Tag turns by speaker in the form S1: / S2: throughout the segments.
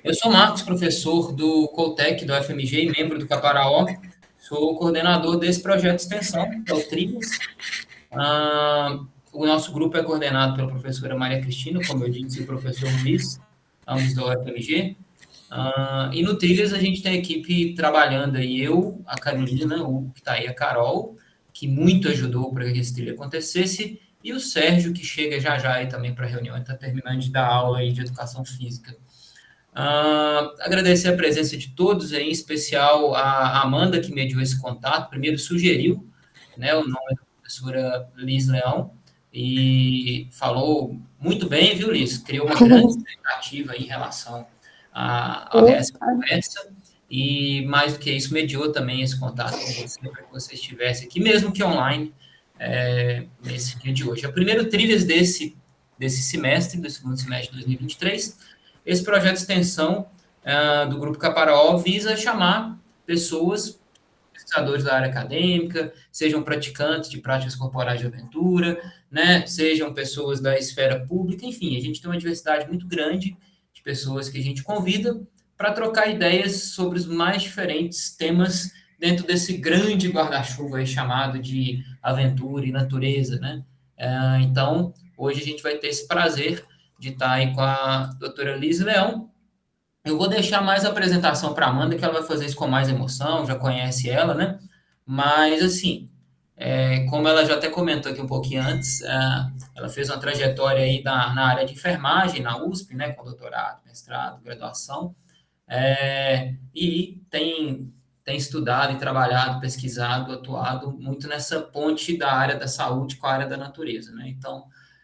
S1: Eu sou Marcos, professor do Coltec, do FMG e membro do Caparaó. Sou coordenador desse projeto de extensão, que é o Trilhas. O nosso grupo é coordenado pela professora Maria Cristina, como eu disse, e o professor Luiz, ambos do FMG. E no Trilhas a gente tem a equipe trabalhando aí, eu, a Carolina, o que está aí, a Carol, que muito ajudou para que esse trilho acontecesse, e o Sérgio, que chega já já aí também para a reunião, está terminando de dar aula aí de educação física. Agradecer a presença de todos, em especial a Amanda, que mediou esse contato. Primeiro sugeriu, né, o nome da professora Liz Leão, e falou muito bem, viu, Liz? Criou uma grande expectativa em relação a essa conversa, e mais do que isso, mediou também esse contato com você, para que você estivesse aqui, mesmo que online, nesse dia de hoje. É o primeiro Trilhas desse semestre, do segundo semestre de 2023. Esse projeto de extensão do Grupo Caparaó visa chamar pessoas, pesquisadores da área acadêmica, sejam praticantes de práticas corporais de aventura, né, sejam pessoas da esfera pública, enfim, a gente tem uma diversidade muito grande de pessoas que a gente convida para trocar ideias sobre os mais diferentes temas dentro desse grande guarda-chuva aí chamado de aventura e natureza, né? Então, hoje a gente vai ter esse prazer de estar aí com a doutora Liz Leão. Eu vou deixar mais a apresentação para a Amanda, que ela vai fazer isso com mais emoção, já conhece ela, né? Mas, assim, como ela já até comentou aqui um pouquinho antes, ela fez uma trajetória aí na área de enfermagem, na USP, né? Com doutorado, mestrado, graduação, e tem estudado e trabalhado, pesquisado, atuado muito nessa ponte da área da saúde com a área da natureza, né? Então,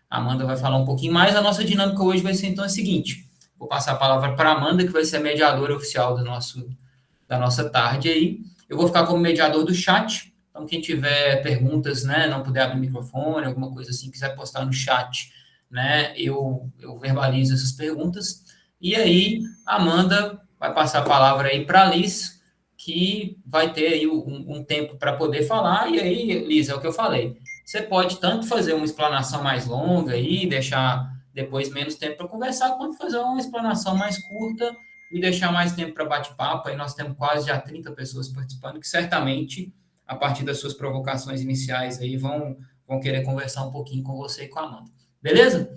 S1: a Amanda vai falar um pouquinho mais. A nossa dinâmica hoje vai ser então a seguinte: vou passar a palavra para a Amanda, que vai ser a mediadora oficial da nossa tarde aí. Eu vou ficar como mediador do chat. Então, quem tiver perguntas, né, não puder abrir o microfone, alguma coisa assim, quiser postar no chat, né, eu verbalizo essas perguntas. E aí, a Amanda vai passar a palavra aí para a Liz, que vai ter aí um tempo para poder falar. E aí, Liz, é o que eu falei. Você pode tanto fazer uma explanação mais longa e deixar depois menos tempo para conversar, quanto fazer uma explanação mais curta e deixar mais tempo para bate-papo. Aí nós temos quase já 30 pessoas participando, que certamente, a partir das suas provocações iniciais aí, vão querer conversar um pouquinho com você e com a Amanda. Beleza?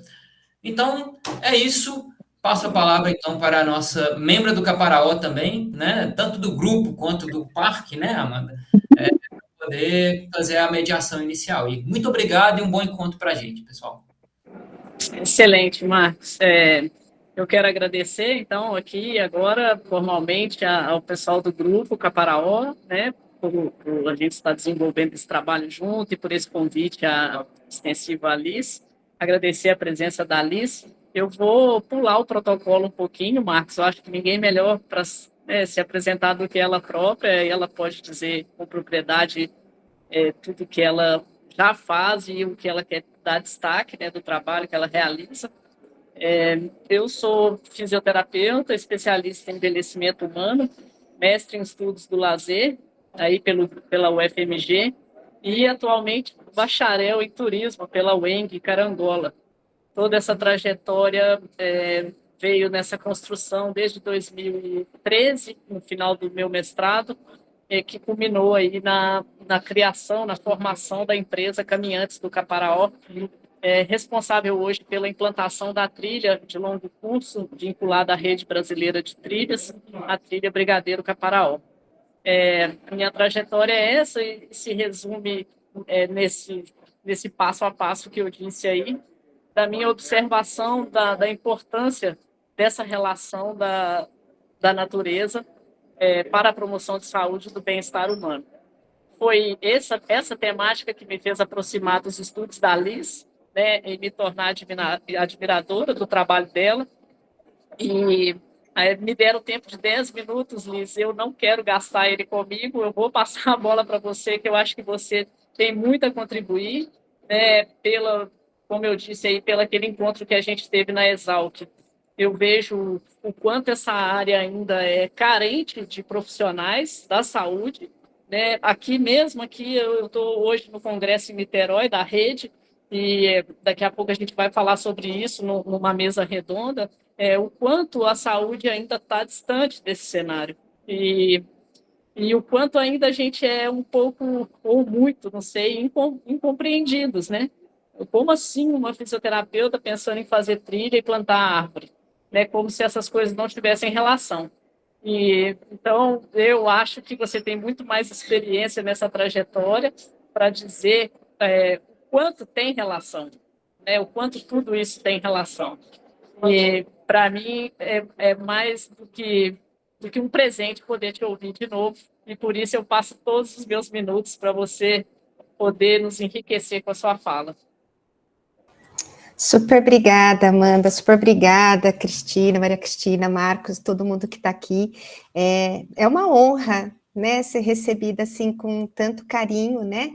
S1: Então, é isso. Passo a palavra, então, para a nossa membro do Caparaó também, né? Tanto do grupo quanto do parque, né, Amanda? Para poder fazer a mediação inicial. E muito obrigado e um bom encontro para a gente, pessoal.
S2: Excelente, Marcos. Eu quero agradecer, então, aqui agora, formalmente, ao pessoal do grupo Caparaó, né, por a gente estar desenvolvendo esse trabalho junto e por esse convite extensivo à Liz. Agradecer a presença da Liz. Eu vou pular o protocolo um pouquinho, Marcos. Eu acho que ninguém melhor para se apresentar do que ela própria, e ela pode dizer com propriedade tudo que ela já faz e o que ela quer dar destaque, né, do trabalho que ela realiza. Eu sou fisioterapeuta, especialista em envelhecimento humano, mestre em estudos do lazer, aí pela UFMG, e atualmente bacharel em turismo pela UENG Carangola. Toda essa trajetória veio nessa construção desde 2013, no final do meu mestrado, que culminou aí na criação, na formação da empresa Caminhantes do Caparaó, responsável hoje pela implantação da trilha de longo curso vinculada à Rede Brasileira de Trilhas, a trilha Brigadeiro Caparaó. A minha trajetória é essa e se resume nesse passo a passo que eu disse aí, da minha observação da importância dessa relação da natureza para a promoção de saúde e do bem-estar humano. Foi essa temática que me fez aproximar dos estudos da Liz, né, e me tornar admiradora do trabalho dela. E me deram tempo de 10 minutos, Liz. Eu não quero gastar ele comigo, eu vou passar a bola para você, que eu acho que você tem muito a contribuir, né, como eu disse aí, pelo aquele encontro que a gente teve na Exalc. Eu vejo o quanto essa área ainda é carente de profissionais da saúde, né? Aqui eu estou hoje no Congresso em Niterói, da Rede, e daqui a pouco a gente vai falar sobre isso numa mesa redonda. o quanto a saúde ainda está distante desse cenário. E o quanto ainda a gente é um pouco, ou muito, não sei, incompreendidos, né? Como assim uma fisioterapeuta pensando em fazer trilha e plantar árvore? Né? Como se essas coisas não tivessem relação. E então eu acho que você tem muito mais experiência nessa trajetória para dizer o quanto tem relação, né? O quanto tudo isso tem relação. E para mim é mais do que um presente poder te ouvir de novo. E por isso eu passo todos os meus minutos para você poder nos enriquecer com a sua fala.
S3: Super obrigada, Amanda, super obrigada, Cristina, Maria Cristina, Marcos, todo mundo que está aqui. É uma honra, né, ser recebida assim com tanto carinho, né,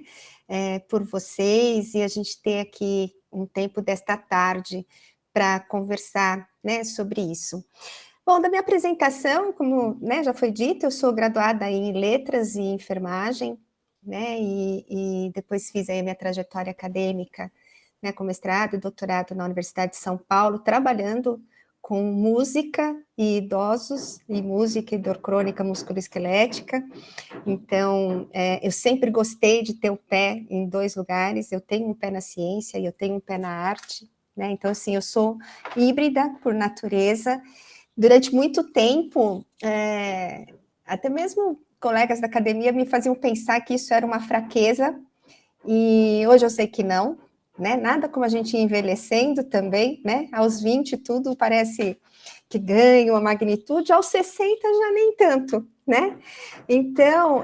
S3: por vocês, e a gente ter aqui um tempo desta tarde para conversar, né, sobre isso. Bom, da minha apresentação, como, né, já foi dito, eu sou graduada em Letras e Enfermagem, né, e depois fiz aí a minha trajetória acadêmica, né, com mestrado e doutorado na Universidade de São Paulo, trabalhando com música e idosos, e música e dor crônica musculoesquelética. Então, eu sempre gostei de ter o pé em dois lugares, eu tenho um pé na ciência e eu tenho um pé na arte, né? Então, assim, eu sou híbrida por natureza. Durante muito tempo, até mesmo colegas da academia me faziam pensar que isso era uma fraqueza, e hoje eu sei que não, né? Nada como a gente ir envelhecendo também, né? Aos 20 tudo parece que ganha uma magnitude, aos 60 já nem tanto, né? Então,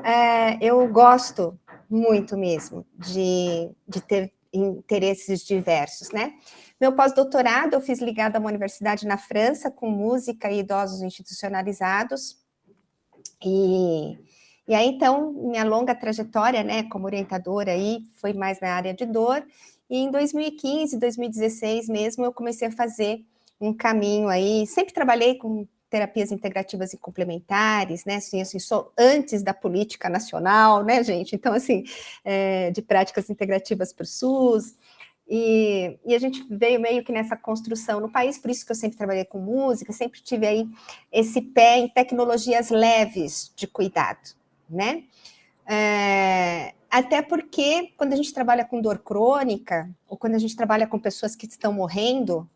S3: eu gosto muito mesmo de ter interesses diversos, né? Meu pós-doutorado eu fiz ligado a uma universidade na França, com música e idosos institucionalizados, e aí, então, minha longa trajetória, né, como orientadora aí, foi mais na área de dor, e em 2015, 2016 mesmo, eu comecei a fazer um caminho aí, sempre trabalhei com terapias integrativas e complementares, né, assim, sou antes da política nacional, né, gente, então, assim, de práticas integrativas para o SUS, e a gente veio meio que nessa construção no país, por isso que eu sempre trabalhei com música, sempre tive aí esse pé em tecnologias leves de cuidado, né? Até porque quando a gente trabalha com dor crônica, ou quando a gente trabalha com pessoas que estão morrendo,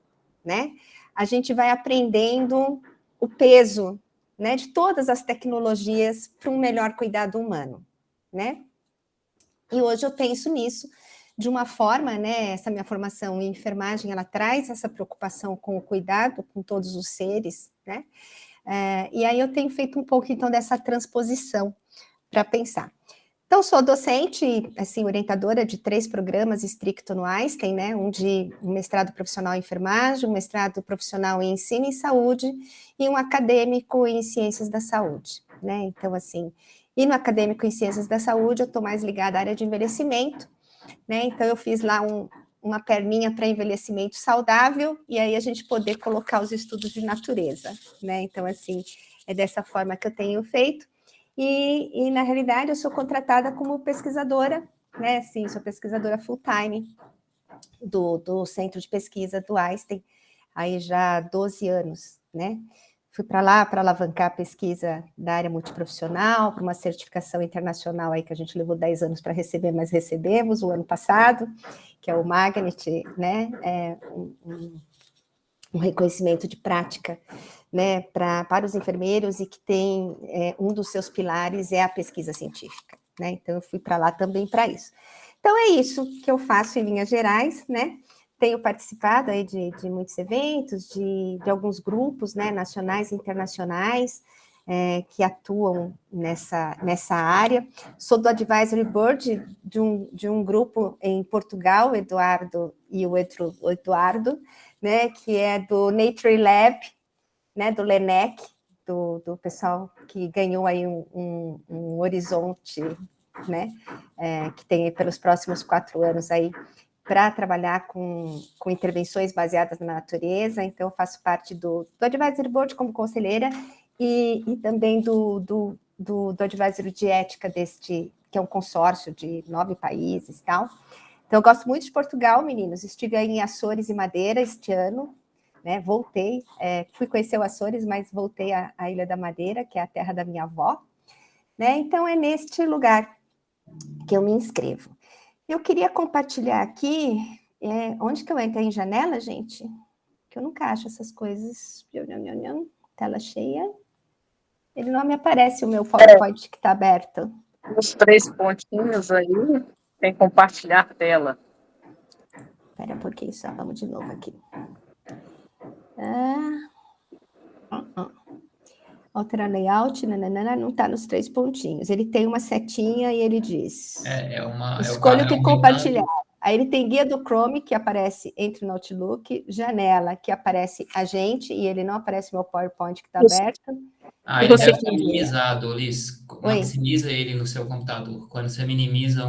S3: né? A gente vai aprendendo o peso, né, de todas as tecnologias para um melhor cuidado humano, né? E hoje eu penso nisso de uma forma, né, essa minha formação em enfermagem, ela traz essa preocupação com o cuidado com todos os seres, né? E aí eu tenho feito um pouco, então, dessa transposição para pensar. Então, sou docente, assim, orientadora de 3 programas stricto no Einstein, né, um mestrado profissional em enfermagem, um mestrado profissional em ensino em saúde e um acadêmico em ciências da saúde, né, então, assim, e no acadêmico em ciências da saúde eu estou mais ligada à área de envelhecimento, né, então eu fiz lá uma perninha para envelhecimento saudável, e aí a gente poder colocar os estudos de natureza, né, então, assim, é dessa forma que eu tenho feito. E, na realidade, eu sou contratada como pesquisadora, né? Sim, sou pesquisadora full-time do Centro de Pesquisa do Einstein, aí já há 12 anos, né? Fui para lá para alavancar a pesquisa da área multiprofissional, para uma certificação internacional aí que a gente levou 10 anos para receber, mas recebemos o ano passado, que é o Magnet, né? Um reconhecimento de prática, né, para os enfermeiros, e que tem um dos seus pilares é a pesquisa científica, né, então eu fui para lá também para isso. Então é isso que eu faço em linhas gerais, né, tenho participado aí de muitos eventos, de alguns grupos, né, nacionais e internacionais, que atuam nessa área. Sou do Advisory Board de um grupo em Portugal, Eduardo e o Eduardo, né, que é do Nature Lab, né, do LENEC, do pessoal que ganhou aí um horizonte, né, que tem pelos próximos 4 anos aí para trabalhar com intervenções baseadas na natureza. Então, eu faço parte do Advisory Board como conselheira e também do Advisory de Ética que é um consórcio de 9 países e tal. Então, eu gosto muito de Portugal, meninos. Estive aí em Açores e Madeira este ano, né? Voltei, fui conhecer o Açores, mas voltei à Ilha da Madeira, que é a terra da minha avó, né? Então é neste lugar que eu me inscrevo. Eu queria compartilhar aqui, onde que eu entro em janela, gente? Que eu nunca acho essas coisas. Tela cheia. Ele não me aparece o meu PowerPoint que está aberto.
S2: Os 3 pontinhos aí, tem compartilhar tela.
S3: Espera um pouquinho só, vamos de novo aqui. Alterar layout, nananana, não está nos 3 pontinhos. Ele tem uma setinha e ele diz... escolha o que compartilhar. Aí ele tem guia do Chrome, que aparece entre o Notebook, janela, que aparece a gente, e ele não aparece meu PowerPoint que está aberto.
S1: Ele deve estar minimizado, Liz. Maximiza ele no seu computador. Quando você minimiza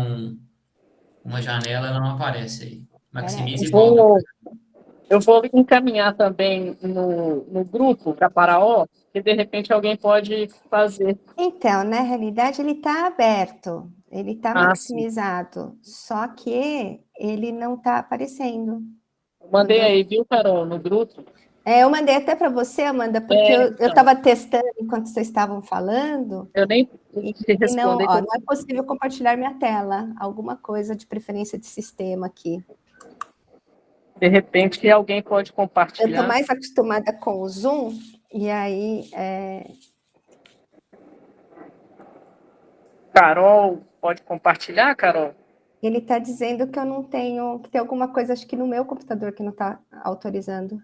S1: uma janela, ela não aparece aí. Maximiza e volta.
S2: Eu vou encaminhar também no grupo para Paraó, que de repente alguém pode fazer.
S3: Então, na realidade, ele está aberto, ele está maximizado, só que ele não está aparecendo.
S2: Mandei aí, viu, Carol, no grupo?
S3: Eu mandei até para você, Amanda, porque eu estava testando enquanto vocês estavam falando.
S2: Eu nem
S3: respondi. Não é possível compartilhar minha tela. Alguma coisa de preferência de sistema aqui.
S2: De repente, alguém pode compartilhar.
S3: Eu estou mais acostumada com o Zoom, e aí...
S2: Carol, pode compartilhar, Carol?
S3: Ele está dizendo que eu não tenho... que tem alguma coisa, acho que no meu computador, que não está autorizando.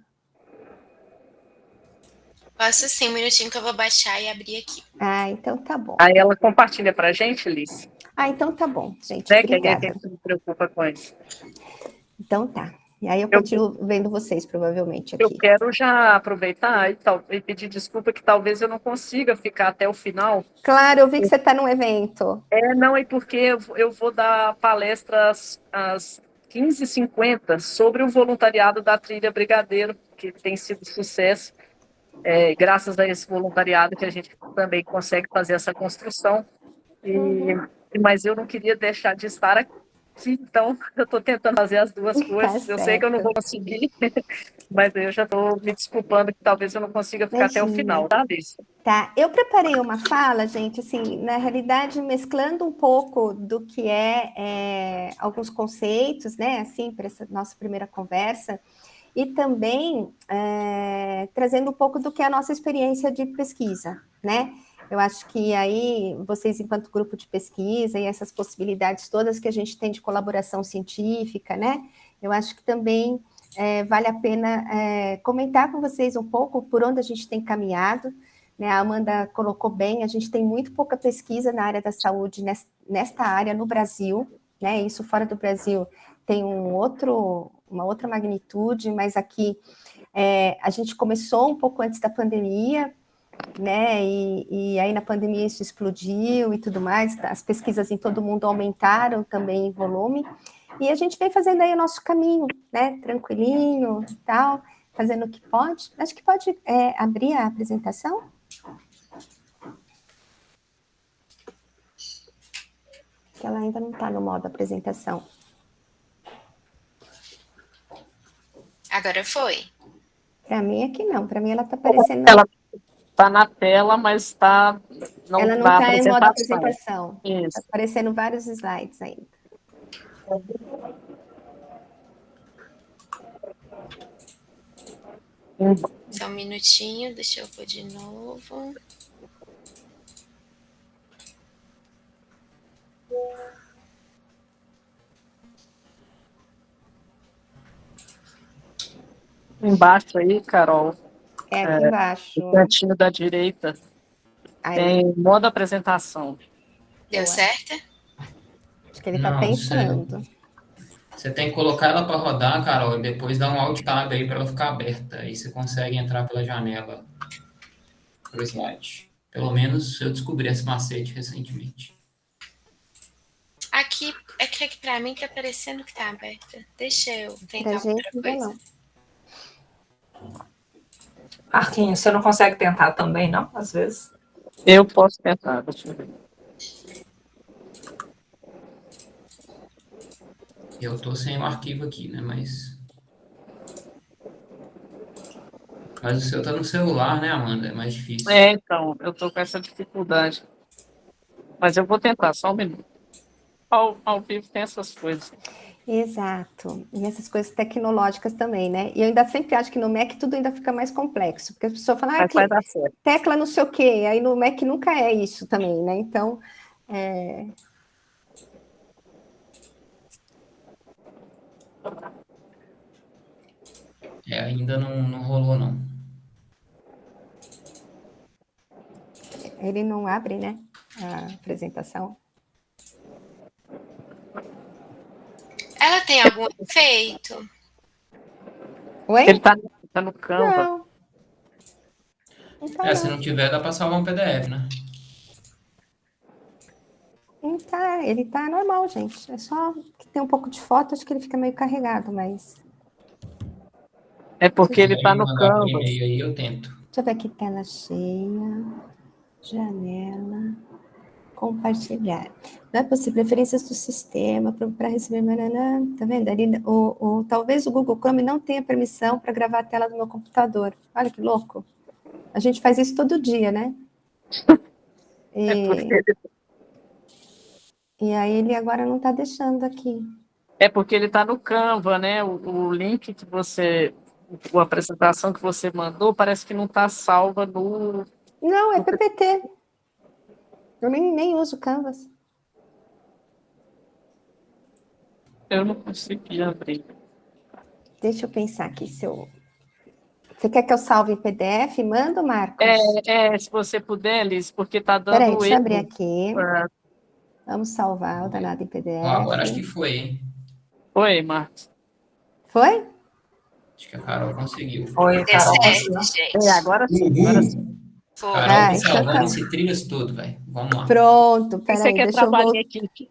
S4: Posso sim, um minutinho que eu vou baixar e abrir aqui.
S3: Então tá bom.
S2: Aí ela compartilha para a gente, Liz?
S3: Então tá bom, gente,
S2: obrigada. Que alguém se preocupa com isso.
S3: Então tá. E aí eu continuo vendo vocês, provavelmente, aqui.
S2: Eu quero já aproveitar e pedir desculpa que talvez eu não consiga ficar até o final.
S3: Claro, eu vi que você está num evento.
S2: Não, é porque eu vou dar palestras às 15h50 sobre o voluntariado da Trilha Brigadeiro, que tem sido sucesso. Graças a esse voluntariado que a gente também consegue fazer essa construção. Mas eu não queria deixar de estar aqui, então eu estou tentando fazer as duas coisas. Eu sei que eu não vou conseguir, mas eu já estou me desculpando que talvez eu não consiga ficar até o final, tá, Alice?
S3: Tá, eu preparei uma fala, gente, assim, na realidade, mesclando um pouco do que alguns conceitos, né, assim, para essa nossa primeira conversa, e também trazendo um pouco do que é a nossa experiência de pesquisa, né? Eu acho que aí, vocês, enquanto grupo de pesquisa, e essas possibilidades todas que a gente tem de colaboração científica, né? Eu acho que também vale a pena comentar com vocês um pouco por onde a gente tem caminhado, né? A Amanda colocou bem, a gente tem muito pouca pesquisa na área da saúde nesta área no Brasil, né? Isso fora do Brasil tem uma outra magnitude, mas aqui a gente começou um pouco antes da pandemia, né? E aí na pandemia isso explodiu e tudo mais, as pesquisas em todo mundo aumentaram também em volume, e a gente vem fazendo aí o nosso caminho, né? Tranquilinho e tal, fazendo o que pode. Acho que pode abrir a apresentação. Que ela ainda não está no modo apresentação.
S4: Agora foi.
S3: Para mim aqui não, para mim ela está aparecendo...
S2: Ela está na tela, mas ela
S3: não está em modo apresentação. Está aparecendo vários slides ainda.
S4: Só um minutinho, deixa eu pôr de novo.
S2: Embaixo aí, Carol.
S3: Aqui embaixo.
S2: No cantinho da direita. Aí. Tem modo apresentação.
S4: Deu certo?
S3: Acho que ele está pensando.
S1: Você tem que colocar ela para rodar, Carol, e depois dar um Alt Tab aí para ela ficar aberta. Aí você consegue entrar pela janela pro slide. Pelo menos eu descobri esse macete recentemente.
S4: Aqui para mim tá parecendo que tá aberta. Deixa eu tentar outra coisa.
S3: Não.
S5: Marquinhos, você não consegue tentar também, não? Às vezes.
S2: Eu posso tentar, deixa eu ver.
S1: Eu tô sem o arquivo aqui, né? Mas... Mas o seu tá no celular, né, Amanda? É mais difícil.
S2: Então, eu tô com essa dificuldade. Mas eu vou tentar, só um minuto. Ao vivo tem essas coisas.
S3: Exato. E essas coisas tecnológicas também, né? E eu ainda sempre acho que no Mac tudo ainda fica mais complexo, porque a pessoa fala,
S2: Mas vai dar certo.
S3: tecla não sei o quê, aí no Mac nunca é isso também, né? Então,
S1: Ainda não rolou, não.
S3: ele não abre, né? A apresentação.
S4: Ela tem algum efeito?
S3: Oi?
S2: Ele tá no Canva.
S3: Não. Então,
S1: Se não tiver, dá pra salvar um PDF, né?
S3: ele tá normal, gente. É só que tem um pouco de foto, acho que ele fica meio carregado, mas...
S2: É porque
S1: Se
S2: ele
S1: quiser
S2: tá
S1: me
S2: no
S1: mandar por
S2: Canva.
S1: e-mail aí, eu tento.
S3: Deixa eu ver aqui, tela cheia, janela, compartilhar. Não é possível, preferências do sistema para receber... Tá vendo? Ali, talvez o Google Chrome não tenha permissão para gravar a tela do meu computador. Olha que louco. A gente faz isso todo dia, né? E aí ele agora não está deixando aqui.
S2: É porque ele tá no Canva, né? O link que a apresentação que você mandou, parece que não tá salva no...
S3: Não, é PPT. Eu nem uso Canvas.
S2: Eu não consegui abrir.
S3: Deixa eu pensar aqui se eu... Você quer que eu salve em PDF? Manda, Marcos?
S2: Se você puder, Liz, porque tá
S3: Peraí,
S2: dando
S3: deixa eu abrir
S2: erro.
S3: aqui. Vamos salvar o danado em PDF.
S1: Agora acho que foi, hein?
S2: Oi, Marcos.
S3: Foi?
S1: Acho que a Carol conseguiu.
S5: Foi,
S4: Deu
S5: Carol.
S4: certo, gente.
S2: Agora sim, agora sim.
S4: Foi.
S1: Carol tá
S3: então
S1: salvando
S3: tá.
S1: esse trilhas todo, velho. Vamos lá.
S3: Pronto,
S2: Você
S3: peraí,
S2: quer trabalhar aqui?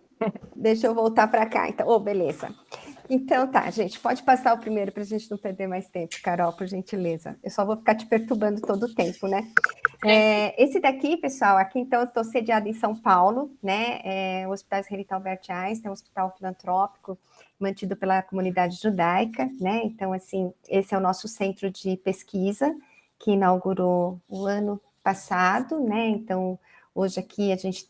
S3: deixa eu voltar para cá. Então, beleza. Então tá, gente, pode passar o primeiro para a gente não perder mais tempo, Carol, por gentileza. Eu só vou ficar te perturbando todo o tempo, né? Esse daqui, pessoal, aqui então eu estou sediada em São Paulo, né? O Hospital Israelita Albert Einstein, um hospital filantrópico mantido pela comunidade judaica, né? Então, assim, esse é o nosso centro de pesquisa que inaugurou o ano passado, né? Então, hoje aqui a gente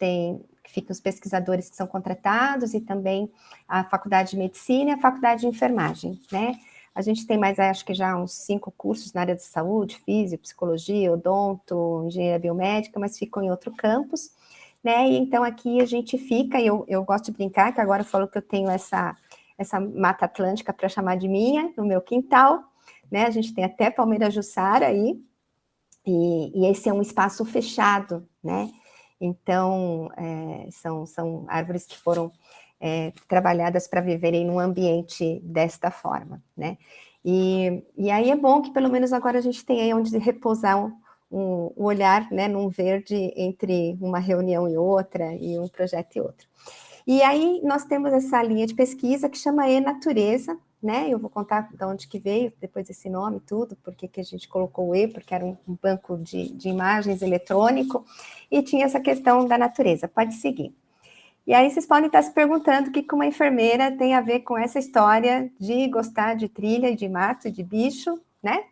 S3: ficam os pesquisadores que são contratados e também a Faculdade de Medicina e a Faculdade de Enfermagem, né? A gente tem mais, acho que já uns 5 cursos na área de saúde, física, psicologia, odonto, engenharia biomédica, mas ficam em outro campus, né? E então aqui a gente fica, e eu gosto de brincar, que agora eu falo que eu tenho essa Mata Atlântica para chamar de minha, no meu quintal, né? A gente tem até Palmeira Jussara aí, e esse é um espaço fechado, né? Então, são árvores que foram trabalhadas para viverem num ambiente desta forma, né? E aí é bom que pelo menos agora a gente tem aí onde repousar um olhar, né, num verde entre uma reunião e outra, e um projeto e outro. E aí nós temos essa linha de pesquisa que chama E-Natureza, né? Eu vou contar de onde que veio, depois esse nome, tudo, porque que a gente colocou o E, porque era um banco de imagens eletrônico, e tinha essa questão da natureza. Pode seguir. E aí vocês podem estar se perguntando o que uma enfermeira tem a ver com essa história de gostar de trilha, de mato, de bicho, né?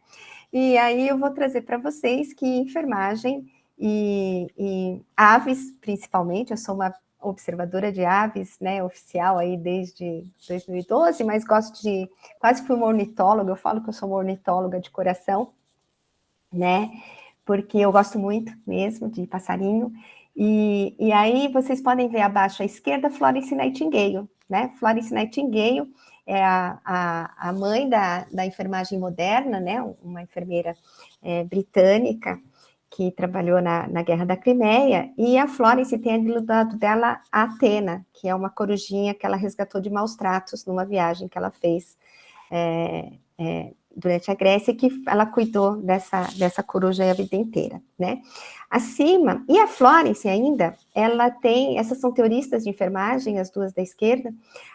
S3: E aí eu vou trazer para vocês que enfermagem e aves, principalmente, eu sou uma observadora de aves, né, oficial aí desde 2012, mas quase fui uma ornitóloga, eu falo que eu sou uma ornitóloga de coração, né, porque eu gosto muito mesmo de passarinho, e aí vocês podem ver abaixo à esquerda Florence Nightingale, né, Florence Nightingale é a mãe da enfermagem moderna, né, uma enfermeira britânica, que trabalhou na Guerra da Crimeia, e a Florence tem ali do lado dela a Atena, que é uma corujinha que ela resgatou de maus tratos numa viagem que ela fez durante a Grécia, que ela cuidou dessa coruja a vida inteira, né? Acima, e a Florence ainda, ela tem, essas são teoristas de enfermagem, as duas da esquerda,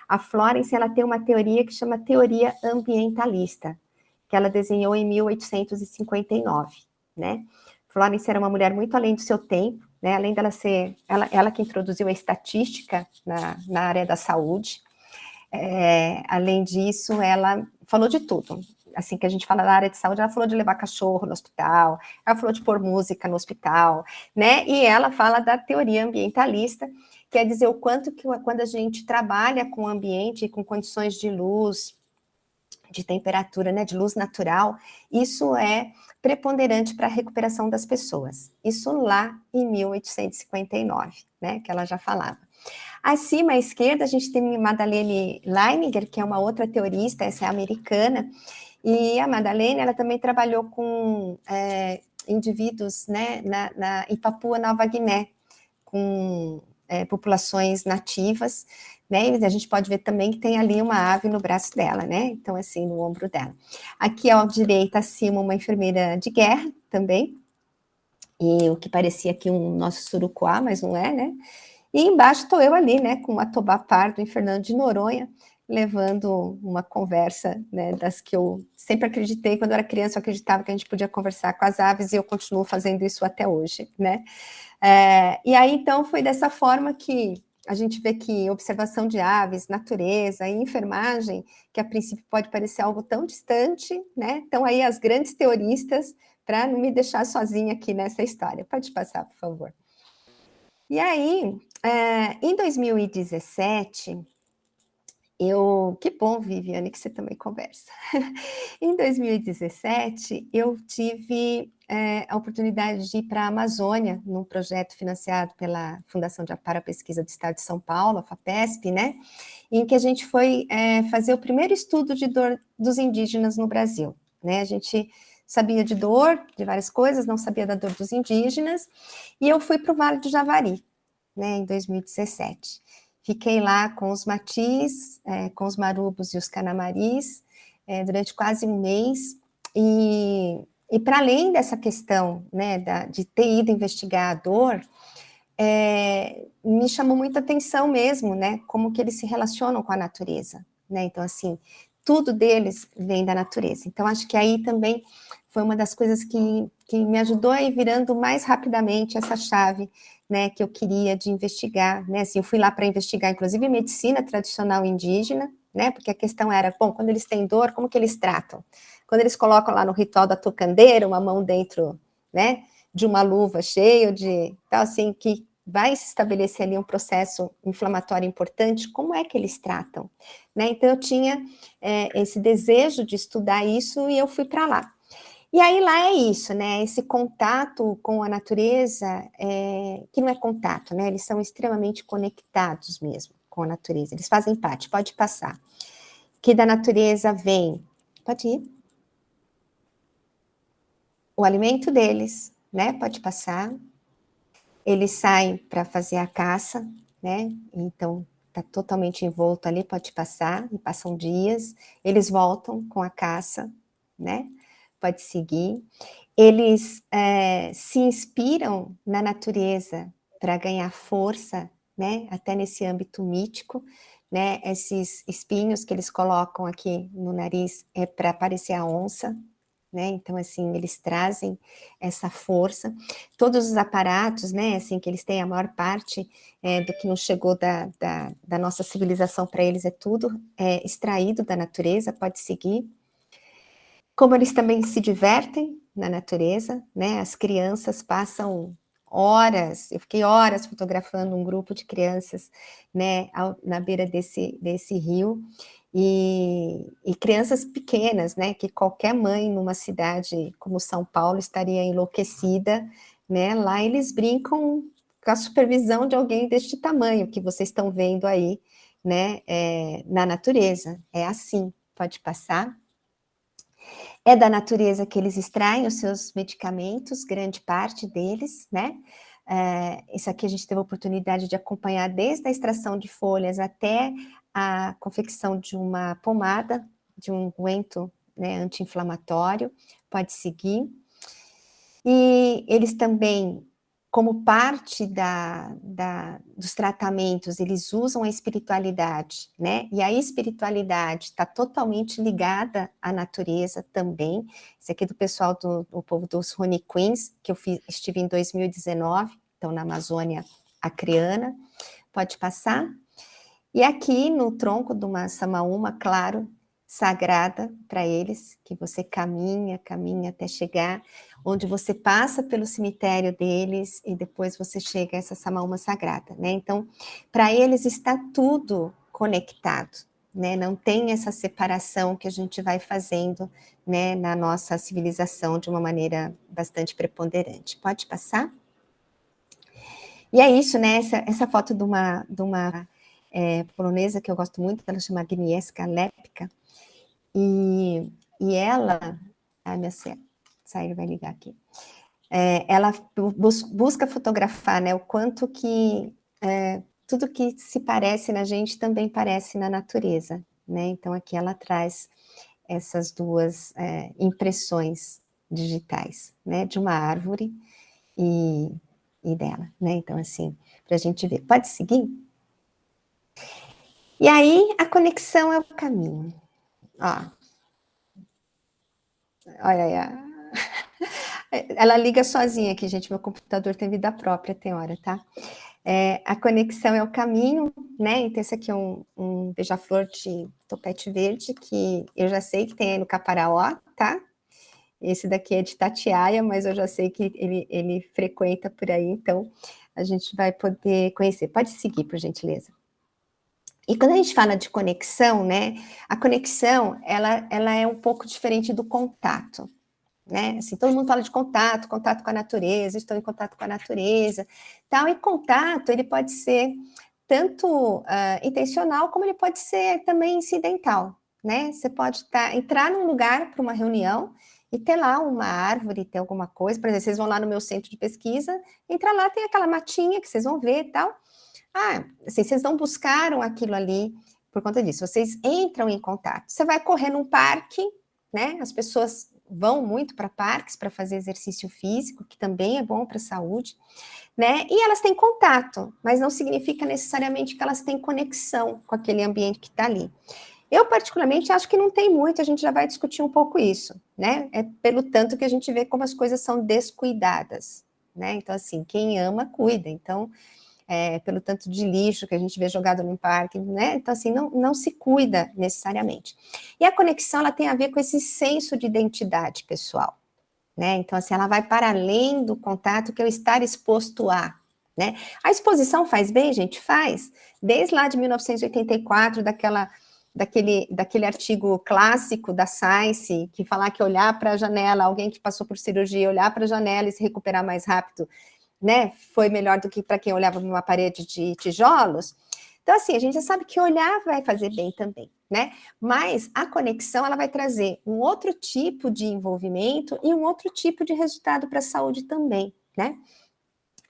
S3: a Florence, ela tem uma teoria que chama teoria ambientalista, que ela desenhou em 1859, né? Florence era uma mulher muito além do seu tempo, né? Além dela ser, ela que introduziu a estatística na área da saúde. Além disso, ela falou de tudo. assim, que a gente fala da área de saúde, ela falou de levar cachorro no hospital, ela falou de pôr música no hospital, né? E ela fala da teoria ambientalista, quer dizer o quanto que quando a gente trabalha com o ambiente, com condições de luz, de temperatura, né, de luz natural, isso é preponderante para a recuperação das pessoas. Isso lá em 1859, né, que ela já falava. Acima à esquerda, a gente tem Madeleine Leininger, que é uma outra teorista, essa é americana, e a Madeleine, ela também trabalhou com indivíduos, né, em Papua Nova Guiné, com populações nativas, né, e a gente pode ver também que tem ali uma ave no braço dela, né, então assim, no ombro dela. Aqui à direita, acima, uma enfermeira de guerra também, e o que parecia aqui um nosso Surucuá, mas não é, né, e embaixo estou eu ali, né, com uma Tobá Pardo em Fernando de Noronha, levando uma conversa, né, das que eu sempre acreditei, quando eu era criança eu acreditava que a gente podia conversar com as aves, e eu continuo fazendo isso até hoje, né. E aí, então, foi dessa forma que a gente vê que observação de aves, natureza e enfermagem, que a princípio pode parecer algo tão distante, né? Estão aí as grandes teoristas para não me deixar sozinha aqui nessa história. Pode passar, por favor. E aí, em 2017, que bom, Viviane, que você também conversa. Em 2017, eu tive a oportunidade de ir para a Amazônia, num projeto financiado pela Fundação de Amparo à Pesquisa do Estado de São Paulo, a FAPESP, né? Em que a gente foi fazer o primeiro estudo de dor dos indígenas no Brasil, né? A gente sabia de dor, de várias coisas, não sabia da dor dos indígenas, e eu fui para o Vale do Javari, né, em 2017. Fiquei lá com os matis, com os marubos e os canamaris, durante quase um mês, e para além dessa questão, né, de ter ido investigar a dor, me chamou muita atenção mesmo, né, como que eles se relacionam com a natureza, né, então assim, tudo deles vem da natureza, então acho que aí também foi uma das coisas que me ajudou a ir virando mais rapidamente essa chave, né, que eu queria de investigar, né, assim, eu fui lá para investigar, inclusive, medicina tradicional indígena, né, porque a questão era, bom, quando eles têm dor, como que eles tratam? Quando eles colocam lá no ritual da tucandeira, uma mão dentro, né, de uma luva cheia de, tal, assim, que vai se estabelecer ali um processo inflamatório importante, como é que eles tratam? Né, então eu tinha esse desejo de estudar isso e eu fui para lá. E aí lá é isso, né, esse contato com a natureza, que não é contato, né, eles são extremamente conectados mesmo com a natureza, eles fazem parte, pode passar. Que da natureza vem, pode ir. O alimento deles, né, pode passar. Eles saem para fazer a caça, né, então está totalmente envolto ali, pode passar, e passam dias. Eles voltam com a caça, né, pode seguir. Eles se inspiram na natureza para ganhar força, né, até nesse âmbito mítico, né, esses espinhos que eles colocam aqui no nariz é para parecer a onça, né, então assim, eles trazem essa força, todos os aparatos, né, assim, que eles têm, a maior parte do que nos chegou da nossa civilização para eles é tudo extraído da natureza, pode seguir. Como eles também se divertem na natureza, né, as crianças passam horas, eu fiquei horas fotografando um grupo de crianças, né, na beira desse rio, e crianças pequenas, né, que qualquer mãe numa cidade como São Paulo estaria enlouquecida, né, lá eles brincam com a supervisão de alguém deste tamanho que vocês estão vendo aí, né, na natureza, é assim, pode passar. É da natureza que eles extraem os seus medicamentos, grande parte deles, né? Isso aqui a gente teve a oportunidade de acompanhar desde a extração de folhas até a confecção de uma pomada, de um unguento, né, anti-inflamatório, pode seguir. E eles também, como parte dos tratamentos, eles usam a espiritualidade, né? E a espiritualidade está totalmente ligada à natureza também. Esse aqui é do pessoal do povo dos Rony Queens, que eu estive em 2019, então na Amazônia Acreana. Pode passar. E aqui no tronco de uma samaúma, claro, sagrada para eles, que você caminha até chegar, onde você passa pelo cemitério deles e depois você chega a essa Samaúma sagrada, né? Então, para eles está tudo conectado, né? Não tem essa separação que a gente vai fazendo, né, na nossa civilização de uma maneira bastante preponderante. Pode passar? E é isso, né? Essa foto de uma polonesa que eu gosto muito, ela chama Agnieszka Lepka, e ela, minha saída vai ligar aqui, ela busca fotografar, né, o quanto que tudo que se parece na gente também parece na natureza, né? Então aqui ela traz essas duas impressões digitais, né, de uma árvore e dela, né? Então assim, para a gente ver. Pode seguir? E aí a conexão é o caminho. Ó, olha aí, ela liga sozinha aqui, gente. Meu computador tem vida própria, tem hora, tá? A conexão é o caminho, né? Então, esse aqui é um beija-flor de topete verde, que eu já sei que tem aí no Caparaó, tá? Esse daqui é de Itatiaia, mas eu já sei que ele frequenta por aí, então a gente vai poder conhecer. Pode seguir, por gentileza. E quando a gente fala de conexão, né? A conexão, ela é um pouco diferente do contato, né? Assim, todo mundo fala de contato com a natureza, estou em contato com a natureza, tal. E contato, ele pode ser tanto intencional, como ele pode ser também incidental, né? Você pode entrar num lugar para uma reunião e ter lá uma árvore, ter alguma coisa. Por exemplo, vocês vão lá no meu centro de pesquisa, entra lá, tem aquela matinha que vocês vão ver e tal. Assim, vocês não buscaram aquilo ali por conta disso, vocês entram em contato. Você vai correr num parque, né? As pessoas vão muito para parques para fazer exercício físico, que também é bom para a saúde, né? E elas têm contato, mas não significa necessariamente que elas têm conexão com aquele ambiente que está ali. Eu, particularmente, acho que não tem muito, a gente já vai discutir um pouco isso, né? É pelo tanto que a gente vê como as coisas são descuidadas, né? Então, assim, quem ama, cuida. Então, pelo tanto de lixo que a gente vê jogado no parque, né? Então, assim, não se cuida necessariamente. E a conexão, ela tem a ver com esse senso de identidade pessoal, né? Então, assim, ela vai para além do contato, que é o estar exposto a, né? A exposição faz bem, gente? Faz. Desde lá de 1984, daquele artigo clássico da Science, que falar que olhar para a janela, alguém que passou por cirurgia, olhar para a janela e se recuperar mais rápido, né, foi melhor do que para quem olhava para uma parede de tijolos. Então, assim, a gente já sabe que olhar vai fazer bem também, né? Mas a conexão, ela vai trazer um outro tipo de envolvimento e um outro tipo de resultado para a saúde também, né?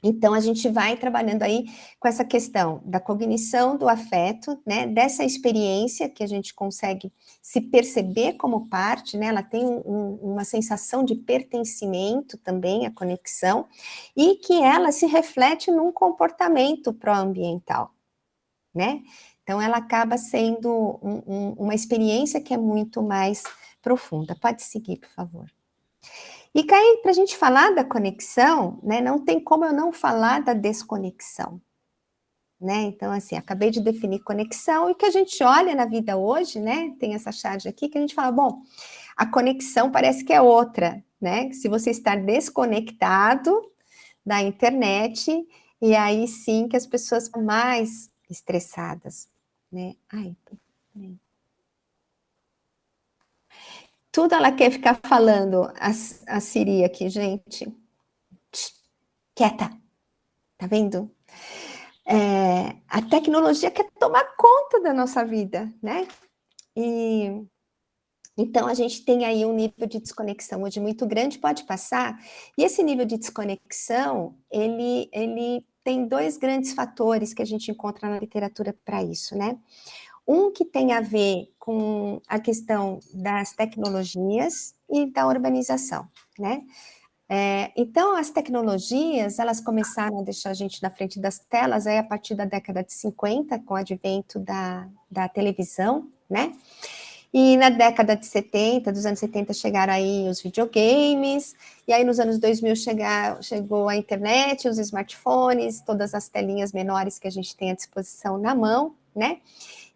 S3: Então, a gente vai trabalhando aí com essa questão da cognição do afeto, né, dessa experiência que a gente consegue se perceber como parte, né, ela tem uma sensação de pertencimento também, a conexão, e que ela se reflete num comportamento pró-ambiental, né? Então, ela acaba sendo uma experiência que é muito mais profunda. Pode seguir, por favor. E, Caí, para a gente falar da conexão, né, não tem como eu não falar da desconexão, né? Então, assim, acabei de definir conexão, e que a gente olha na vida hoje, né, tem essa charge aqui, que a gente fala, bom, a conexão parece que é outra, né? Se você estar desconectado da internet, e aí sim que as pessoas são mais estressadas, né? Tudo ela quer ficar falando, a Siri aqui, gente. Quieta, tá vendo? A tecnologia quer tomar conta da nossa vida, né? E então a gente tem aí um nível de desconexão hoje muito grande, pode passar. E esse nível de desconexão, ele tem dois grandes fatores que a gente encontra na literatura para isso, né? Um que tem a ver com a questão das tecnologias e da urbanização, né? Então, as tecnologias, elas começaram a deixar a gente na frente das telas aí a partir da década de 50, com o advento da televisão, né? E na década de 70, dos anos 70, chegaram aí os videogames, e aí nos anos 2000 chegou a internet, os smartphones, todas as telinhas menores que a gente tem à disposição na mão, né?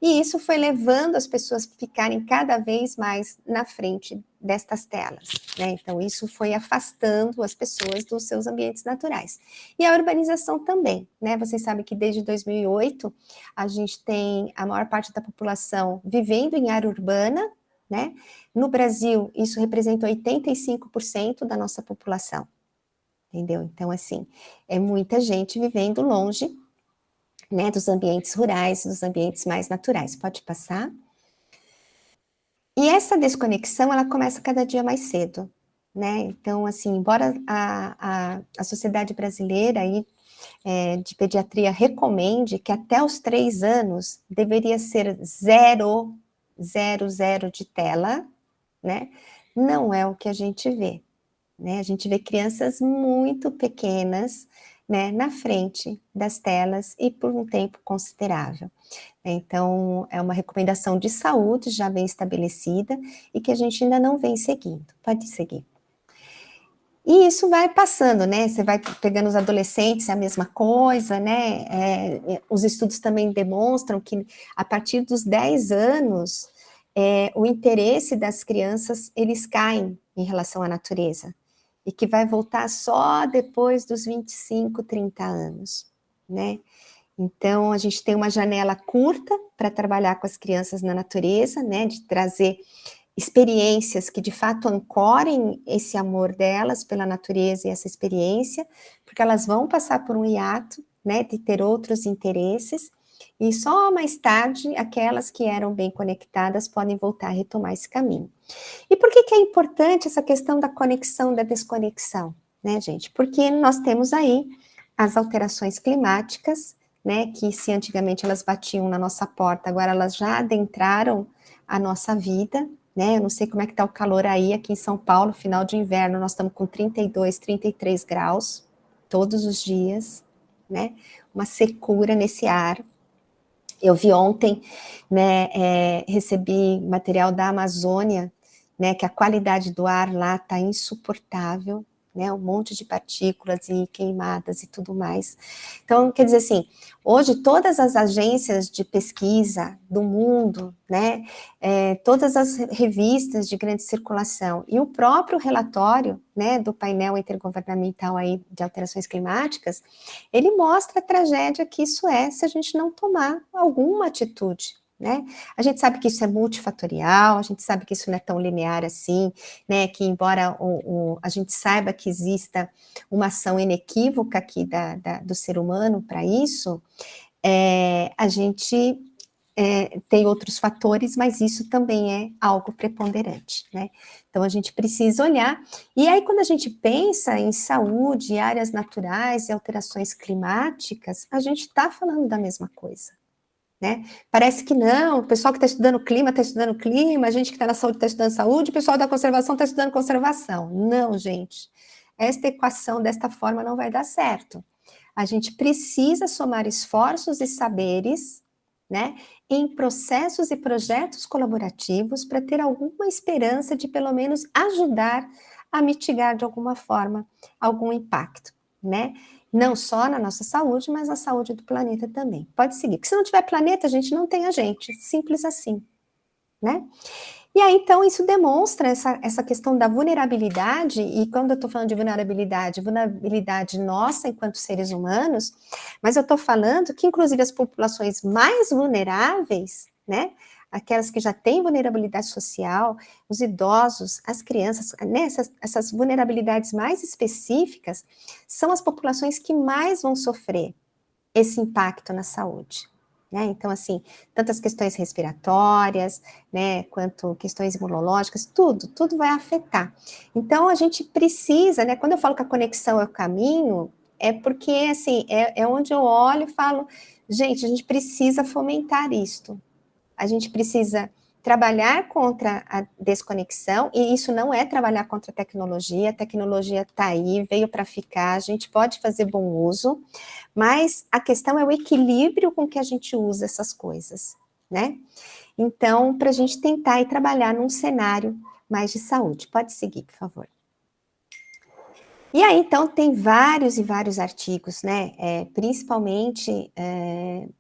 S3: E isso foi levando as pessoas a ficarem cada vez mais na frente destas telas, né? Então, isso foi afastando as pessoas dos seus ambientes naturais. E a urbanização também, né? Vocês sabem que desde 2008, a gente tem a maior parte da população vivendo em área urbana, né? No Brasil, isso representa 85% da nossa população, entendeu? Então, assim, é muita gente vivendo longe, né, dos ambientes rurais, dos ambientes mais naturais. Pode passar. E essa desconexão, ela começa cada dia mais cedo, né? Então, assim, embora a Sociedade Brasileira aí, de Pediatria recomende que até os 3 anos deveria ser 0 de tela, né? Não é o que a gente vê, né? A gente vê crianças muito pequenas, né, na frente das telas e por um tempo considerável. Então, é uma recomendação de saúde já bem estabelecida e que a gente ainda não vem seguindo. Pode seguir. E isso vai passando, né? Você vai pegando os adolescentes, é a mesma coisa, né? Os estudos também demonstram que a partir dos 10 anos, o interesse das crianças, eles caem em relação à natureza. E que vai voltar só depois dos 25, 30 anos, né? Então, a gente tem uma janela curta para trabalhar com as crianças na natureza, né? De trazer experiências que de fato ancorem esse amor delas pela natureza e essa experiência, porque elas vão passar por um hiato, né? De ter outros interesses, e só mais tarde, aquelas que eram bem conectadas podem voltar a retomar esse caminho. E por que é importante essa questão da conexão, da desconexão, né, gente? Porque nós temos aí as alterações climáticas, né, que se antigamente elas batiam na nossa porta, agora elas já adentraram a nossa vida, né? Eu não sei como é que está o calor aí, aqui em São Paulo, final de inverno, nós estamos com 32, 33 graus, todos os dias, né? Uma secura nesse ar. Eu vi ontem, né, recebi material da Amazônia, né, que a qualidade do ar lá está insuportável, né, um monte de partículas e queimadas e tudo mais. Então, quer dizer assim, hoje todas as agências de pesquisa do mundo, né, todas as revistas de grande circulação e o próprio relatório, né, do painel intergovernamental aí de alterações climáticas, ele mostra a tragédia que isso é se a gente não tomar alguma atitude, né? A gente sabe que isso é multifatorial, a gente sabe que isso não é tão linear assim, né? Que embora a gente saiba que exista uma ação inequívoca aqui do ser humano para isso, a gente tem outros fatores, mas isso também é algo preponderante, né? Então, a gente precisa olhar, e aí quando a gente pensa em saúde, áreas naturais e alterações climáticas, a gente está falando da mesma coisa, né? Parece que não, o pessoal que está estudando clima, a gente que está na saúde está estudando saúde, o pessoal da conservação está estudando conservação. Não, gente, esta equação desta forma não vai dar certo. A gente precisa somar esforços e saberes, né, em processos e projetos colaborativos para ter alguma esperança de pelo menos ajudar a mitigar de alguma forma algum impacto, né? Não só na nossa saúde, mas na saúde do planeta também. Pode seguir, porque se não tiver planeta, a gente não tem a gente, simples assim, né? E aí, então, isso demonstra essa questão da vulnerabilidade, e quando eu estou falando de vulnerabilidade nossa enquanto seres humanos, mas eu estou falando que, inclusive, as populações mais vulneráveis, né, aquelas que já têm vulnerabilidade social, os idosos, as crianças, né, essas vulnerabilidades mais específicas, são as populações que mais vão sofrer esse impacto na saúde. Né? Então, assim, tanto as questões respiratórias, né, quanto questões imunológicas, tudo vai afetar. Então, a gente precisa, né, quando eu falo que a conexão é o caminho, é porque, assim, é onde eu olho e falo, gente, a gente precisa fomentar isto. A gente precisa trabalhar contra a desconexão, e isso não é trabalhar contra a tecnologia está aí, veio para ficar, a gente pode fazer bom uso, mas a questão é o equilíbrio com que a gente usa essas coisas, né? Então, para a gente tentar trabalhar num cenário mais de saúde. Pode seguir, por favor. E aí, então, tem vários e vários artigos, né, principalmente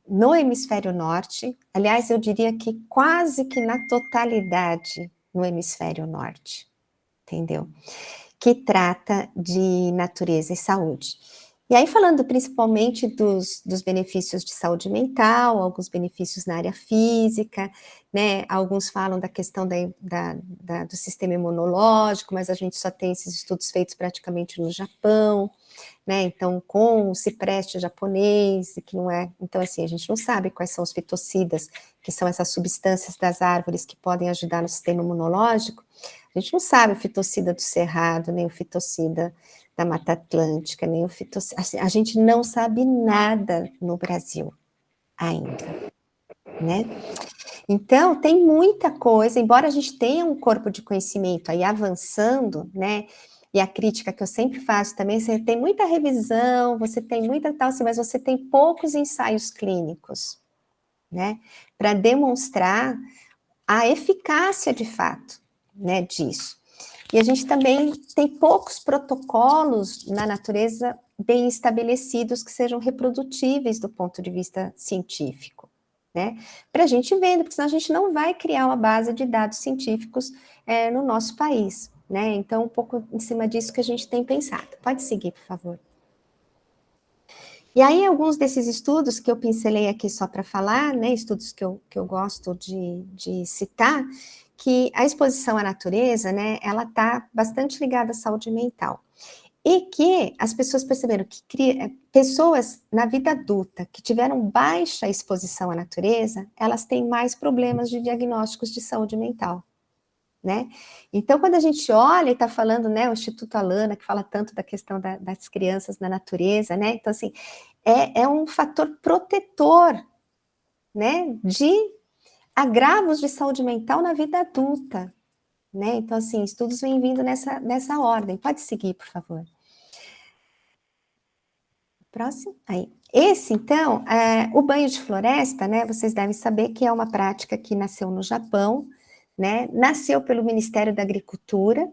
S3: no hemisfério norte, aliás, eu diria que quase que na totalidade no hemisfério norte, entendeu? Que trata de natureza e saúde. E aí, falando principalmente dos benefícios de saúde mental, alguns benefícios na área física, né? Alguns falam da questão do sistema imunológico, mas a gente só tem esses estudos feitos praticamente no Japão, né? Então, com o cipreste japonês, que não é. Então, assim, a gente não sabe quais são os fitocidas, que são essas substâncias das árvores que podem ajudar no sistema imunológico. A gente não sabe o fitocida do cerrado, nem o fitocida da Mata Atlântica, nem o fitocida. A gente não sabe nada no Brasil ainda, né? Então, tem muita coisa, embora a gente tenha um corpo de conhecimento aí avançando, né? E a crítica que eu sempre faço também, você tem muita revisão, você tem muita tal, mas você tem poucos ensaios clínicos, né? Para demonstrar a eficácia de fato, né, disso. E a gente também tem poucos protocolos na natureza bem estabelecidos que sejam reprodutíveis do ponto de vista científico, né? Para a gente vendo, porque senão a gente não vai criar uma base de dados científicos no nosso país, né? Então, um pouco em cima disso que a gente tem pensado. Pode seguir, por favor. E aí, alguns desses estudos que eu pincelei aqui só para falar, né, estudos que eu gosto de citar, que a exposição à natureza, né, ela está bastante ligada à saúde mental. E que as pessoas perceberam que pessoas na vida adulta que tiveram baixa exposição à natureza, elas têm mais problemas de diagnósticos de saúde mental, né? Então, quando a gente olha e está falando, né, o Instituto Alana, que fala tanto da questão das crianças na natureza, né? Então, assim, é um fator protetor, né, de agravos de saúde mental na vida adulta, né? Então, assim, estudos vêm vindo nessa ordem. Pode seguir, por favor. Próximo. Aí. Esse, então, o banho de floresta, né? Vocês devem saber que é uma prática que nasceu no Japão, né? Nasceu pelo Ministério da Agricultura,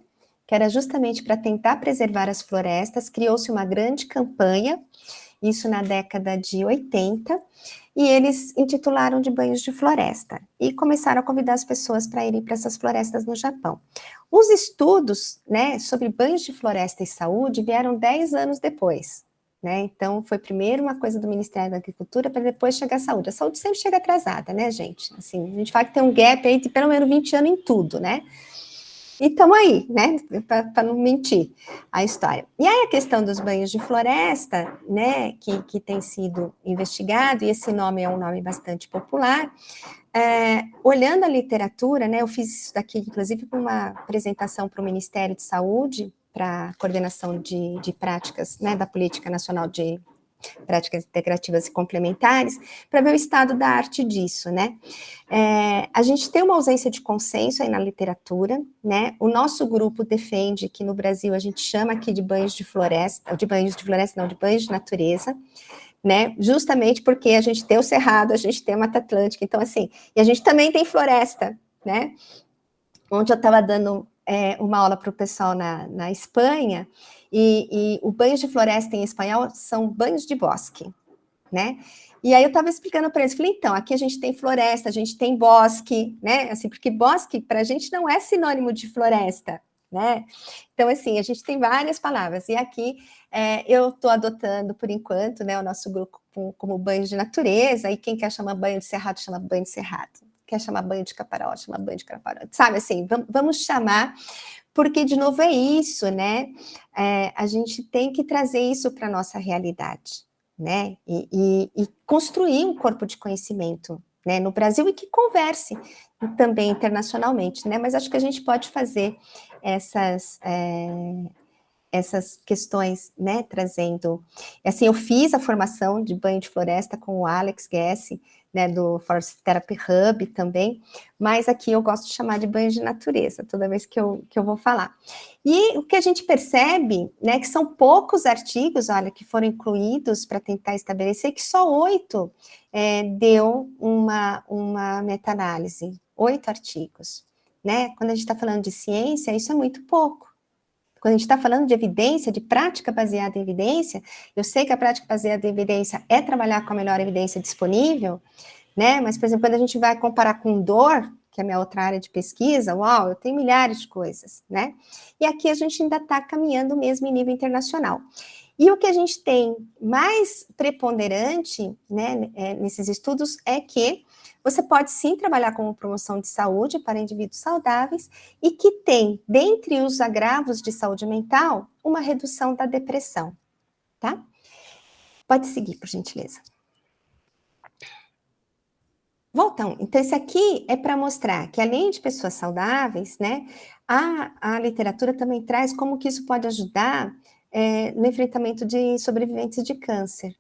S3: que era justamente para tentar preservar as florestas. Criou-se uma grande campanha, isso na década de 80, e eles intitularam de banhos de floresta, e começaram a convidar as pessoas para irem para essas florestas no Japão. Os estudos, né, sobre banhos de floresta e saúde vieram 10 anos depois, né? Então, foi primeiro uma coisa do Ministério da Agricultura, para depois chegar a saúde. A saúde sempre chega atrasada, né, gente? Assim, a gente fala que tem um gap aí de pelo menos 20 anos em tudo, né? E estamos aí, né, para não mentir a história. E aí a questão dos banhos de floresta, né, que tem sido investigado, e esse nome é um nome bastante popular, olhando a literatura, né, eu fiz isso daqui, inclusive, para uma apresentação para o Ministério de Saúde, para a coordenação de práticas, né, da Política Nacional de Práticas Integrativas e Complementares, para ver o estado da arte disso, né. A gente tem uma ausência de consenso aí na literatura, né, o nosso grupo defende que no Brasil a gente chama aqui de banhos de floresta, de banhos de natureza, né, justamente porque a gente tem o Cerrado, a gente tem a Mata Atlântica, então assim, e a gente também tem floresta, né. Ontem eu estava dando uma aula para o pessoal na Espanha, e o banho de floresta em espanhol são banhos de bosque, né? E aí eu estava explicando para eles, falei, então, aqui a gente tem floresta, a gente tem bosque, né? Assim, porque bosque para a gente não é sinônimo de floresta, né? Então, assim, a gente tem várias palavras. E aqui eu estou adotando, por enquanto, né, o nosso grupo como banho de natureza, e quem quer chamar banho de cerrado, chama banho de cerrado. Quer chamar banho de caparaó, chama banho de caparaó. Sabe, assim, vamos chamar, porque, de novo, é isso, né? A gente tem que trazer isso para a nossa realidade, né? E construir um corpo de conhecimento, né, no Brasil, e que converse também internacionalmente, né? Mas acho que a gente pode fazer essas questões, né, trazendo... Assim, eu fiz a formação de banho de floresta com o Alex Guess, né, do Forest Therapy Hub também, mas aqui eu gosto de chamar de banho de natureza, toda vez que eu vou falar. E o que a gente percebe, né, que são poucos artigos, olha, que foram incluídos para tentar estabelecer, que só 8 deu uma meta-análise, 8 artigos, né? Quando a gente está falando de ciência, isso é muito pouco, Quando a gente está falando de evidência, de prática baseada em evidência, eu sei que a prática baseada em evidência é trabalhar com a melhor evidência disponível, né? Mas, por exemplo, quando a gente vai comparar com dor, que é a minha outra área de pesquisa, uau, eu tenho milhares de coisas, né? E aqui a gente ainda está caminhando mesmo em nível internacional. E o que a gente tem mais preponderante, né, nesses estudos é que você pode sim trabalhar como promoção de saúde para indivíduos saudáveis e que tem, dentre os agravos de saúde mental, uma redução da depressão, tá? Pode seguir, por gentileza. Voltando, então esse aqui é para mostrar que além de pessoas saudáveis, né, a literatura também traz como que isso pode ajudar no enfrentamento de sobreviventes de câncer,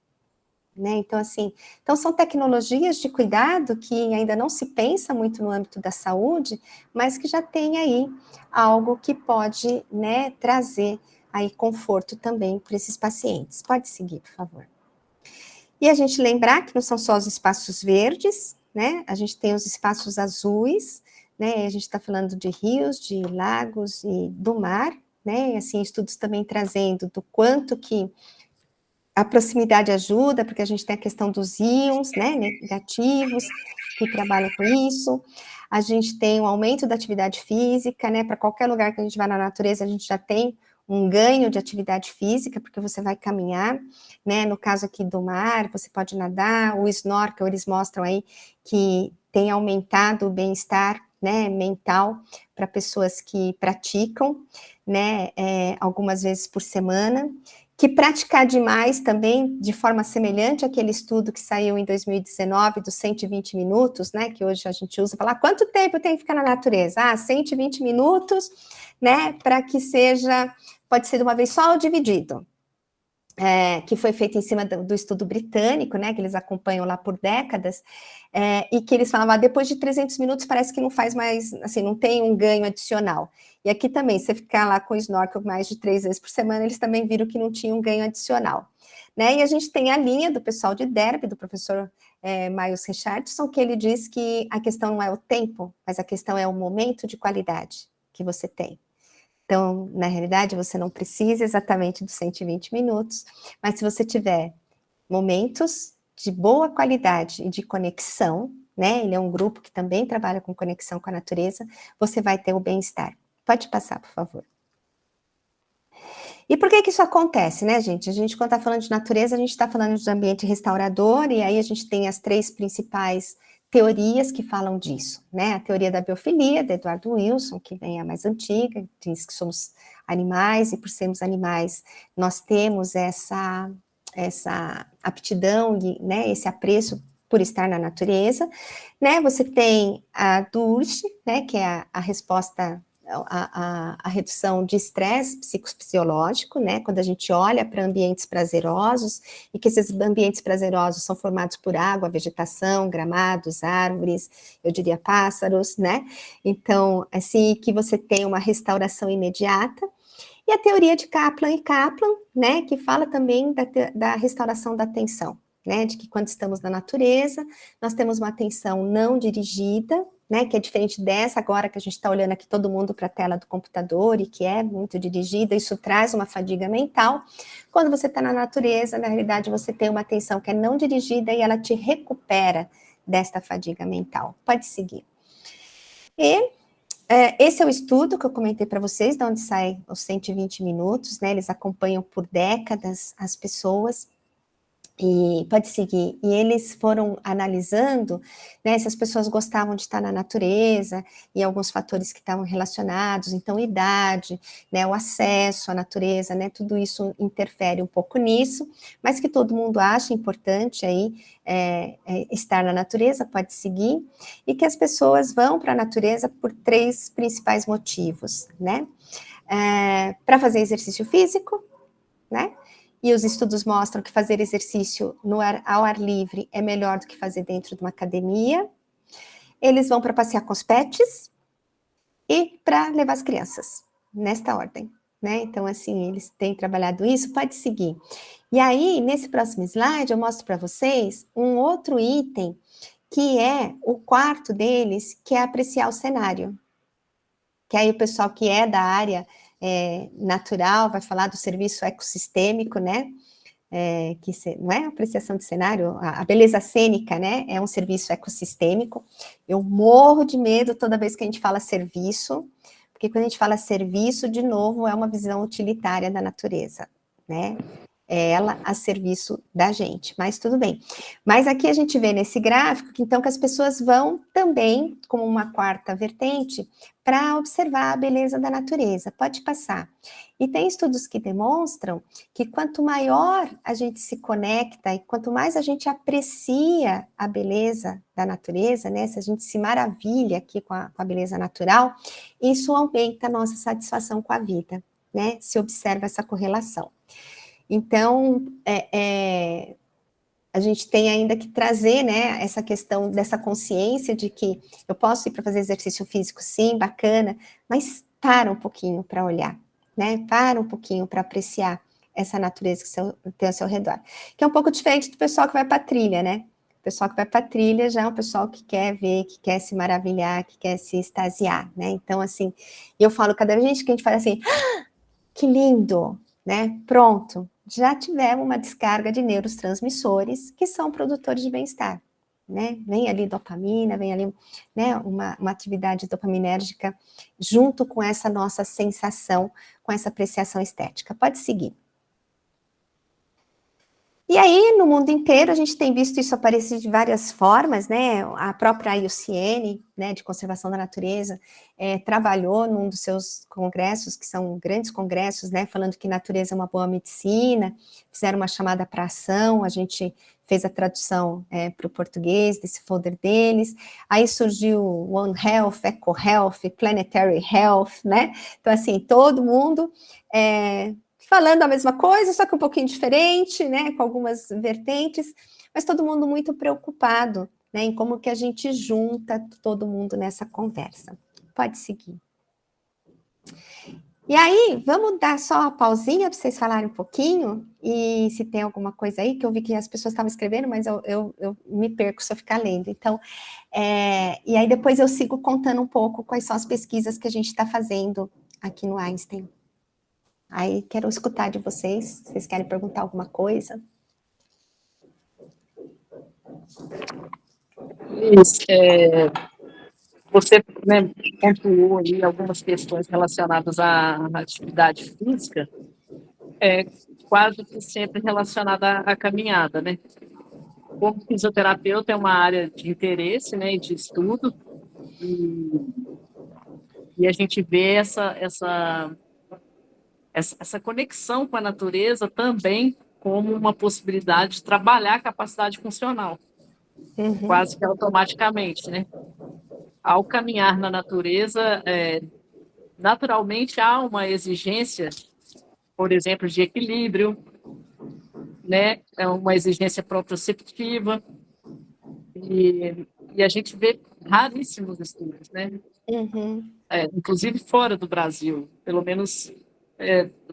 S3: né, então assim, então são tecnologias de cuidado que ainda não se pensa muito no âmbito da saúde, mas que já tem aí algo que pode, né, trazer aí conforto também para esses pacientes. Pode seguir, por favor. E a gente lembrar que não são só os espaços verdes, né? A gente tem os espaços azuis, né? A gente está falando de rios, de lagos e do mar, né? E assim, estudos também trazendo do quanto que a proximidade ajuda, porque a gente tem a questão dos íons, né? Negativos, que trabalham com isso. A gente tem um aumento da atividade física, né? Para qualquer lugar que a gente vai na natureza, a gente já tem um ganho de atividade física, porque você vai caminhar, né, no caso aqui do mar, você pode nadar, o snorkel, eles mostram aí que tem aumentado o bem-estar, né, mental para pessoas que praticam, né, algumas vezes por semana, que praticar demais também, de forma semelhante àquele estudo que saiu em 2019, dos 120 minutos, né, que hoje a gente usa, falar quanto tempo tem que ficar na natureza? 120 minutos, né, para que seja, pode ser de uma vez só ou dividido, que foi feito em cima do estudo britânico, né, que eles acompanham lá por décadas, e que eles falavam, depois de 300 minutos parece que não faz mais, assim, não tem um ganho adicional. E aqui também, você ficar lá com o snorkel mais de 3 vezes por semana, eles também viram que não tinha um ganho adicional. Né? E a gente tem a linha do pessoal de Derby, do professor Miles Richardson, que ele diz que a questão não é o tempo, mas a questão é o momento de qualidade que você tem. Então, na realidade, você não precisa exatamente dos 120 minutos, mas se você tiver momentos de boa qualidade e de conexão, né? Ele é um grupo que também trabalha com conexão com a natureza, você vai ter o bem-estar. Pode passar, por favor. E por que que isso acontece, né, gente? A gente, quando está falando de natureza, a gente está falando de ambiente restaurador, e aí a gente tem as 3 principais teorias que falam disso, né? A teoria da biofilia, de Eduardo Wilson, que vem a mais antiga, diz que somos animais, e por sermos animais, nós temos essa aptidão, né, esse apreço por estar na natureza, né? Você tem a DURSH, né, que é a resposta, a redução de estresse psicofisiológico, né, quando a gente olha para ambientes prazerosos, e que esses ambientes prazerosos são formados por água, vegetação, gramados, árvores, eu diria pássaros, né, então, assim, que você tem uma restauração imediata. E a teoria de Kaplan e Kaplan, né, que fala também da restauração da atenção, né, de que quando estamos na natureza, nós temos uma atenção não dirigida, né, que é diferente dessa agora que a gente está olhando aqui todo mundo para a tela do computador e que é muito dirigida, isso traz uma fadiga mental. Quando você está na natureza, na realidade você tem uma atenção que é não dirigida e ela te recupera desta fadiga mental. Pode seguir. E esse é o estudo que eu comentei para vocês, de onde sai os 120 minutos, né, eles acompanham por décadas as pessoas, e pode seguir, e eles foram analisando, né, se as pessoas gostavam de estar na natureza, e alguns fatores que estavam relacionados, então idade, né, o acesso à natureza, né, tudo isso interfere um pouco nisso, mas que todo mundo acha importante aí, estar na natureza, pode seguir, e que as pessoas vão para a natureza por 3 principais motivos, né, para fazer exercício físico, né, e os estudos mostram que fazer exercício ao ar livre é melhor do que fazer dentro de uma academia. Eles vão para passear com os pets e para levar as crianças, nesta ordem, né? Então, assim, eles têm trabalhado isso, pode seguir. E aí, nesse próximo slide, eu mostro para vocês um outro item, que é o quarto deles, que é apreciar o cenário. Que aí o pessoal que é da área natural, vai falar do serviço ecossistêmico, né? Não é apreciação de cenário, a beleza cênica, né? É um serviço ecossistêmico. Eu morro de medo toda vez que a gente fala serviço, porque quando a gente fala serviço, de novo, é uma visão utilitária da natureza, né? É ela a serviço da gente, mas tudo bem. Mas aqui a gente vê nesse gráfico que então que as pessoas vão também, como uma quarta vertente, para observar a beleza da natureza. Pode passar. E tem estudos que demonstram que quanto maior a gente se conecta e quanto mais a gente aprecia a beleza da natureza, né? Se a gente se maravilha aqui com a beleza natural, isso aumenta a nossa satisfação com a vida, né? Se observa essa correlação. Então, a gente tem ainda que trazer, né, essa questão dessa consciência de que eu posso ir para fazer exercício físico, sim, bacana, mas para um pouquinho para olhar, né? Para um pouquinho para apreciar essa natureza que tem ao seu redor. Que é um pouco diferente do pessoal que vai para a trilha, né? O pessoal que vai para a trilha já é um pessoal que quer ver, que quer se maravilhar, que quer se extasiar, né? Então, assim, eu falo cada vez que a gente fala assim, que lindo, né? Pronto, já tivemos uma descarga de neurotransmissores que são produtores de bem-estar, né? Vem ali dopamina, vem ali, né, uma atividade dopaminérgica junto com essa nossa sensação, com essa apreciação estética. Pode seguir. E aí, no mundo inteiro, a gente tem visto isso aparecer de várias formas, né? A própria IUCN, né, de Conservação da Natureza, trabalhou num dos seus congressos, que são grandes congressos, né, falando que natureza é uma boa medicina, fizeram uma chamada para ação, a gente fez a tradução para o português desse folder deles, aí surgiu One Health, Eco Health, Planetary Health, né? Então, assim, todo mundo falando a mesma coisa, só que um pouquinho diferente, né, com algumas vertentes, mas todo mundo muito preocupado, né, em como que a gente junta todo mundo nessa conversa. Pode seguir. E aí, vamos dar só uma pausinha para vocês falarem um pouquinho, e se tem alguma coisa aí, que eu vi que as pessoas estavam escrevendo, mas eu me perco se eu ficar lendo. Então, e aí depois eu sigo contando um pouco quais são as pesquisas que a gente está fazendo aqui no Einstein. Aí, quero escutar de vocês, se vocês querem perguntar alguma coisa.
S2: Isso, você, né, pontuou aí algumas questões relacionadas à atividade física, quase que sempre relacionada à caminhada, né? Como fisioterapeuta é uma área de interesse, né, e de estudo, e a gente vê essa conexão com a natureza também como uma possibilidade de trabalhar a capacidade funcional, quase que automaticamente, né? Ao caminhar na natureza, naturalmente há uma exigência, por exemplo, de equilíbrio, né? É uma exigência proprioceptiva, e a gente vê raríssimos estudos, né? Inclusive fora do Brasil, pelo menos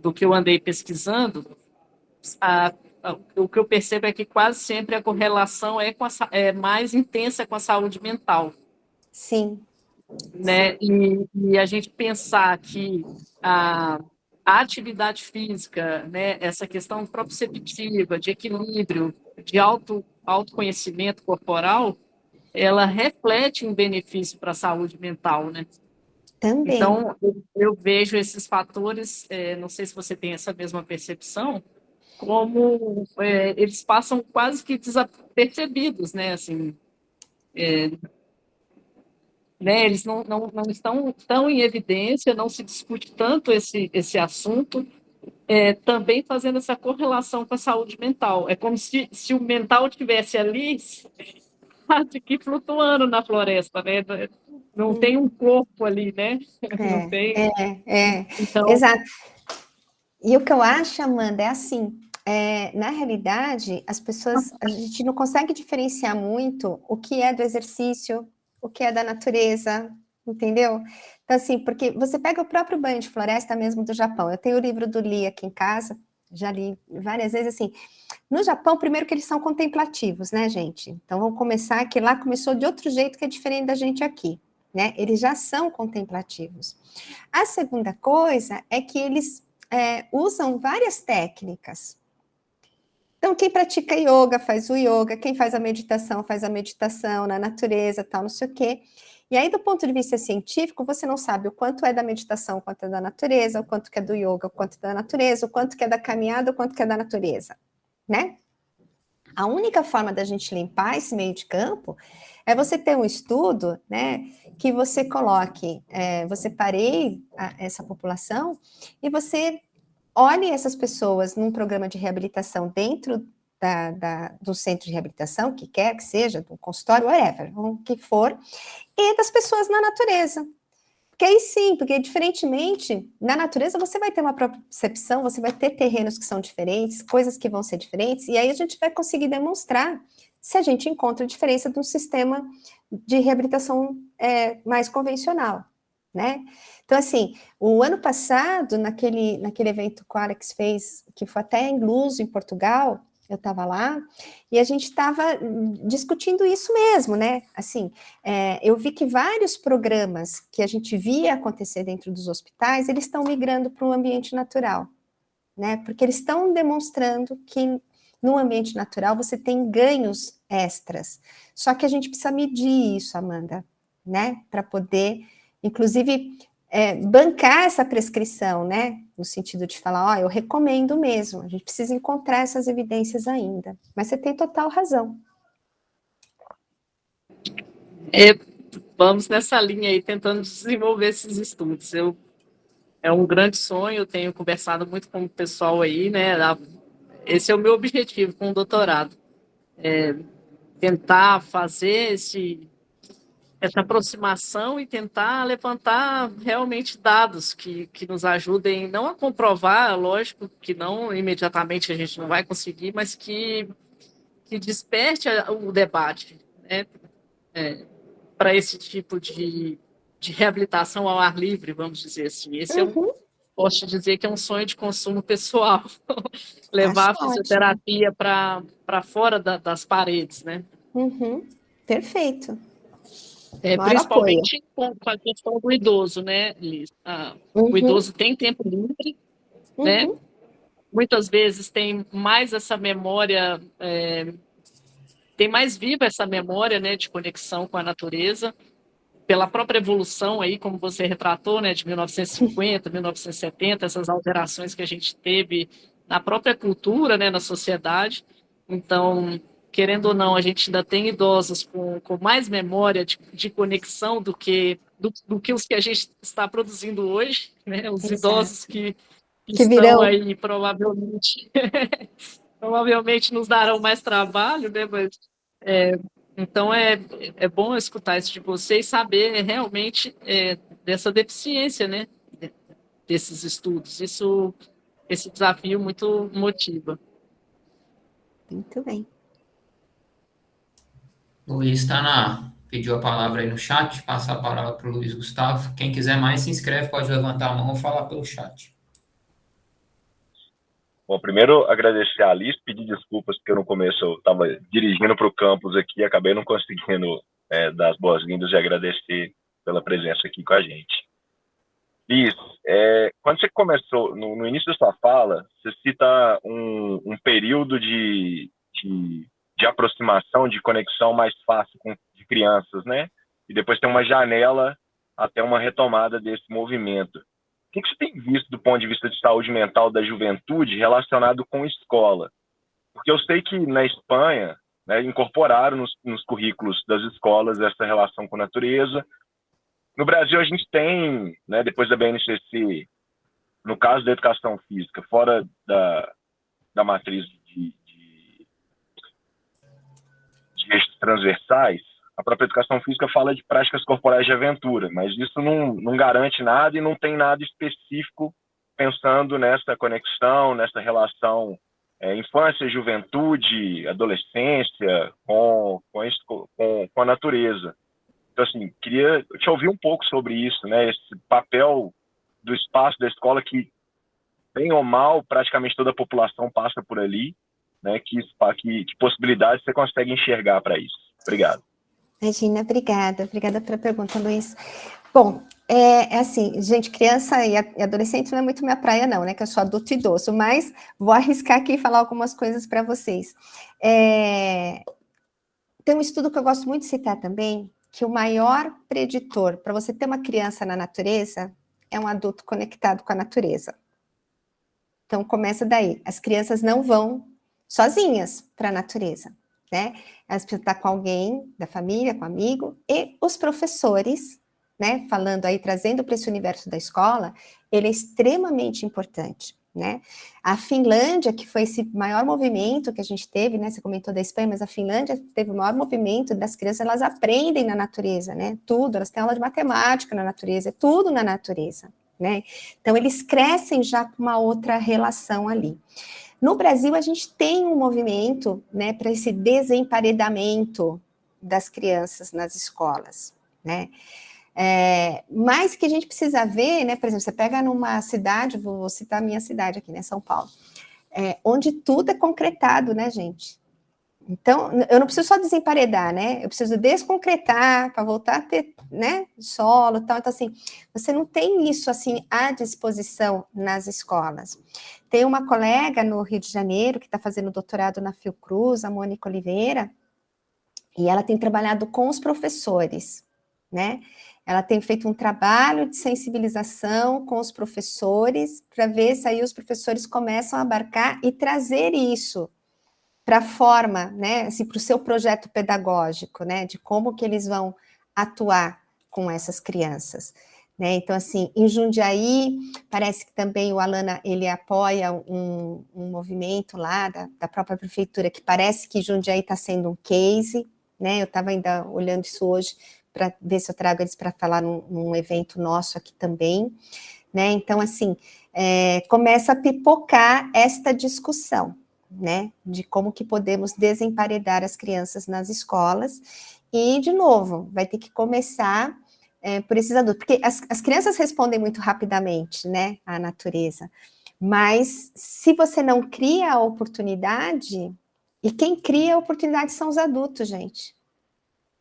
S2: do que eu andei pesquisando, o que eu percebo é que quase sempre a correlação é mais intensa com a saúde mental.
S3: Sim.
S2: Né? E a gente pensar que a atividade física, né, essa questão proprioceptiva, de equilíbrio, de autoconhecimento corporal, ela reflete um benefício para a saúde mental, né?
S3: Também.
S2: Então, eu vejo esses fatores, não sei se você tem essa mesma percepção, como eles passam quase que desapercebidos, né? Assim, né? Eles não estão tão em evidência, não se discute tanto esse assunto, também fazendo essa correlação com a saúde mental. É como se o mental estivesse ali, que flutuando na floresta, né? Não tem um corpo ali, né? Não tem. Então,
S3: exato. E o que eu acho, Amanda, é assim, na realidade, a gente não consegue diferenciar muito o que é do exercício, o que é da natureza, entendeu? Então, assim, porque você pega o próprio banho de floresta mesmo do Japão, eu tenho o livro do Lee aqui em casa, já li várias vezes, assim, no Japão, primeiro que eles são contemplativos, né, gente? Então, vamos começar que lá começou de outro jeito que é diferente da gente aqui. né? Eles já são contemplativos. A segunda coisa é que eles usam várias técnicas. Então, quem pratica yoga faz o yoga, quem faz a meditação na natureza, tal, não sei o quê. E aí, do ponto de vista científico, você não sabe o quanto é da meditação, o quanto é da natureza, o quanto que é do yoga, o quanto é da natureza, o quanto que é da caminhada, o quanto que é da natureza, né? A única forma da gente limpar esse meio de campo é você ter um estudo, né, que você coloque, você pareie essa população e você olhe essas pessoas num programa de reabilitação dentro do centro de reabilitação, que quer que seja, do consultório, whatever, o que for, e das pessoas na natureza. Porque aí sim, porque diferentemente, na natureza você vai ter uma percepção, você vai ter terrenos que são diferentes, coisas que vão ser diferentes, e aí a gente vai conseguir demonstrar se a gente encontra a diferença de um sistema de reabilitação mais convencional, né? Então, assim, o ano passado, naquele evento que o Alex fez, que foi até em Luso, em Portugal, eu estava lá, e a gente estava discutindo isso mesmo, né? Assim, eu vi que vários programas que a gente via acontecer dentro dos hospitais, eles estão migrando para o ambiente natural, né? Porque eles estão demonstrando que no ambiente natural você tem ganhos extras. Só que a gente precisa medir isso, Amanda, né? Para poder, inclusive, bancar essa prescrição, né? No sentido de falar, eu recomendo mesmo, a gente precisa encontrar essas evidências ainda. Mas você tem total razão.
S2: Vamos nessa linha aí, tentando desenvolver esses estudos. É um grande sonho, eu tenho conversado muito com o pessoal aí, né? Esse é o meu objetivo com o doutorado. Tentar fazer essa aproximação e tentar levantar realmente dados que nos ajudem não a comprovar, lógico que não imediatamente a gente não vai conseguir, mas que desperte o debate, né, para esse tipo de reabilitação ao ar livre, vamos dizer assim. Esse posso dizer que é um sonho de consumo pessoal, levar a fisioterapia para fora das paredes, né?
S3: Perfeito.
S2: Principalmente com a questão do idoso, né, Liz? O idoso tem tempo livre, né? Muitas vezes tem mais essa memória, tem mais viva essa memória, né, de conexão com a natureza, pela própria evolução aí, como você retratou, né, de 1950, 1970, essas alterações que a gente teve na própria cultura, né, na sociedade. Então, querendo ou não, a gente ainda tem idosos com mais memória de conexão do que os que a gente está produzindo hoje, né? Os idosos que estão
S3: virão
S2: aí provavelmente nos darão mais trabalho, né? Mas, então é bom escutar isso de vocês, saber realmente dessa deficiência, né? Desses estudos. Esse desafio muito motiva.
S3: Muito bem.
S1: Luiz pediu a palavra aí no chat, passa a palavra para o Luiz Gustavo. Quem quiser mais se inscreve, pode levantar a mão ou falar pelo chat.
S6: Bom, primeiro agradecer a Alice, pedir desculpas porque no começo eu estava dirigindo para o campus aqui e acabei não conseguindo dar as boas-vindas e agradecer pela presença aqui com a gente. Liz, quando você começou, no início da sua fala, você cita um período de aproximação, de conexão mais fácil de crianças, né? E depois tem uma janela até uma retomada desse movimento. O que você tem visto do ponto de vista de saúde mental da juventude relacionado com escola? Porque eu sei que na Espanha, né, incorporaram nos currículos das escolas essa relação com a natureza. No Brasil, a gente tem, né, depois da BNCC, no caso da educação física, fora da matriz de eixos transversais, a própria educação física fala de práticas corporais de aventura, mas isso não garante nada e não tem nada específico pensando nessa conexão, nessa relação infância, juventude, adolescência com a natureza. Então, assim, queria te ouvir um pouco sobre isso, né? Esse papel do espaço da escola que, bem ou mal, praticamente toda a população passa por ali, né? Que possibilidades você consegue enxergar para isso? Obrigado.
S3: Imagina, obrigada pela pergunta, Luiz. Bom, assim, gente, criança e adolescente não é muito minha praia não, né, que eu sou adulto e idoso, mas vou arriscar aqui e falar algumas coisas para vocês. Tem um estudo que eu gosto muito de citar também, que o maior preditor para você ter uma criança na natureza é um adulto conectado com a natureza. Então, começa daí. As crianças não vão sozinhas para a natureza, né? Elas precisam estar com alguém da família, com um amigo, e os professores, né? Falando aí, trazendo para esse universo da escola, ele é extremamente importante, né? A Finlândia, que foi esse maior movimento que a gente teve, né? Você comentou da Espanha, mas a Finlândia teve o maior movimento das crianças, elas aprendem na natureza, né? Tudo, elas têm aula de matemática na natureza, é tudo na natureza, né? Então, eles crescem já com uma outra relação ali. No Brasil, a gente tem um movimento, né, para esse desemparedamento das crianças nas escolas, né? Mas que a gente precisa ver, né? Por exemplo, você pega numa cidade, vou citar a minha cidade aqui, né, São Paulo, onde tudo é concretado, né, gente? Então, eu não preciso só desemparedar, né? Eu preciso desconcretar para voltar a ter, né, solo e tal. Então, assim, você não tem isso, assim, à disposição nas escolas. Tem uma colega no Rio de Janeiro que está fazendo doutorado na Fiocruz, a Mônica Oliveira, e ela tem trabalhado com os professores, né? Ela tem feito um trabalho de sensibilização com os professores para ver se aí os professores começam a abarcar e trazer isso para a forma, né, assim, para o seu projeto pedagógico, né, de como que eles vão atuar com essas crianças, né, então, assim, em Jundiaí, parece que também o Alana, ele apoia um movimento lá da própria prefeitura, que parece que Jundiaí está sendo um case, né, eu estava ainda olhando isso hoje, para ver se eu trago eles para falar num evento nosso aqui também, né, então, assim, começa a pipocar esta discussão, né, de como que podemos desemparedar as crianças nas escolas, e, de novo, vai ter que começar por esses adultos, porque as crianças respondem muito rapidamente, né, à natureza, mas se você não cria a oportunidade, e quem cria a oportunidade são os adultos, gente,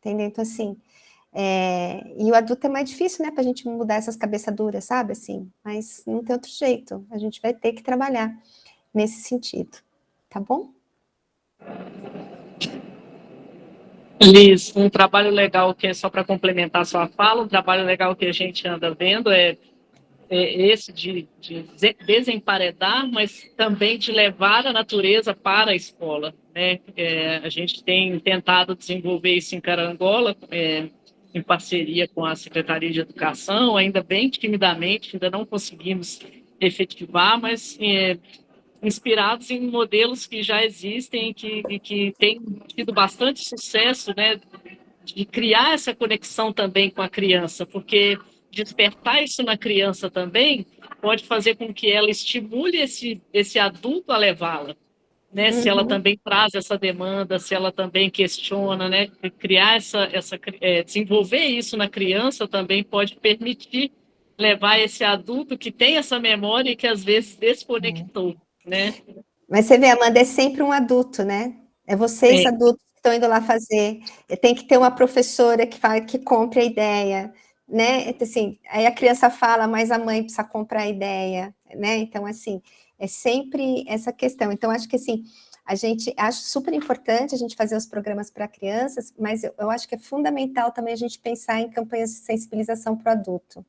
S3: entendeu? Então, assim, e o adulto é mais difícil, né, para a gente mudar essas cabeças duras, sabe, assim, mas não tem outro jeito, a gente vai ter que trabalhar nesse sentido. Tá bom?
S2: Liz, um trabalho legal que é só para complementar a sua fala, um trabalho legal que a gente anda vendo é esse de desemparedar, mas também de levar a natureza para a escola, né? A gente tem tentado desenvolver isso em Carangola, em parceria com a Secretaria de Educação, ainda bem timidamente, ainda não conseguimos efetivar, mas inspirados em modelos que já existem e que têm tido bastante sucesso, né, de criar essa conexão também com a criança, porque despertar isso na criança também pode fazer com que ela estimule esse adulto a levá-la, né? Se ela também traz essa demanda, se ela também questiona, né? Criar desenvolver isso na criança também pode permitir levar esse adulto que tem essa memória e que às vezes desconectou, né?
S3: Mas você vê, Amanda, é sempre um adulto, né? É vocês adultos que estão indo lá fazer. Tem que ter uma professora que compre a ideia, né? Assim, aí a criança fala, mas a mãe precisa comprar a ideia, né? Então, assim, é sempre essa questão. Então, acho que, assim, a gente acha super importante a gente fazer os programas para crianças, mas eu acho que é fundamental também a gente pensar em campanhas de sensibilização para o adulto,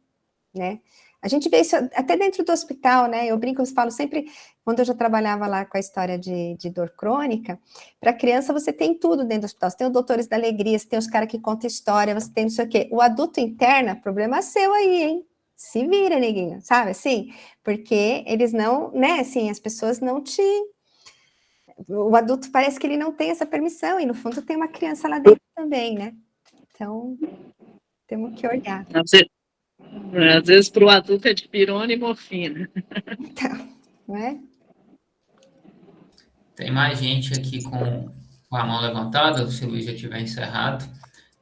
S3: né? A gente vê isso até dentro do hospital, né? Eu brinco, eu falo sempre, quando eu já trabalhava lá com a história de dor crônica, para criança você tem tudo dentro do hospital. Você tem os doutores da alegria, você tem os caras que contam história, você tem não sei o quê. O adulto interna, problema seu aí, hein? Se vira, neguinho, sabe assim? Porque eles não, né? Assim, as pessoas não te... O adulto parece que ele não tem essa permissão, e no fundo tem uma criança lá dentro também, né? Então, temos que olhar.
S2: Às vezes para o adulto é de pirona e morfina.
S3: Então, não é?
S1: Tem mais gente aqui com a mão levantada, se o Luiz já tiver encerrado.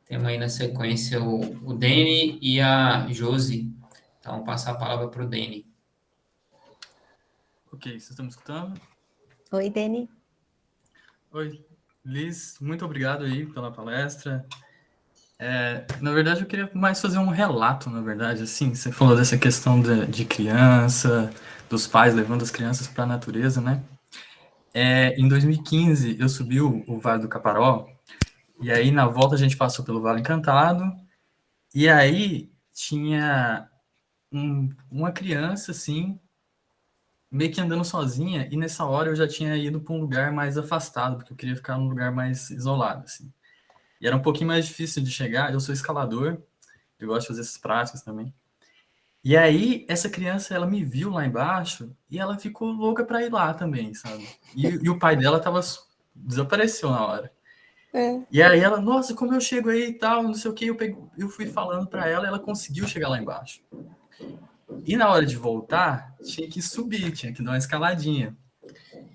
S1: Temos aí na sequência o Deni e a Josi. Então, vou passar a palavra para o Deni.
S7: Ok, vocês estão me escutando?
S3: Oi, Deni.
S7: Oi, Liz, muito obrigado aí pela palestra. Na verdade, eu queria mais fazer um relato, na verdade, assim, você falou dessa questão de criança, dos pais levando as crianças para a natureza, né? Em 2015, eu subi o Vale do Caparó, e aí na volta a gente passou pelo Vale Encantado, e aí tinha uma criança, assim, meio que andando sozinha, e nessa hora eu já tinha ido para um lugar mais afastado, porque eu queria ficar num lugar mais isolado, assim. E era um pouquinho mais difícil de chegar, eu sou escalador, eu gosto de fazer essas práticas também. E aí, essa criança, ela me viu lá embaixo, e ela ficou louca para ir lá também, sabe? E o pai dela desapareceu na hora. E aí ela, nossa, como eu chego aí e tal, não sei o que, eu fui falando para ela, e ela conseguiu chegar lá embaixo. E na hora de voltar, tinha que subir, tinha que dar uma escaladinha.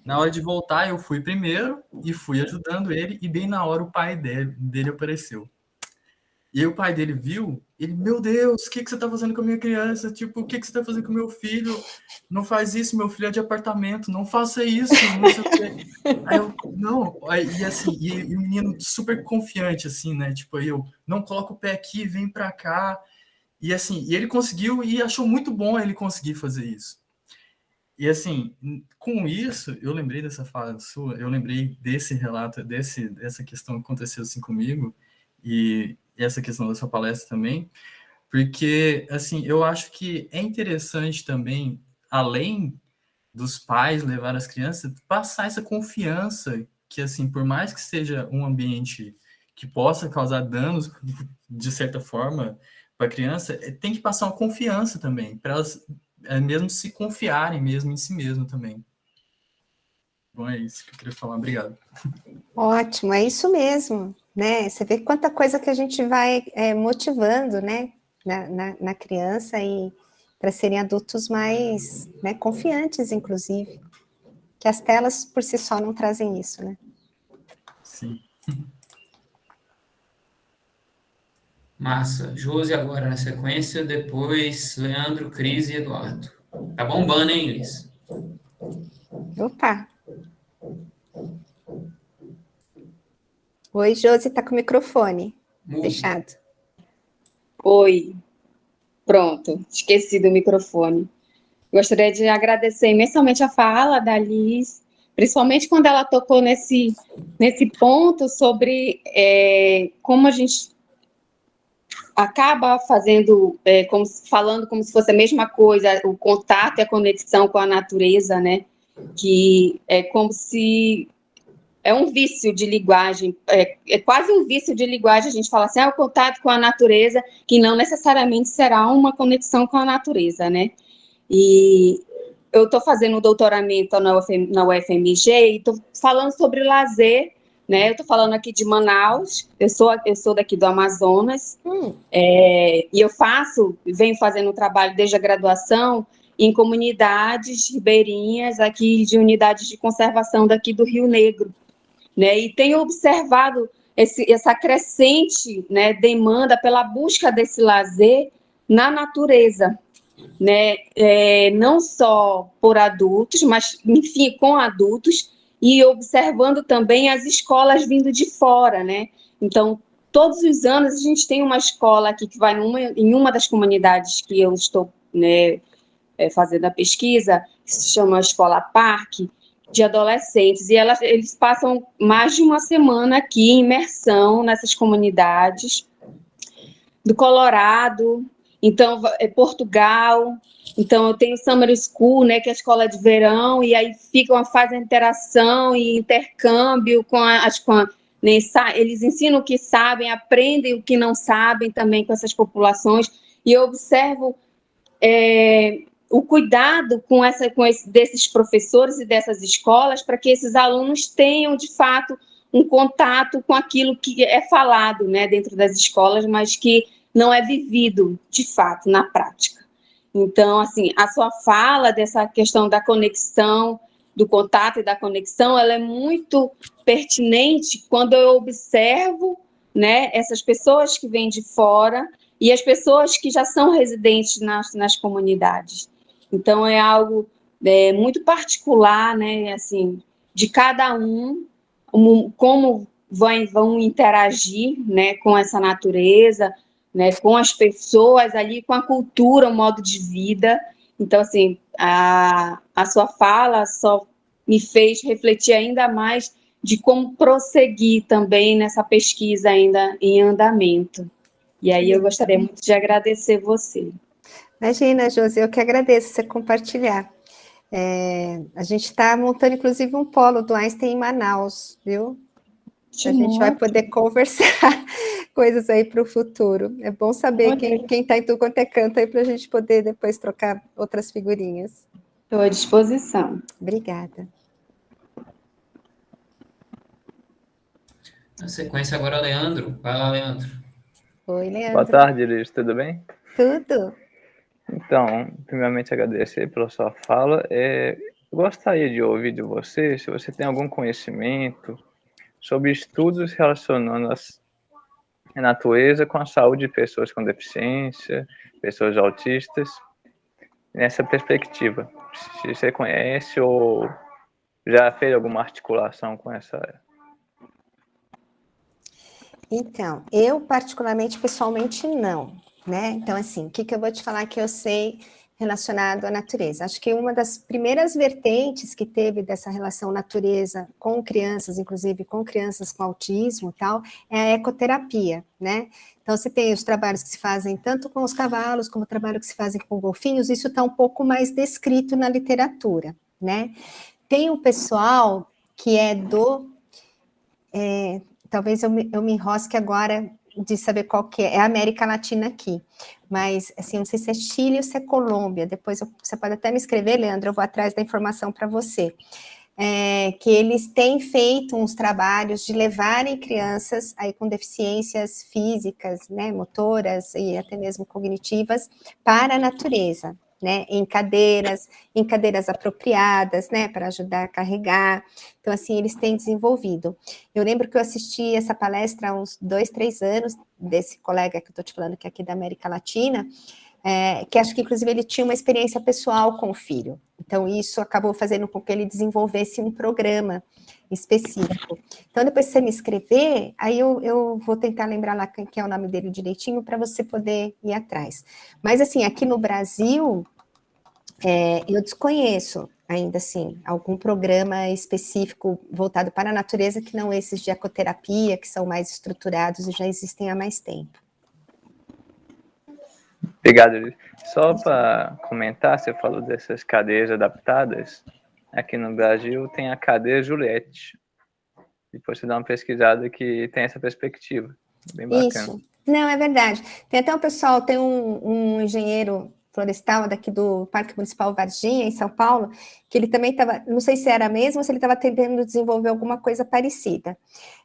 S7: Na hora de voltar, eu fui primeiro e fui ajudando ele, e bem na hora o pai dele apareceu. E aí o pai dele viu, ele, meu Deus, o que você tá fazendo com a minha criança? Tipo, o que você tá fazendo com o meu filho? Não faz isso, meu filho é de apartamento, não faça isso, não sei o quê. Aí eu, não, e assim, e o menino super confiante, assim, né? Tipo, aí eu, não, coloca o pé aqui, vem pra cá. E assim, e ele conseguiu, e achou muito bom ele conseguir fazer isso. E assim, com isso, eu lembrei dessa fala sua, eu lembrei desse relato, dessa questão que aconteceu assim comigo, e essa questão da sua palestra também, porque, assim, eu acho que é interessante também, além dos pais levar as crianças, passar essa confiança que, assim, por mais que seja um ambiente que possa causar danos, de certa forma, para a criança, tem que passar uma confiança também, para elas mesmo se confiarem mesmo em si mesmo também. Bom, é isso que eu queria falar. Obrigado.
S3: Ótimo, é isso mesmo, né? Você vê quanta coisa que a gente vai motivando, né, na criança e para serem adultos mais, né, confiantes, inclusive, que as telas por si só não trazem isso, né?
S7: Sim.
S1: Massa. Josi agora na sequência, depois Leandro, Cris e Eduardo. Tá bombando, hein, Luiz?
S3: Opa! Oi, Josi, tá com o microfone fechado.
S8: Oi. Pronto, esqueci do microfone. Gostaria de agradecer imensamente a fala da Liz, principalmente quando ela tocou nesse ponto sobre como a gente acaba fazendo, falando como se fosse a mesma coisa, o contato e a conexão com a natureza, né? Que é como se é um vício de linguagem, é quase um vício de linguagem a gente fala assim, o contato com a natureza, que não necessariamente será uma conexão com a natureza, né? E eu estou fazendo um doutoramento na UFMG e estou falando sobre lazer, né? Eu estou falando aqui de Manaus, eu sou daqui do Amazonas, e eu venho fazendo um trabalho desde a graduação em comunidades ribeirinhas aqui de unidades de conservação daqui do Rio Negro, né? E tenho observado essa crescente, né, demanda pela busca desse lazer na natureza, né? Não só por adultos, mas, enfim, com adultos, e observando também as escolas vindo de fora, né? Então, todos os anos a gente tem uma escola aqui que vai em uma das comunidades que eu estou, né, fazendo a pesquisa, que se chama Escola Parque, de adolescentes, e eles passam mais de uma semana aqui em imersão nessas comunidades do Colorado, então Portugal, então eu tenho Summer School, né, que é a escola de verão, e aí fazem interação e intercâmbio né, eles ensinam o que sabem, aprendem o que não sabem também com essas populações, e eu observo o cuidado desses professores e dessas escolas para que esses alunos tenham, de fato, um contato com aquilo que é falado, né, dentro das escolas, mas que não é vivido, de fato, na prática. Então, assim, a sua fala dessa questão da conexão, do contato e da conexão, ela é muito pertinente quando eu observo, né, essas pessoas que vêm de fora e as pessoas que já são residentes nas comunidades. Então, é algo muito particular, né, assim, de cada um, como vão interagir, né, com essa natureza, né, com as pessoas ali, com a cultura, o modo de vida. Então, assim, a sua fala só me fez refletir ainda mais de como prosseguir também nessa pesquisa ainda em andamento. E aí eu gostaria muito de agradecer você.
S3: Imagina, Josi, eu que agradeço você compartilhar. A gente está montando, inclusive, um polo do Einstein em Manaus, viu? A gente vai poder conversar coisas aí para o futuro. É bom saber quem está em tudo quanto é canto aí para a gente poder depois trocar outras figurinhas.
S8: Estou à disposição.
S3: Obrigada.
S1: Na sequência agora, Leandro. Vai lá, Leandro.
S3: Oi, Leandro.
S9: Boa tarde, Liz. Tudo bem?
S3: Tudo.
S9: Então, primeiramente agradecer pela sua fala. Eu gostaria de ouvir de você, se você tem algum conhecimento sobre estudos relacionando a natureza com a saúde de pessoas com deficiência, pessoas autistas, nessa perspectiva. Se você conhece ou já fez alguma articulação com essa área.
S3: Então, eu particularmente, pessoalmente, não, né? Então, assim, o que eu vou te falar que eu sei relacionado à natureza? Acho que uma das primeiras vertentes que teve dessa relação natureza com crianças, inclusive com crianças com autismo e tal, é a ecoterapia, né? Então, você tem os trabalhos que se fazem tanto com os cavalos, como o trabalho que se fazem com golfinhos, isso está um pouco mais descrito na literatura, né? Tem o pessoal que é talvez eu me enrosque agora de saber qual que é a América Latina aqui, mas, assim, não sei se é Chile ou se é Colômbia, depois você pode até me escrever, Leandro, eu vou atrás da informação para você, que eles têm feito uns trabalhos de levarem crianças aí com deficiências físicas, né, motoras e até mesmo cognitivas, para a natureza, né, em cadeiras apropriadas, né, para ajudar a carregar. Então, assim, eles têm desenvolvido. Eu lembro que eu assisti essa palestra há uns 2, 3 anos, desse colega que eu estou te falando, que é aqui da América Latina, que acho que, inclusive, ele tinha uma experiência pessoal com o filho. Então, isso acabou fazendo com que ele desenvolvesse um programa específico. Então, depois que você me escrever, aí eu vou tentar lembrar lá quem que é o nome dele direitinho, para você poder ir atrás. Mas, assim, aqui no Brasil, eu desconheço ainda, assim, algum programa específico voltado para a natureza, que não esses de ecoterapia, que são mais estruturados e já existem há mais tempo.
S9: Obrigado, Liz. Só para comentar, você falou dessas cadeiras adaptadas. Aqui no Brasil tem a cadeira Juliette. Depois você dá uma pesquisada que tem essa perspectiva. Bem bacana.
S3: Isso. Não, é verdade. Tem até um pessoal, tem um engenheiro florestal daqui do Parque Municipal Varginha, em São Paulo, que ele também estava, não sei se era mesmo, ou se ele estava tentando desenvolver alguma coisa parecida,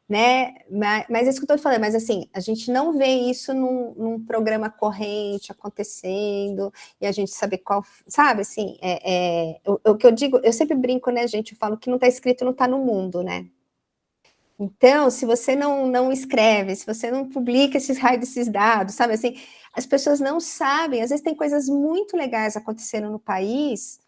S3: né? Mas é isso que eu estou falando, mas assim, a gente não vê isso num programa corrente acontecendo, e a gente sabe qual, sabe, assim, o que eu digo, eu sempre brinco, né, gente, eu falo que não está escrito, não está no mundo, né? Então, se você não escreve, se você não publica esses raios desses dados, sabe, assim, as pessoas não sabem, às vezes tem coisas muito legais acontecendo no país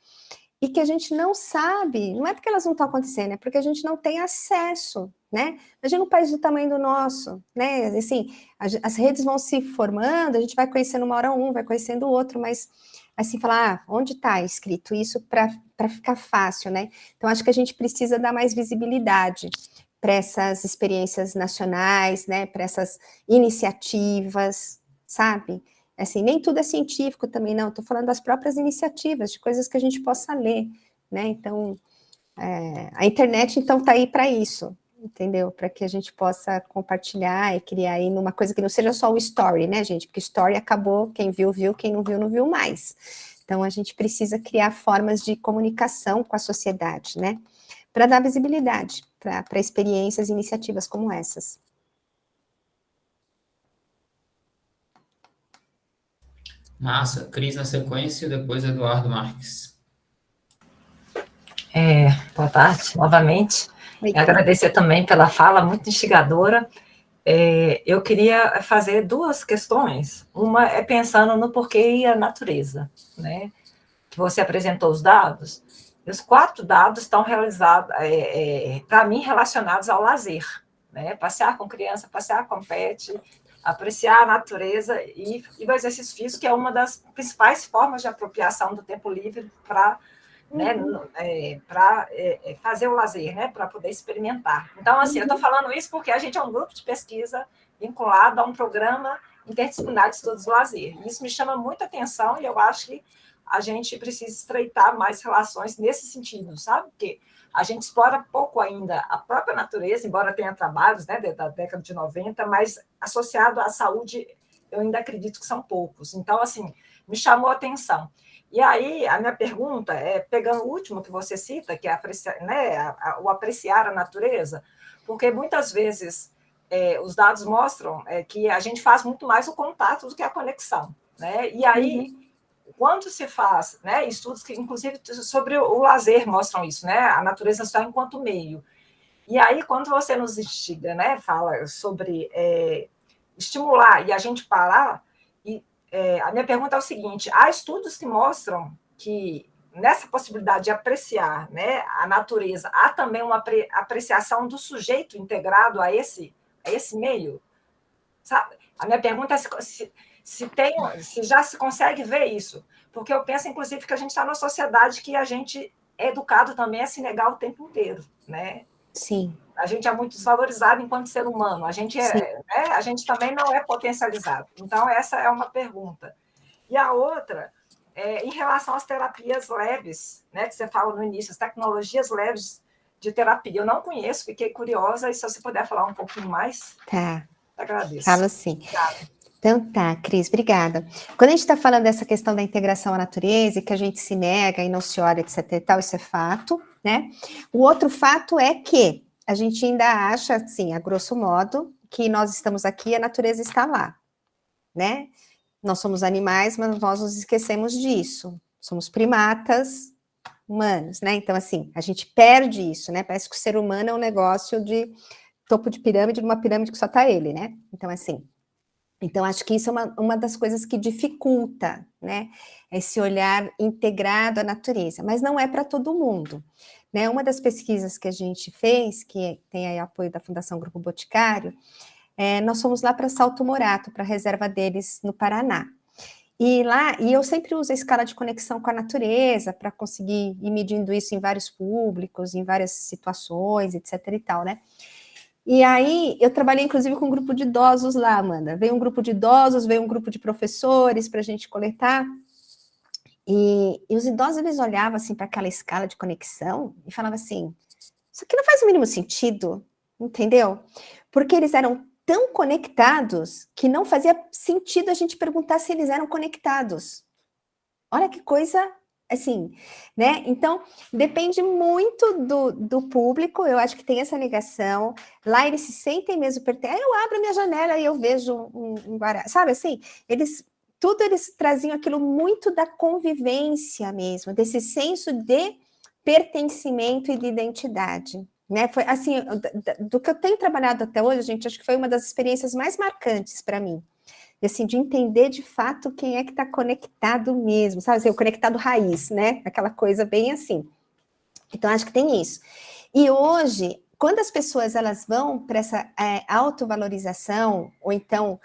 S3: e que a gente não sabe, não é porque elas não estão acontecendo, é porque a gente não tem acesso, né? Imagina um país do tamanho do nosso, né? Assim, as redes vão se formando, a gente vai conhecendo uma hora um, vai conhecendo o outro, mas assim, falar, onde está escrito isso para ficar fácil, né? Então, acho que a gente precisa dar mais visibilidade para essas experiências nacionais, né, para essas iniciativas, sabe? Assim, nem tudo é científico também, não, estou falando das próprias iniciativas, de coisas que a gente possa ler, né? Então, a internet, então, está aí para isso, entendeu? Para que a gente possa compartilhar e criar aí numa coisa que não seja só o story, né, gente? Porque story acabou, quem viu, viu, quem não viu, não viu mais. Então, a gente precisa criar formas de comunicação com a sociedade, né? Para dar visibilidade para experiências e iniciativas como essas.
S1: Massa. Cris na sequência e depois Eduardo Marques.
S5: Boa tarde, novamente. Agradecer também pela fala muito instigadora. Eu queria fazer 2 questões. Uma é pensando no porquê e a natureza, né? Que você apresentou os dados. Os 4 dados estão realizados, para mim, relacionados ao lazer, né? Passear com criança, passear com pet, apreciar a natureza e o exercício físico, que é uma das principais formas de apropriação do tempo livre para, né, fazer o lazer, né, para poder experimentar. Então, assim, eu estou falando isso porque a gente é um grupo de pesquisa vinculado a um programa interdisciplinar de estudos do lazer. Isso me chama muita atenção e eu acho que a gente precisa estreitar mais relações nesse sentido, sabe? Porque a gente explora pouco ainda a própria natureza, embora tenha trabalhos, né, da década de 90, mas associado à saúde, eu ainda acredito que são poucos. Então, assim, me chamou a atenção. E aí, a minha pergunta é, pegando o último que você cita, que é o apreciar a natureza, porque muitas vezes os dados mostram que a gente faz muito mais o contato do que a conexão, né? E aí, quando se faz, né, estudos que, inclusive, sobre o lazer mostram isso, né? A natureza só enquanto meio. E aí, quando você nos instiga, né, fala sobre estimular e a gente parar, a minha pergunta é o seguinte: há estudos que mostram que nessa possibilidade de apreciar, né, a natureza, há também uma apreciação do sujeito integrado a esse meio? Sabe? A minha pergunta é se já se consegue ver isso, porque eu penso, inclusive, que a gente está numa sociedade que a gente é educado também a se negar o tempo inteiro, né?
S3: Sim.
S5: A gente é muito desvalorizado enquanto ser humano, a gente a gente também não é potencializado. Então, essa é uma pergunta. E a outra, em relação às terapias leves, né, que você fala no início, as tecnologias leves de terapia. Eu não conheço, fiquei curiosa, e se você puder falar um pouquinho mais, agradeço.
S3: Falo sim. Obrigada. Então tá, Cris, obrigada. Quando a gente está falando dessa questão da integração à natureza, e que a gente se nega e não se olha, etc e tal, isso é fato, né? O outro fato é que a gente ainda acha, assim, a grosso modo, que nós estamos aqui e a natureza está lá, né? Nós somos animais, mas nós nos esquecemos disso. Somos primatas humanos, né? Então, assim, a gente perde isso, né? Parece que o ser humano é um negócio de topo de pirâmide, numa pirâmide que só tá ele, né? Então, assim, acho que isso é uma das coisas que dificulta, né? Esse olhar integrado à natureza, mas não é para todo mundo, né? Uma das pesquisas que a gente fez, que tem aí apoio da Fundação Grupo Boticário, nós fomos lá para Salto Morato, para a reserva deles no Paraná. E eu sempre uso a escala de conexão com a natureza para conseguir ir medindo isso em vários públicos, em várias situações, etc e tal, né? E aí, eu trabalhei, inclusive, com um grupo de idosos lá, Amanda. Veio um grupo de idosos, veio um grupo de professores para a gente coletar. E os idosos, eles olhavam, assim, para aquela escala de conexão e falavam assim, isso aqui não faz o mínimo sentido, entendeu? Porque eles eram tão conectados que não fazia sentido a gente perguntar se eles eram conectados. Olha que coisa... assim, né? Então, depende muito do público, eu acho que tem essa negação, lá eles se sentem mesmo pertencentes, eu abro minha janela e eu vejo um guará, sabe assim? Eles traziam aquilo muito da convivência mesmo, desse senso de pertencimento e de identidade, né? Foi assim, do que eu tenho trabalhado até hoje, gente, acho que foi uma das experiências mais marcantes para mim, assim, de entender de fato quem é que está conectado mesmo, sabe, assim, o conectado raiz, né, aquela coisa bem assim. Então, acho que tem isso. E hoje, quando as pessoas elas vão para essa autovalorização, ou então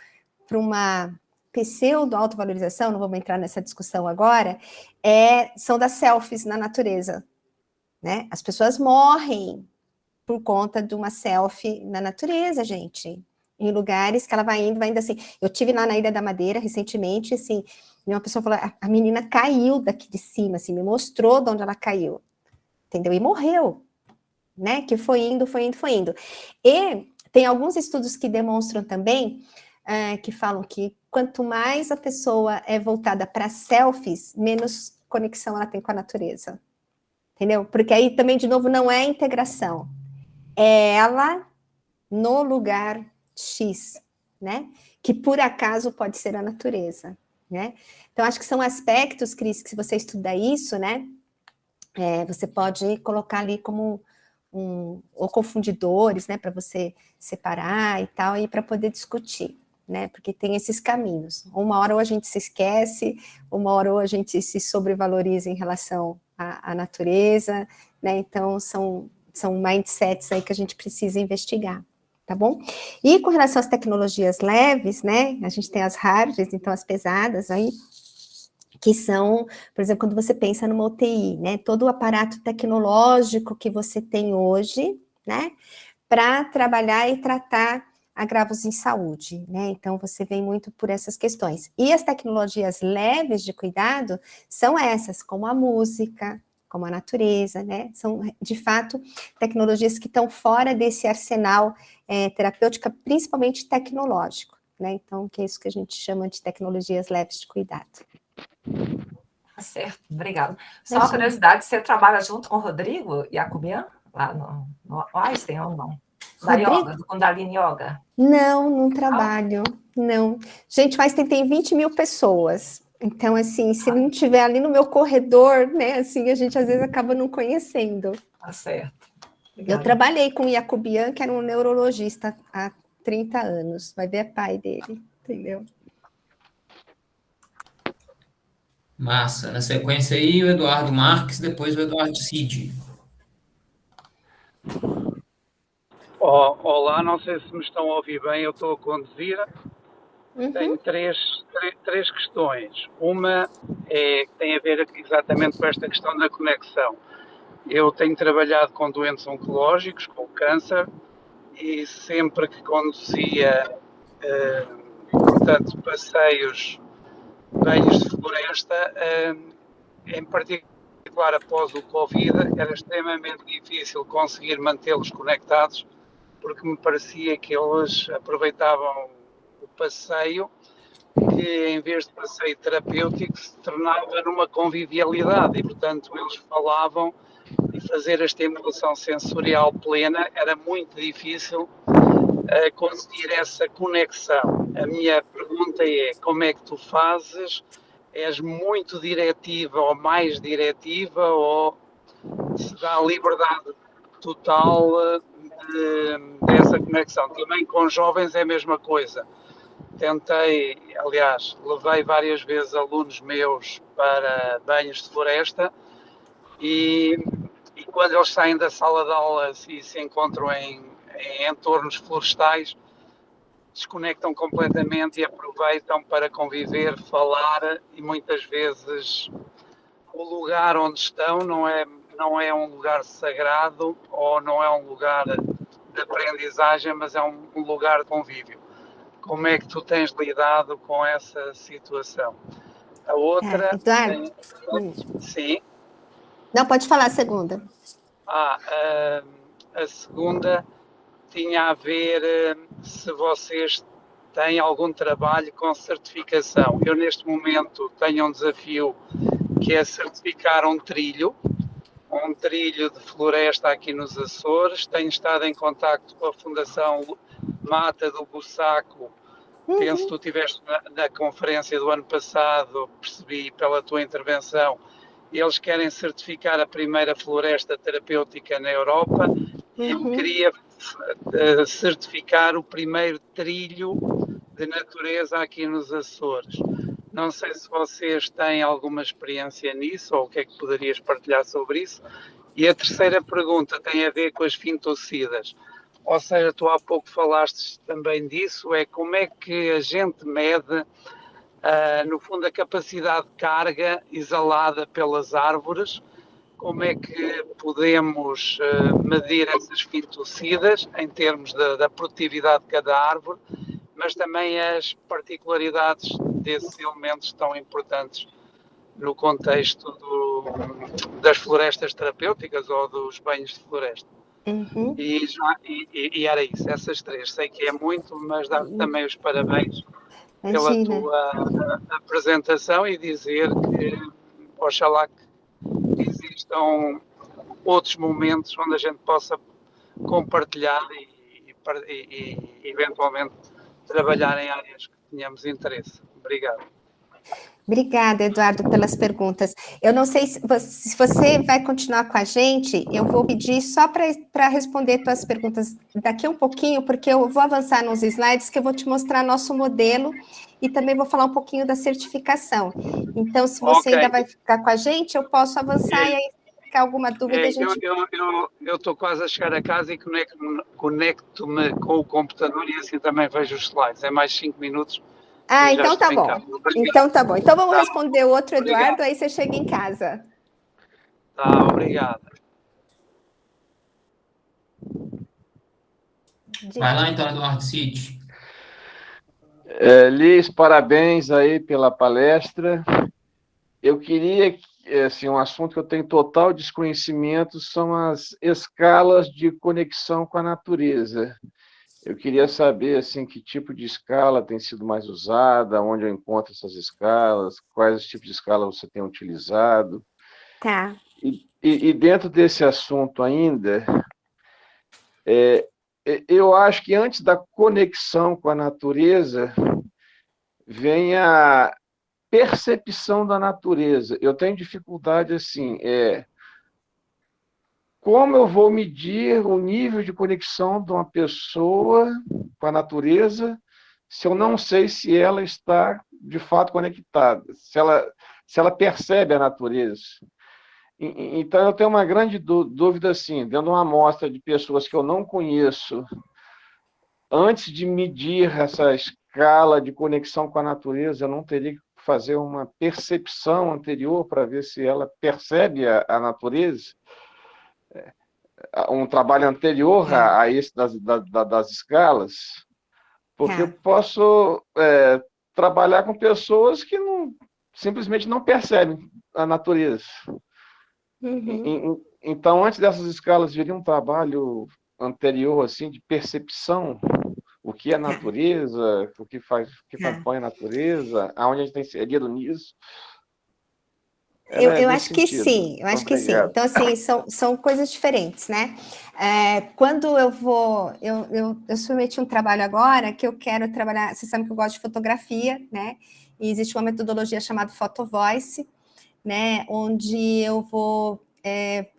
S3: para uma pseudo-autovalorização, não vamos entrar nessa discussão agora, são das selfies na natureza, né, as pessoas morrem por conta de uma selfie na natureza, gente, em lugares que ela vai indo assim. Eu tive lá na Ilha da Madeira recentemente, assim, e uma pessoa falou, a menina caiu daqui de cima, assim, me mostrou de onde ela caiu, entendeu? E morreu, né? Que foi indo. E tem alguns estudos que demonstram também, que falam que quanto mais a pessoa é voltada para selfies, menos conexão ela tem com a natureza, entendeu? Porque aí também, de novo, não é integração, é ela no lugar X, né? Que por acaso pode ser a natureza, né? Então, acho que são aspectos, Cris, que se você estuda isso, né? Você pode colocar ali como ou confundidores, né? Para você separar e tal, e para poder discutir, né? Porque tem esses caminhos. Uma hora ou a gente se esquece, uma hora ou a gente se sobrevaloriza em relação à natureza, né? Então, são mindsets aí que a gente precisa investigar. tá bom? E com relação às tecnologias leves, né, a gente tem as hards, então as pesadas aí, que são, por exemplo, quando você pensa numa UTI, né, todo o aparato tecnológico que você tem hoje, né, para trabalhar e tratar agravos em saúde, né, então você vem muito por essas questões. E as tecnologias leves de cuidado são essas, como a música, como a natureza, né, são, de fato, tecnologias que estão fora desse arsenal terapêutico, principalmente tecnológico, né, então, que é isso que a gente chama de tecnologias leves de cuidado.
S5: Certo, obrigada. Só uma curiosidade, você trabalha junto com o Rodrigo Jacobian, lá no Einstein ou não? Da yoga, do Kundalini Yoga?
S3: Não trabalho, não. Gente, mas tem 20 mil pessoas, então, assim, se não tiver ali no meu corredor, né, assim, a gente às vezes acaba não conhecendo.
S5: Tá certo. Obrigada.
S3: Eu trabalhei com o Jacobian, que era um neurologista há 30 anos, vai ver, é pai dele, entendeu?
S1: Massa. Na sequência aí, o Eduardo Marques, depois o Eduardo Cid.
S10: Olá, não sei se me estão a ouvir bem, eu estou a conduzir. Tenho três questões. Uma tem a ver exatamente com esta questão da conexão. Eu tenho trabalhado com doentes oncológicos, com câncer, e sempre que conduzia, portanto, passeios, banhos de floresta, em particular após o Covid, era extremamente difícil conseguir mantê-los conectados, porque me parecia que eles aproveitavam o passeio, que em vez de passeio terapêutico se tornava numa convivialidade e, portanto, eles falavam e fazer a estimulação sensorial plena era muito difícil conseguir essa conexão. A minha pergunta é, como é que tu fazes? És muito diretiva ou mais diretiva ou se dá liberdade total dessa conexão? Também com jovens é a mesma coisa. Tentei, aliás, levei várias vezes alunos meus para banhos de floresta e quando eles saem da sala de aulas e se encontram em entornos florestais, desconectam completamente e aproveitam para conviver, falar, e muitas vezes o lugar onde estão não é um lugar sagrado ou não é um lugar de aprendizagem, mas é um lugar de convívio. Como é que tu tens lidado com essa situação? A outra...
S3: Eduardo?
S10: Sim?
S3: Não, pode falar a segunda.
S10: A segunda tinha a ver se vocês têm algum trabalho com certificação. Eu, neste momento, tenho um desafio que é certificar um trilho de floresta aqui nos Açores. Tenho estado em contacto com a Fundação Mata do Bussaco. Penso que tu estiveste na conferência do ano passado, percebi pela tua intervenção. Eles querem certificar a primeira floresta terapêutica na Europa e eu queria certificar o primeiro trilho de natureza aqui nos Açores. Não sei se vocês têm alguma experiência nisso ou o que é que poderias partilhar sobre isso. E a terceira pergunta tem a ver com as fintocidas. Ou seja, tu há pouco falaste também disso, é como é que a gente mede, no fundo, a capacidade de carga exalada pelas árvores, como é que podemos medir essas fitocidas em termos da produtividade de cada árvore, mas também as particularidades desses elementos tão importantes no contexto das florestas terapêuticas ou dos banhos de floresta. E era isso, essas três. Sei que é muito, mas dar-te também os parabéns pela tua apresentação e dizer que, oxalá que existam outros momentos onde a gente possa compartilhar e eventualmente trabalhar em áreas que tenhamos interesse. Obrigado.
S3: Obrigada, Eduardo, pelas perguntas. Eu não sei se você vai continuar com a gente, eu vou pedir só para responder tuas perguntas daqui um pouquinho, porque eu vou avançar nos slides que eu vou te mostrar nosso modelo e também vou falar um pouquinho da certificação. Então, se você ainda vai ficar com a gente, eu posso avançar e aí ficar alguma dúvida, a gente...
S10: Eu estou quase a chegar a casa e conecto-me com o computador e assim também vejo os slides. É mais 5 minutos.
S3: Então tá bom. Então tá bom. Então vamos responder o outro Eduardo,
S10: obrigado.
S3: aí você chega em casa.
S10: Tá, obrigado.
S1: Vai lá então, Eduardo Cid.
S11: Liz, parabéns aí pela palestra. Eu queria, assim, um assunto que eu tenho total desconhecimento são as escalas de conexão com a natureza. Eu queria saber, assim, que tipo de escala tem sido mais usada, onde eu encontro essas escalas, quais tipos de escala você tem utilizado.
S3: Tá.
S11: E dentro desse assunto ainda, eu acho que antes da conexão com a natureza, vem a percepção da natureza. Eu tenho dificuldade, assim, como eu vou medir o nível de conexão de uma pessoa com a natureza se eu não sei se ela está, de fato, conectada, se ela percebe a natureza. Então, eu tenho uma grande dúvida, assim, dentro de uma amostra de pessoas que eu não conheço, antes de medir essa escala de conexão com a natureza, eu não teria que fazer uma percepção anterior para ver se ela percebe a natureza? Um trabalho anterior a esse das escalas? Porque eu posso trabalhar com pessoas que simplesmente não percebem a natureza. Então, antes dessas escalas, viria um trabalho anterior, assim, de percepção, o que é natureza, o que compõe a natureza, aonde a gente está inserido nisso.
S3: Eu acho que sim, eu acho que sim. Então, assim, são coisas diferentes, né? Quando eu vou... Eu submeti um trabalho agora que eu quero trabalhar... Você sabe que eu gosto de fotografia, né? E existe uma metodologia chamada Photovoice, né? Onde eu vou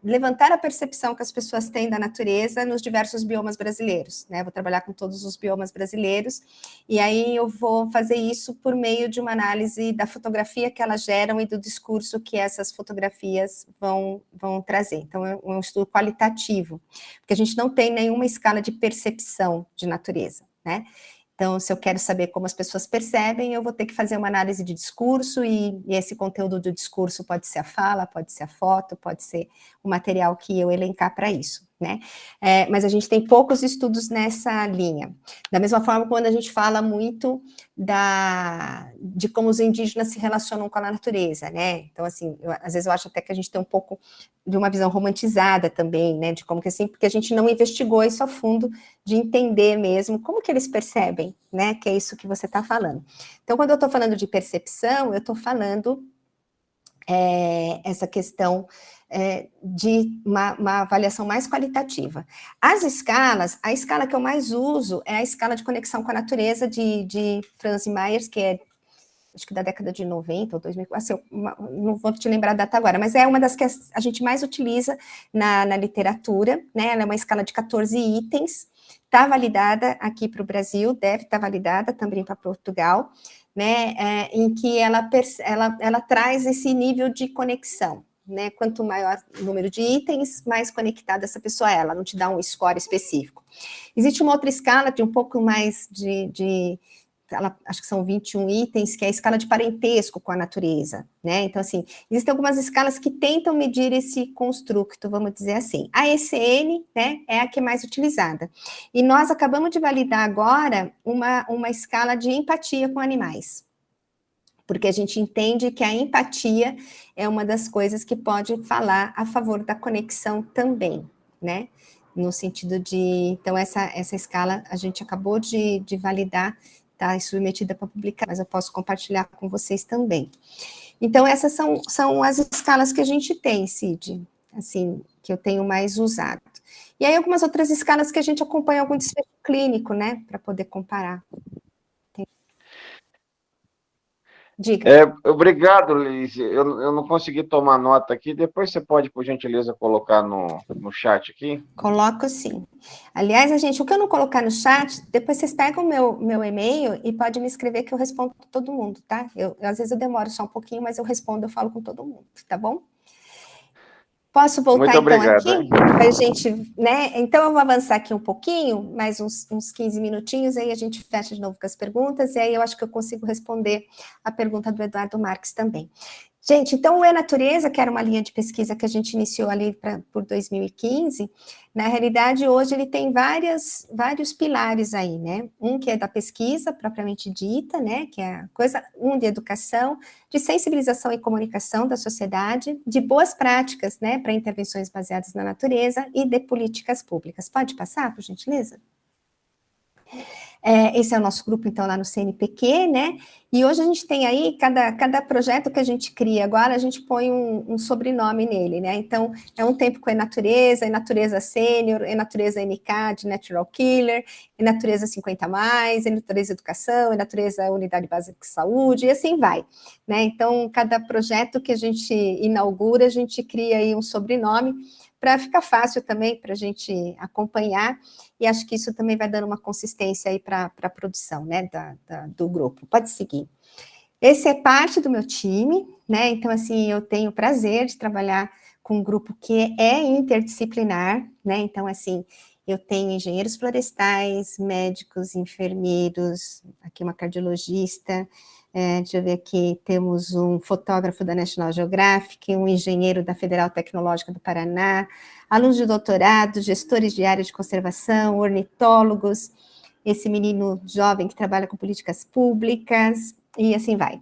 S3: levantar a percepção que as pessoas têm da natureza nos diversos biomas brasileiros, né? Vou trabalhar com todos os biomas brasileiros, e aí eu vou fazer isso por meio de uma análise da fotografia que elas geram e do discurso que essas fotografias vão trazer. Então, é um estudo qualitativo, porque a gente não tem nenhuma escala de percepção de natureza, né? Então, se eu quero saber como as pessoas percebem, eu vou ter que fazer uma análise de discurso, e esse conteúdo do discurso pode ser a fala, pode ser a foto, pode ser o material que eu elencar para isso, né? Mas a gente tem poucos estudos nessa linha. Da mesma forma, quando a gente fala muito de como os indígenas se relacionam com a natureza, né? Então, assim, às vezes eu acho até que a gente tem um pouco de uma visão romantizada também, né? De como que assim, porque a gente não investigou isso a fundo, de entender mesmo como que eles percebem, né? Que é isso que você está falando. Então, quando eu estou falando de percepção, eu estou falando essa questão de uma avaliação mais qualitativa. As escalas, a escala que eu mais uso é a escala de conexão com a natureza de Franz Myers, que é, acho que da década de 90 ou 2000, assim, não vou te lembrar a data agora, mas é uma das que a gente mais utiliza na literatura, né? Ela é uma escala de 14 itens, está validada aqui para o Brasil, deve estar validada também para Portugal, né? Em que ela traz esse nível de conexão, né? Quanto maior o número de itens, mais conectada essa pessoa é, ela não te dá um score específico. Existe uma outra escala de um pouco mais acho que são 21 itens, que é a escala de parentesco com a natureza, né? Então, assim, existem algumas escalas que tentam medir esse construto, vamos dizer assim. A ECN, né, é a que é mais utilizada. E nós acabamos de validar agora uma escala de empatia com animais, porque a gente entende que a empatia é uma das coisas que pode falar a favor da conexão também, né? No sentido de... Então, essa escala a gente acabou de validar, está submetida para publicar, mas eu posso compartilhar com vocês também. Então, essas são as escalas que a gente tem, Cid, assim, que eu tenho mais usado. E aí, algumas outras escalas que a gente acompanha algum desfecho clínico, né, para poder comparar. Diga.
S11: Obrigado, Liz. Eu não consegui tomar nota aqui. Depois você pode, por gentileza, colocar no chat aqui?
S3: Coloco sim. Aliás, o que eu não colocar no chat, depois vocês pegam o meu e-mail e podem me escrever que eu respondo todo mundo, tá? Às vezes eu demoro só um pouquinho, mas eu respondo, eu falo com todo mundo, tá bom? Posso voltar,
S11: Muito obrigado,
S3: então, aqui? Para a gente, né? Então, eu vou avançar aqui um pouquinho, mais uns 15 minutinhos, aí a gente fecha de novo com as perguntas, e aí eu acho que eu consigo responder a pergunta do Eduardo Marques também. Gente, então o E-Natureza, que era uma linha de pesquisa que a gente iniciou ali por 2015, na realidade, hoje ele tem vários pilares aí, né? Um que é da pesquisa, propriamente dita, né? Que é a coisa, de educação, de sensibilização e comunicação da sociedade, de boas práticas, né? Para intervenções baseadas na natureza e de políticas públicas. Pode passar, por gentileza? Esse é o nosso grupo, então, lá no CNPq, né? E hoje a gente tem aí, cada projeto que a gente cria agora, a gente põe um sobrenome nele, né? Então, é um tempo com E-Natureza Sênior, E-Natureza NK, de Natural Killer, E-Natureza 50+, E-Natureza Educação, E-Natureza Unidade Básica de Saúde, e assim vai, né? Então, cada projeto que a gente inaugura, a gente cria aí um sobrenome, para ficar fácil também para a gente acompanhar, e acho que isso também vai dando uma consistência aí para a produção, né, do grupo. Pode seguir. Esse é parte do meu time, né, então, assim, eu tenho o prazer de trabalhar com um grupo que é interdisciplinar, né, então, assim, eu tenho engenheiros florestais, médicos, enfermeiros, aqui uma cardiologista, deixa eu ver aqui, temos um fotógrafo da National Geographic, um engenheiro da Federal Tecnológica do Paraná, alunos de doutorado, gestores de área de conservação, ornitólogos, esse menino jovem que trabalha com políticas públicas, e assim vai.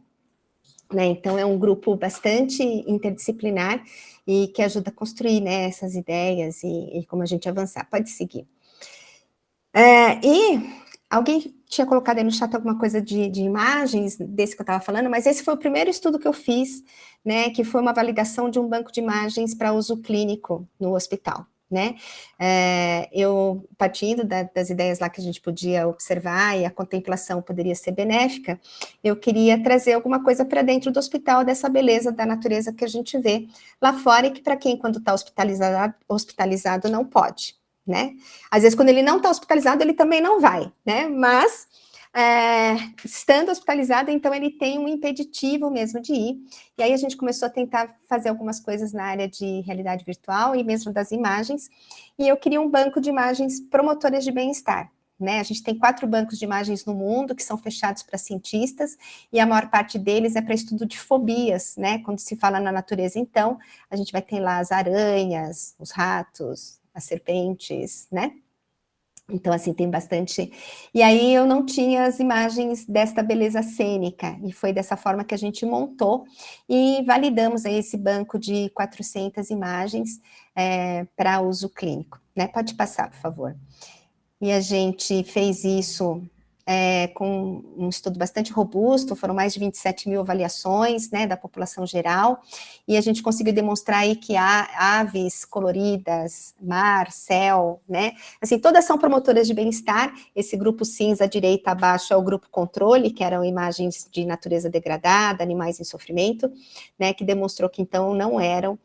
S3: Né? Então, é um grupo bastante interdisciplinar e que ajuda a construir, né, essas ideias e como a gente avançar. Pode seguir. E alguém tinha colocado aí no chat alguma coisa de imagens desse que eu estava falando, mas esse foi o primeiro estudo que eu fiz, né, que foi uma validação de um banco de imagens para uso clínico no hospital, né, eu partindo das ideias lá que a gente podia observar e a contemplação poderia ser benéfica, eu queria trazer alguma coisa para dentro do hospital dessa beleza da natureza que a gente vê lá fora e que para quem quando está hospitalizado não pode, né? Às vezes, quando ele não está hospitalizado, ele também não vai, né? Mas, estando hospitalizado, então, ele tem um impeditivo mesmo de ir. E aí, a gente começou a tentar fazer algumas coisas na área de realidade virtual e mesmo das imagens. E eu queria um banco de imagens promotoras de bem-estar, né? A gente tem 4 bancos de imagens no mundo que são fechados para cientistas e a maior parte deles é para estudo de fobias, né? Quando se fala na natureza, então, a gente vai ter lá as aranhas, os ratos, as serpentes, né? Então, assim, tem bastante... E aí eu não tinha as imagens desta beleza cênica, e foi dessa forma que a gente montou e validamos aí esse banco de 400 imagens para uso clínico, né? Pode passar, por favor. E a gente fez isso com um estudo bastante robusto, foram mais de 27 mil avaliações, né, da população geral, e a gente conseguiu demonstrar aí que há aves coloridas, mar, céu, né, assim, todas são promotoras de bem-estar. Esse grupo cinza à direita abaixo é o grupo controle, que eram imagens de natureza degradada, animais em sofrimento, né, que demonstrou que então não eram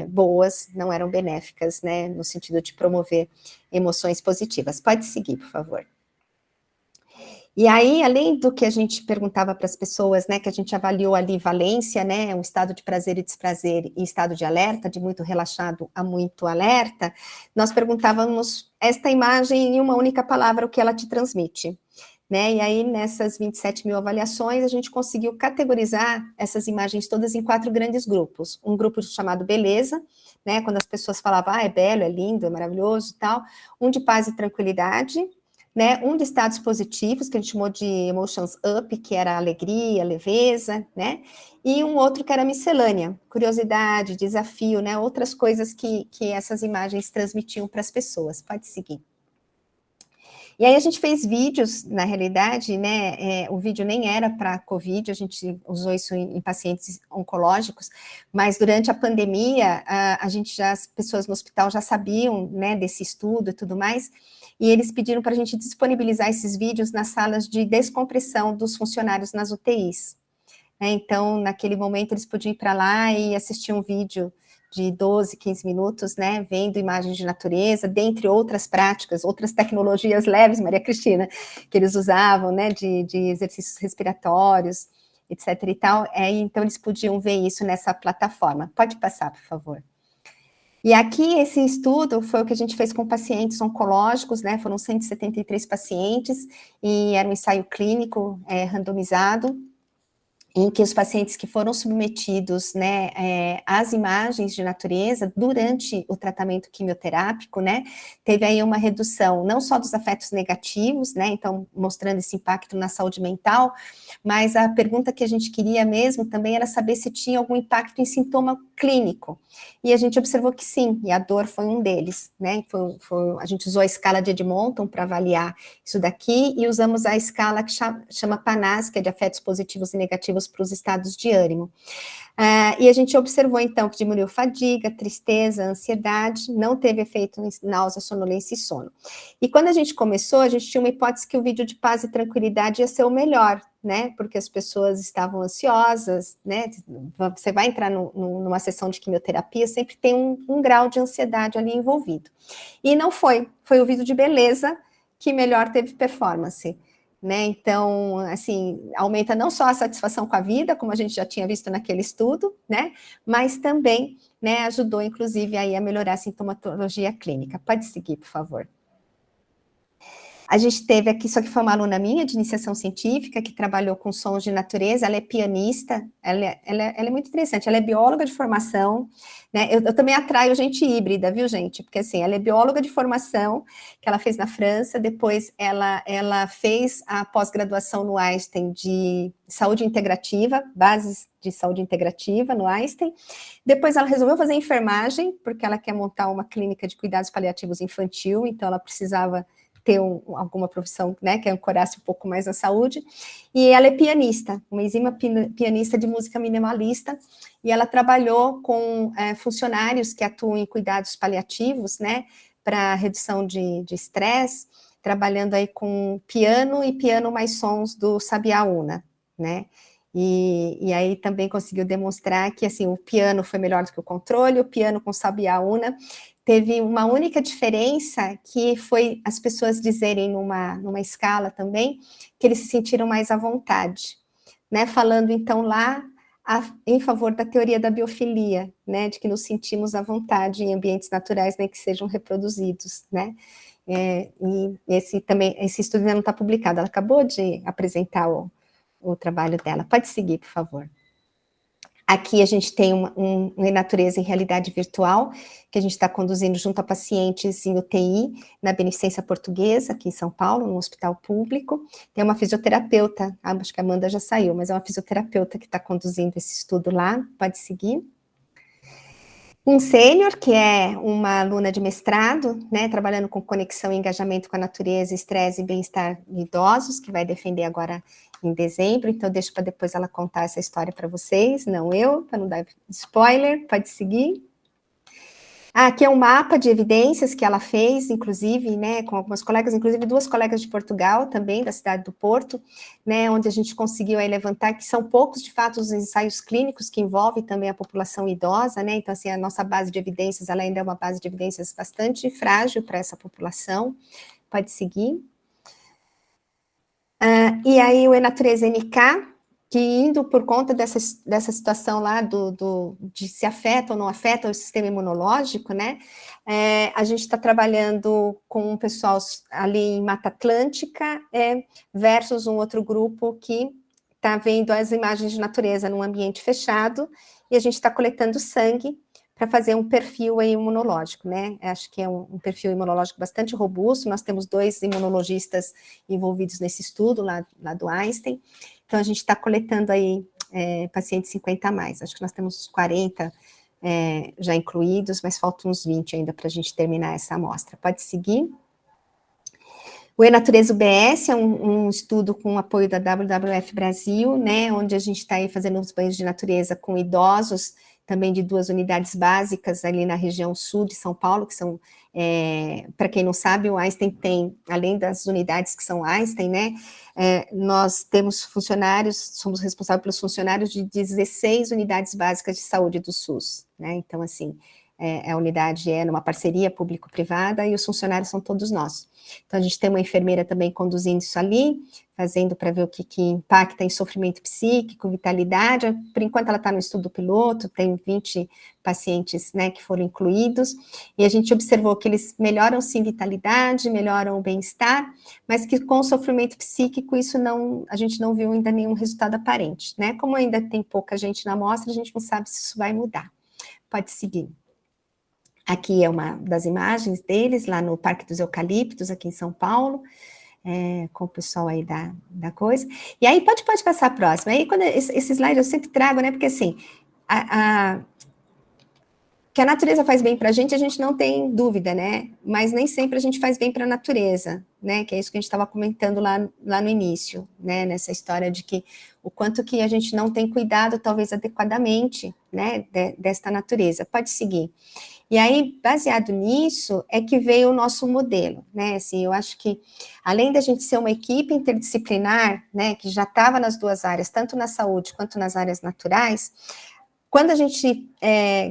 S3: boas, não eram benéficas, né, no sentido de promover emoções positivas. Pode seguir, por favor. E aí, além do que a gente perguntava para as pessoas, né, que a gente avaliou ali valência, né, um estado de prazer e desprazer e estado de alerta, de muito relaxado a muito alerta, nós perguntávamos esta imagem em uma única palavra, o que ela te transmite, né, e aí nessas 27 mil avaliações, a gente conseguiu categorizar essas imagens todas em 4 grandes grupos, um grupo chamado beleza, né, quando as pessoas falavam, é belo, é lindo, é maravilhoso e tal, um de paz e tranquilidade, né, um de estados positivos, que a gente chamou de emotions up, que era alegria, leveza, né, e um outro que era miscelânea, curiosidade, desafio, né, outras coisas que essas imagens transmitiam para as pessoas. Pode seguir. E aí a gente fez vídeos, na realidade, né, o vídeo nem era para COVID, a gente usou isso em pacientes oncológicos, mas durante a pandemia, as pessoas no hospital já sabiam, né, desse estudo e tudo mais, e eles pediram para a gente disponibilizar esses vídeos nas salas de descompressão dos funcionários nas UTIs. Então, naquele momento, eles podiam ir para lá e assistir um vídeo de 12, 15 minutos, né, vendo imagens de natureza, dentre outras práticas, outras tecnologias leves, Maria Cristina, que eles usavam, né, de exercícios respiratórios, etc. e tal. Então, eles podiam ver isso nessa plataforma. Pode passar, por favor. E aqui, esse estudo foi o que a gente fez com pacientes oncológicos, né, foram 173 pacientes, e era um ensaio clínico randomizado, em que os pacientes que foram submetidos, né, às imagens de natureza durante o tratamento quimioterápico, né, teve aí uma redução não só dos afetos negativos, né, então mostrando esse impacto na saúde mental, mas a pergunta que a gente queria mesmo também era saber se tinha algum impacto em sintoma clínico, e a gente observou que sim, e a dor foi um deles, né, a gente usou a escala de Edmonton para avaliar isso daqui, e usamos a escala que chama PANAS, que é de afetos positivos e negativos para os estados de ânimo. E a gente observou, então, que diminuiu fadiga, tristeza, ansiedade, não teve efeito em náusea, sonolência e sono. E quando a gente começou, a gente tinha uma hipótese que o vídeo de paz e tranquilidade ia ser o melhor, né, porque as pessoas estavam ansiosas, né, você vai entrar numa sessão de quimioterapia, sempre tem um grau de ansiedade ali envolvido. E não foi o vídeo de beleza que melhor teve performance, né, então, assim, aumenta não só a satisfação com a vida, como a gente já tinha visto naquele estudo, né, mas também, né, ajudou, inclusive, aí a melhorar a sintomatologia clínica. Pode seguir, por favor. A gente teve aqui, só que foi uma aluna minha de iniciação científica, que trabalhou com sons de natureza, ela é pianista, ela é muito interessante, ela é bióloga de formação, né, eu também atraio gente híbrida, viu, gente, porque assim, ela é bióloga de formação, que ela fez na França, depois ela fez a pós-graduação no Einstein de saúde integrativa, bases de saúde integrativa no Einstein, depois ela resolveu fazer enfermagem, porque ela quer montar uma clínica de cuidados paliativos infantil, então ela precisava ter alguma profissão, né, que ancorasse um pouco mais a saúde, e ela é pianista, uma exímia pianista de música minimalista, e ela trabalhou com funcionários que atuam em cuidados paliativos, né, para redução de estresse, trabalhando aí com piano e piano mais sons do Sabiá Una, né, e aí também conseguiu demonstrar que, assim, o piano foi melhor do que o controle, o piano com Sabiá Una teve uma única diferença, que foi as pessoas dizerem numa escala também, que eles se sentiram mais à vontade, né, falando então lá em favor da teoria da biofilia, né, de que nos sentimos à vontade em ambientes naturais, né, que sejam reproduzidos, né, e esse estudo ainda não está publicado, ela acabou de apresentar o trabalho dela. Pode seguir, por favor. Aqui a gente tem uma natureza em realidade virtual, que a gente está conduzindo junto a pacientes em UTI, na Beneficência Portuguesa, aqui em São Paulo, no hospital público. Tem uma fisioterapeuta, acho que a Amanda já saiu, mas é uma fisioterapeuta que está conduzindo esse estudo lá, pode seguir. Um sênior, que é uma aluna de mestrado, né, trabalhando com conexão e engajamento com a natureza, estresse e bem-estar de idosos, que vai defender agora em dezembro, então deixo para depois ela contar essa história para vocês, não eu, para não dar spoiler, pode seguir. Aqui é um mapa de evidências que ela fez, inclusive, né, com algumas colegas, inclusive 2 colegas de Portugal também, da cidade do Porto, né, onde a gente conseguiu aí levantar que são poucos, de fato, os ensaios clínicos que envolvem também a população idosa, né, então, assim, a nossa base de evidências, ela ainda é uma base de evidências bastante frágil para essa população. Pode seguir. E aí o E-Natureza NK, que indo por conta dessa situação lá de se afeta ou não afeta o sistema imunológico, né, a gente está trabalhando com um pessoal ali em Mata Atlântica, versus um outro grupo que está vendo as imagens de natureza num ambiente fechado, e a gente está coletando sangue para fazer um perfil aí imunológico, né, acho que é um perfil imunológico bastante robusto, nós temos 2 imunologistas envolvidos nesse estudo lá do Einstein, então a gente está coletando aí pacientes 50 a mais, acho que nós temos 40 já incluídos, mas faltam uns 20 ainda para a gente terminar essa amostra. Pode seguir. O E-Natureza UBS é um estudo com apoio da WWF Brasil, né, onde a gente está aí fazendo os banhos de natureza com idosos, também de 2 unidades básicas ali na região sul de São Paulo, que são, para quem não sabe, o Einstein tem, além das unidades que são Einstein, né, nós temos funcionários, somos responsáveis pelos funcionários de 16 unidades básicas de saúde do SUS, né, então, assim, a unidade é numa parceria público-privada e os funcionários são todos nossos. Então, a gente tem uma enfermeira também conduzindo isso ali, fazendo para ver o que impacta em sofrimento psíquico, vitalidade. Por enquanto, ela está no estudo piloto, tem 20 pacientes, né, que foram incluídos, e a gente observou que eles melhoram, sim, vitalidade, melhoram o bem-estar, mas que com o sofrimento psíquico, a gente não viu ainda nenhum resultado aparente, né? Como ainda tem pouca gente na amostra, a gente não sabe se isso vai mudar. Pode seguir. Aqui é uma das imagens deles, lá no Parque dos Eucaliptos, aqui em São Paulo, com o pessoal aí da coisa. E aí, pode passar a próxima. Aí, quando esse slide eu sempre trago, né, porque assim, que a natureza faz bem para a gente não tem dúvida, né, mas nem sempre a gente faz bem para a natureza, né, que é isso que a gente estava comentando lá no início, né, nessa história de que o quanto que a gente não tem cuidado, talvez adequadamente, né, desta natureza. Pode seguir. E aí, baseado nisso, é que veio o nosso modelo, né, assim, eu acho que, além da gente ser uma equipe interdisciplinar, né, que já estava nas duas áreas, tanto na saúde quanto nas áreas naturais, quando a gente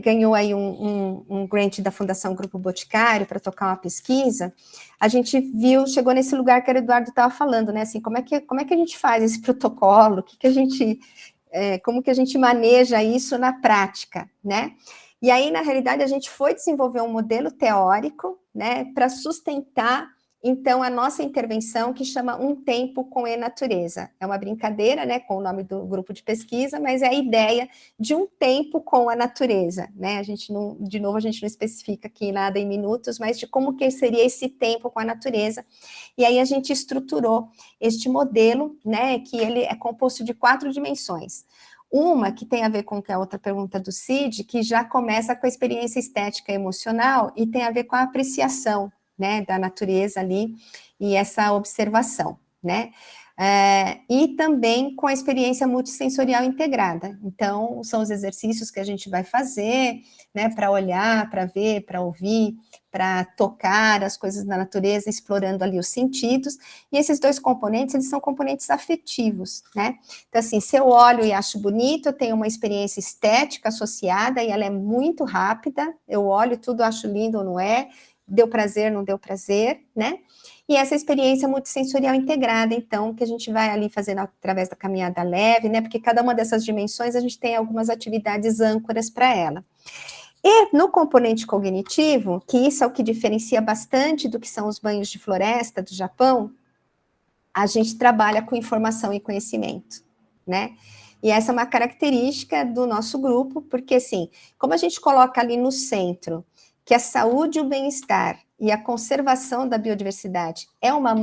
S3: ganhou aí um grant da Fundação Grupo Boticário para tocar uma pesquisa, a gente chegou nesse lugar que o Eduardo estava falando, né, assim, como é que a gente faz esse protocolo, como que a gente maneja isso na prática, né? E aí, na realidade, a gente foi desenvolver um modelo teórico, né, para sustentar, então, a nossa intervenção, que chama Um Tempo com a Natureza. É uma brincadeira, né, com o nome do grupo de pesquisa, mas é a ideia de um tempo com a natureza, né? A gente não especifica aqui nada em minutos, mas de como que seria esse tempo com a natureza. E aí a gente estruturou este modelo, né, que ele é composto de 4 dimensões. Uma que tem a ver com a outra pergunta do Cid, que já começa com a experiência estética e emocional e tem a ver com a apreciação, né, da natureza ali e essa observação, né? E também com a experiência multissensorial integrada. Então, são os exercícios que a gente vai fazer, né, para olhar, para ver, para ouvir, para tocar as coisas da natureza, explorando ali os sentidos. E esses 2 componentes, eles são componentes afetivos, né? Então, assim, se eu olho e acho bonito, eu tenho uma experiência estética associada e ela é muito rápida. Eu olho tudo, acho lindo ou não é, deu prazer, não deu prazer, né? E essa experiência multissensorial integrada, então, que a gente vai ali fazendo através da caminhada leve, né? Porque cada uma dessas dimensões a gente tem algumas atividades âncoras para ela. E no componente cognitivo, que isso é o que diferencia bastante do que são os banhos de floresta do Japão, a gente trabalha com informação e conhecimento, né? E essa é uma característica do nosso grupo, porque, assim, como a gente coloca ali no centro que a saúde e o bem-estar e a conservação da biodiversidade é uma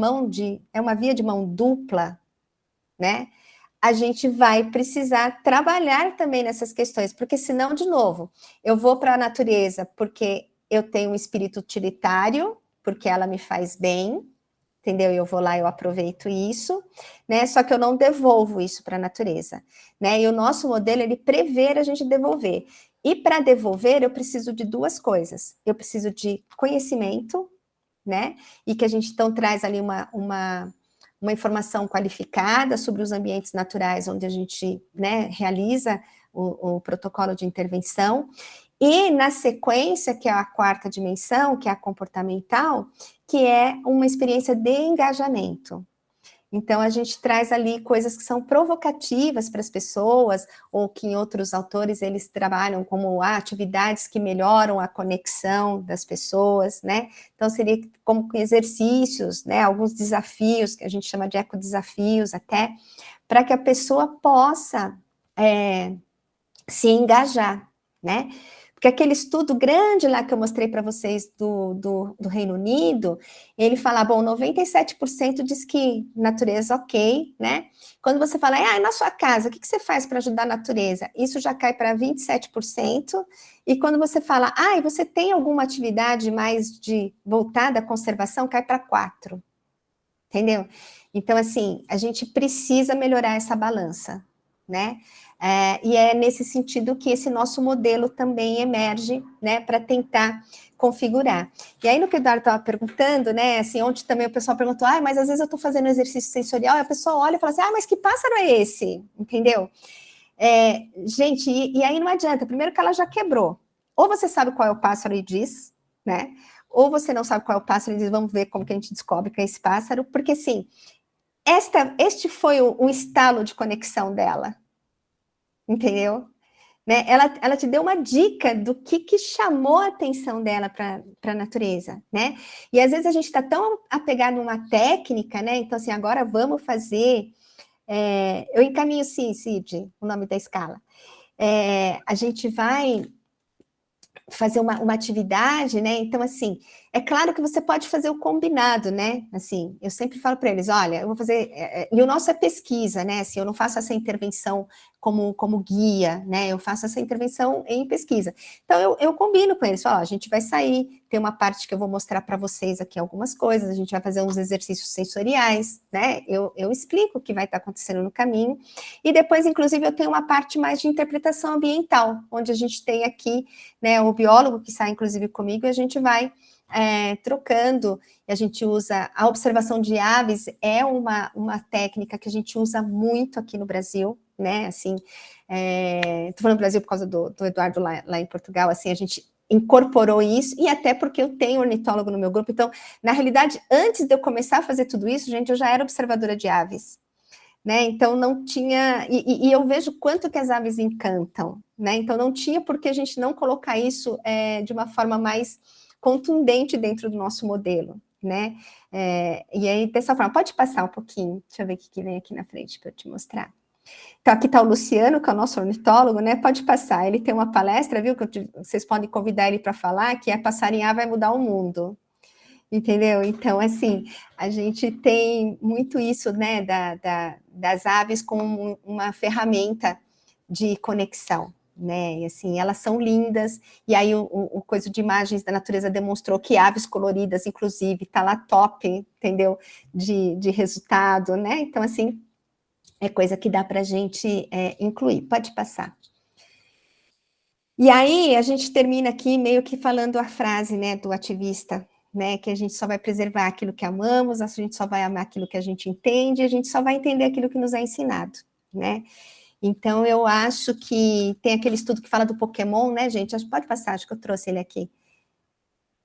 S3: via de mão dupla, né? A gente vai precisar trabalhar também nessas questões, porque senão, de novo, eu vou para a natureza porque eu tenho um espírito utilitário, porque ela me faz bem, entendeu? Eu vou lá, eu aproveito isso, né? Só que eu não devolvo isso para a natureza, né? E o nosso modelo, ele prevê a gente devolver. E para devolver, eu preciso de 2 coisas. Eu preciso de conhecimento, né? E que a gente, então, traz ali uma informação qualificada sobre os ambientes naturais onde a gente, né, realiza o protocolo de intervenção. E, na sequência, que é a 4ª dimensão, que é a comportamental, que é uma experiência de engajamento. Então, a gente traz ali coisas que são provocativas para as pessoas, ou que em outros autores eles trabalham como atividades que melhoram a conexão das pessoas, né? Então, seria como exercícios, né? Alguns desafios, que a gente chama de ecodesafios até, para que a pessoa possa se engajar, né? Porque aquele estudo grande lá que eu mostrei para vocês do Reino Unido, ele fala, bom, 97% diz que natureza ok, né? Quando você fala, na sua casa, o que você faz para ajudar a natureza? Isso já cai para 27%. E quando você fala, e você tem alguma atividade mais voltada à conservação, cai para 4%. Entendeu? Então, assim, a gente precisa melhorar essa balança, né? E é nesse sentido que esse nosso modelo também emerge, né, para tentar configurar. E aí, no que o Eduardo estava perguntando, né, assim, onde também o pessoal perguntou, mas às vezes eu estou fazendo exercício sensorial, e a pessoa olha e fala assim, mas que pássaro é esse? Entendeu? Gente, e aí não adianta, primeiro que ela já quebrou, ou você sabe qual é o pássaro e diz, né? Ou você não sabe qual é o pássaro e diz, vamos ver como que a gente descobre que é esse pássaro, porque, assim, este foi o estalo de conexão dela, entendeu? Né? Ela te deu uma dica do que chamou a atenção dela para a natureza, né? E às vezes a gente está tão apegado numa técnica, né? Então, assim, agora vamos fazer... eu encaminho, sim, Cid, o nome da escala. A gente vai fazer uma atividade, né? Então, assim, é claro que você pode fazer o combinado, né? Assim, eu sempre falo para eles, olha, eu vou fazer... e o nosso é pesquisa, né? Assim, eu não faço essa intervenção como guia, né? Eu faço essa intervenção em pesquisa. Então, eu combino com eles, falo, ó, a gente vai sair, tem uma parte que eu vou mostrar para vocês aqui algumas coisas, a gente vai fazer uns exercícios sensoriais, né? Eu explico o que vai estar acontecendo no caminho, e depois, inclusive, eu tenho uma parte mais de interpretação ambiental, onde a gente tem aqui, né, o biólogo que sai, inclusive, comigo, e a gente vai trocando, e a gente usa, a observação de aves é uma técnica que a gente usa muito aqui no Brasil, né, assim, tô falando do Brasil por causa do Eduardo lá em Portugal, assim, a gente incorporou isso, e até porque eu tenho ornitólogo no meu grupo, então, na realidade, antes de eu começar a fazer tudo isso, gente, eu já era observadora de aves, né, então não tinha, e eu vejo quanto que as aves encantam, né, então não tinha por que a gente não colocar isso de uma forma mais contundente dentro do nosso modelo, né, e aí dessa forma, pode passar um pouquinho, deixa eu ver o que vem aqui na frente para eu te mostrar. Então, aqui está o Luciano, que é o nosso ornitólogo, né? Pode passar, ele tem uma palestra, viu? Vocês podem convidar ele para falar, que é Passarinhar vai mudar o mundo. Entendeu? Então, assim, a gente tem muito isso, né, das aves como uma ferramenta de conexão, né? E assim, elas são lindas, e aí o coisa de imagens da natureza demonstrou que aves coloridas, inclusive, tá lá top, entendeu? De resultado, né? Então, assim, é coisa que dá para a gente incluir. Pode passar. E aí, a gente termina aqui meio que falando a frase, né, do ativista, né, que a gente só vai preservar aquilo que amamos, a gente só vai amar aquilo que a gente entende, a gente só vai entender aquilo que nos é ensinado, né? Então, eu acho que tem aquele estudo que fala do Pokémon, né, gente? Pode passar, acho que eu trouxe ele aqui.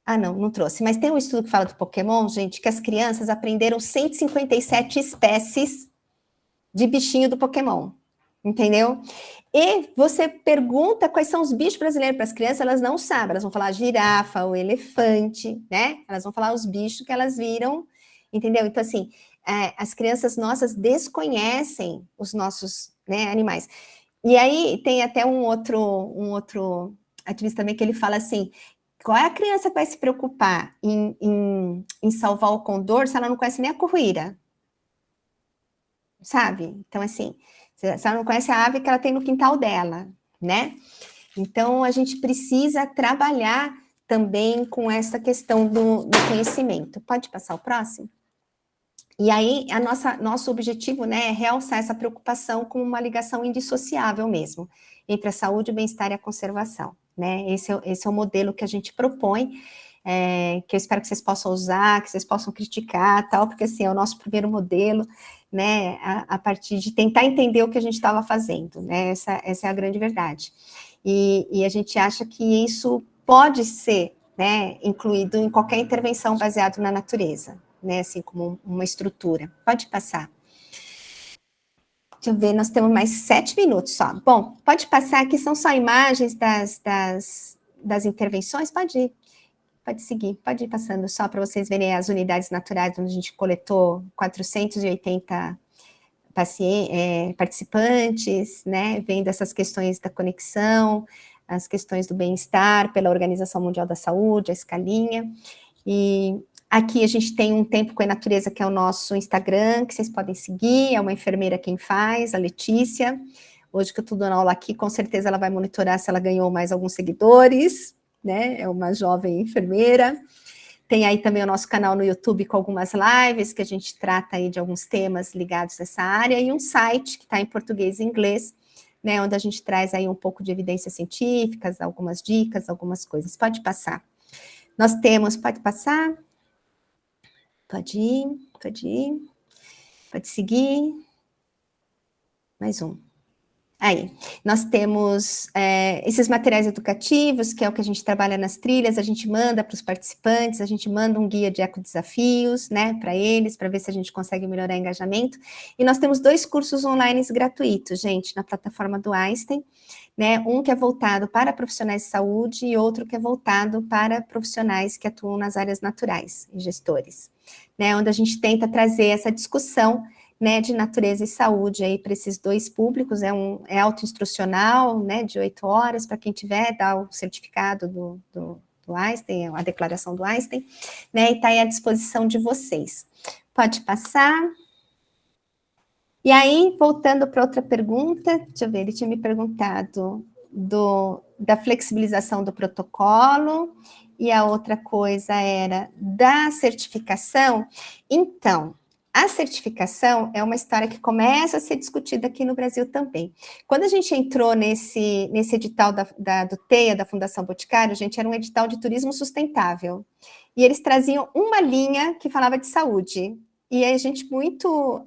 S3: Ah, não trouxe. Mas tem um estudo que fala do Pokémon, gente, que as crianças aprenderam 157 espécies de bichinho do Pokémon, entendeu? E você pergunta quais são os bichos brasileiros para as crianças, elas não sabem, elas vão falar a girafa, o elefante, né? Elas vão falar os bichos que elas viram, entendeu? Então, assim, as crianças nossas desconhecem os nossos, né, animais. E aí tem até um outro ativista também que ele fala assim, qual é a criança que vai se preocupar em salvar o condor se ela não conhece nem a curruíra? Sabe? Então, assim, se ela não conhece a ave que ela tem no quintal dela, né? Então, a gente precisa trabalhar também com essa questão do conhecimento. Pode passar o próximo? E aí, nosso objetivo, né, é realçar essa preocupação com uma ligação indissociável mesmo, entre a saúde, o bem-estar e a conservação, né? Esse é o modelo que a gente propõe, que eu espero que vocês possam usar, que vocês possam criticar, tal, porque, assim, é o nosso primeiro modelo, né, a partir de tentar entender o que a gente estava fazendo, né, essa é a grande verdade. E a gente acha que isso pode ser, né, incluído em qualquer intervenção baseada na natureza, né, assim como uma estrutura. Pode passar. Deixa eu ver, nós temos mais 7 minutos só. Bom, pode passar, aqui são só imagens das intervenções, pode ir. Pode seguir, pode ir passando só para vocês verem as unidades naturais, onde a gente coletou 480 participantes, né, vendo essas questões da conexão, as questões do bem-estar pela Organização Mundial da Saúde, a escalinha, e aqui a gente tem um Tempo com a Natureza, que é o nosso Instagram, que vocês podem seguir, é uma enfermeira quem faz, a Letícia, hoje que eu estou dando aula aqui, com certeza ela vai monitorar se ela ganhou mais alguns seguidores, né, é uma jovem enfermeira. Tem aí também o nosso canal no YouTube com algumas lives, que a gente trata aí de alguns temas ligados a essa área, e um site que está em português e inglês, né, onde a gente traz aí um pouco de evidências científicas, algumas dicas, algumas coisas. Pode passar. Nós temos, pode passar? Pode ir, pode ir. Pode seguir. Mais um. Aí, nós temos esses materiais educativos, que é o que a gente trabalha nas trilhas, a gente manda para os participantes, a gente manda um guia de ecodesafios, né, para eles, para ver se a gente consegue melhorar o engajamento. E nós temos 2 cursos online gratuitos, gente, na plataforma do Einstein, né, um que é voltado para profissionais de saúde e outro que é voltado para profissionais que atuam nas áreas naturais e gestores, né, onde a gente tenta trazer essa discussão, né, de natureza e saúde aí para esses 2 públicos, é autoinstrucional, né, de 8 horas, para quem tiver, dá o certificado do Einstein, a declaração do Einstein, né, e está aí à disposição de vocês. Pode passar. E aí, voltando para outra pergunta, deixa eu ver, ele tinha me perguntado da flexibilização do protocolo, e a outra coisa era da certificação. Então, a certificação é uma história que começa a ser discutida aqui no Brasil também. Quando a gente entrou nesse edital do TEA, da Fundação Boticário, gente, era um edital de turismo sustentável. E eles traziam uma linha que falava de saúde. E a gente, muito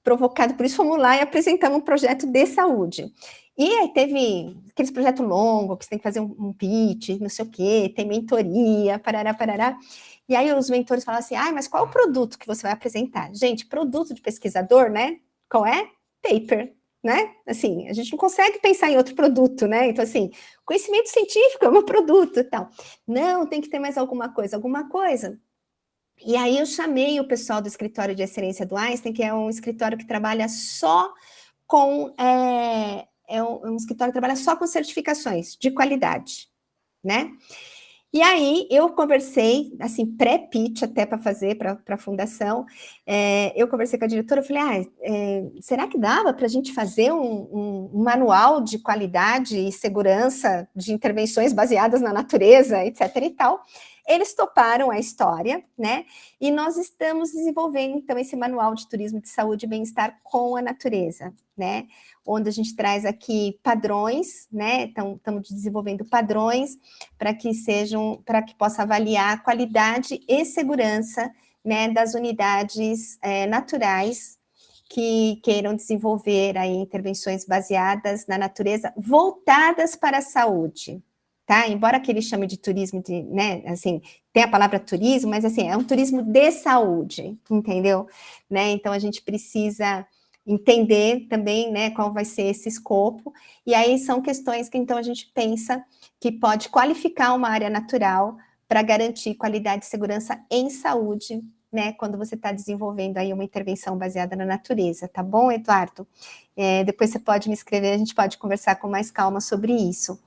S3: provocado por isso, fomos lá e apresentamos um projeto de saúde. E aí teve aqueles projetos longos, que você tem que fazer um pitch, não sei o quê, tem mentoria, parará, parará. E aí os mentores falam assim, mas qual é o produto que você vai apresentar? Gente, produto de pesquisador, né? Qual é? Paper, né? Assim, a gente não consegue pensar em outro produto, né? Então, assim, conhecimento científico é um produto e tal. Não, tem que ter mais alguma coisa. E aí eu chamei o pessoal do escritório de excelência do Einstein, que é um escritório que trabalha só com... um escritório que trabalha só com certificações de qualidade, né? E aí, eu conversei, assim, pré-pitch até para fazer para a fundação, eu conversei com a diretora, eu falei, será que dava para a gente fazer um manual de qualidade e segurança de intervenções baseadas na natureza, etc. e tal? Eles toparam a história, né? E nós estamos desenvolvendo, então, esse manual de turismo de saúde e bem-estar com a natureza, né? Onde a gente traz aqui padrões, né? Então, estamos desenvolvendo padrões para que possa avaliar a qualidade e segurança, né, das unidades naturais que queiram desenvolver aí intervenções baseadas na natureza, voltadas para a saúde. Tá? Embora que ele chame de turismo, né, assim, tem a palavra turismo, mas assim, é um turismo de saúde, entendeu? Né? Então, a gente precisa entender também, né, qual vai ser esse escopo, e aí são questões que, então, a gente pensa que pode qualificar uma área natural para garantir qualidade e segurança em saúde, né, quando você está desenvolvendo aí uma intervenção baseada na natureza, tá bom, Eduardo? Depois você pode me escrever, a gente pode conversar com mais calma sobre isso.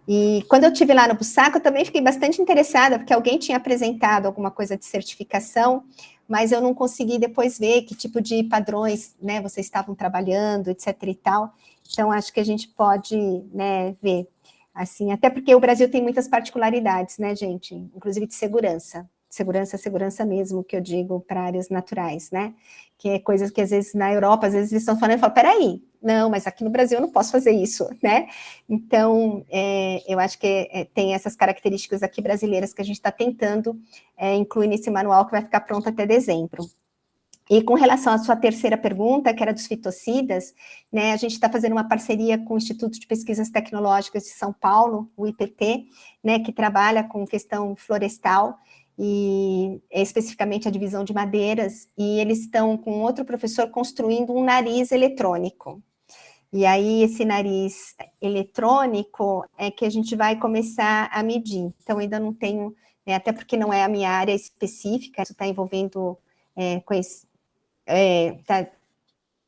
S3: E quando eu estive lá no Bussaco, eu também fiquei bastante interessada, porque alguém tinha apresentado alguma coisa de certificação, mas eu não consegui depois ver que tipo de padrões, né, vocês estavam trabalhando, etc. e tal. Então, acho que a gente pode, né, ver, assim, até porque o Brasil tem muitas particularidades, né, gente, inclusive de segurança. Segurança mesmo, que eu digo, para áreas naturais, né? Que é coisas que, às vezes, na Europa, às vezes eles estão falando, eu falo, peraí, não, mas aqui no Brasil eu não posso fazer isso, né? Então, eu acho que tem essas características aqui brasileiras que a gente está tentando incluir nesse manual, que vai ficar pronto até dezembro. E com relação à sua terceira pergunta, que era dos fitocidas, né, a gente está fazendo uma parceria com o Instituto de Pesquisas Tecnológicas de São Paulo, o IPT, né, que trabalha com questão florestal, e especificamente a divisão de madeiras, e eles estão com outro professor construindo um nariz eletrônico. E aí, esse nariz eletrônico é que a gente vai começar a medir. Então, ainda não tenho, né, até porque não é a minha área específica, isso está envolvendo com esse...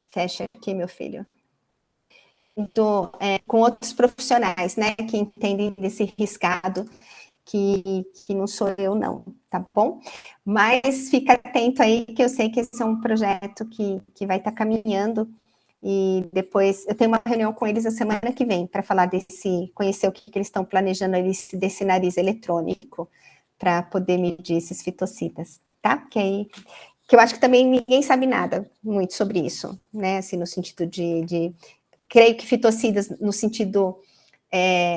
S3: fecha aqui, meu filho. Então, com outros profissionais, né, que entendem desse riscado, que não sou eu não, tá bom? Mas fica atento aí, que eu sei que esse é um projeto que vai estar caminhando, e depois eu tenho uma reunião com eles a semana que vem, para falar conhecer o que eles estão planejando desse nariz eletrônico, para poder medir esses fitocidas, tá? Que eu acho que também ninguém sabe nada muito sobre isso, né? Assim, no sentido creio que fitocidas no sentido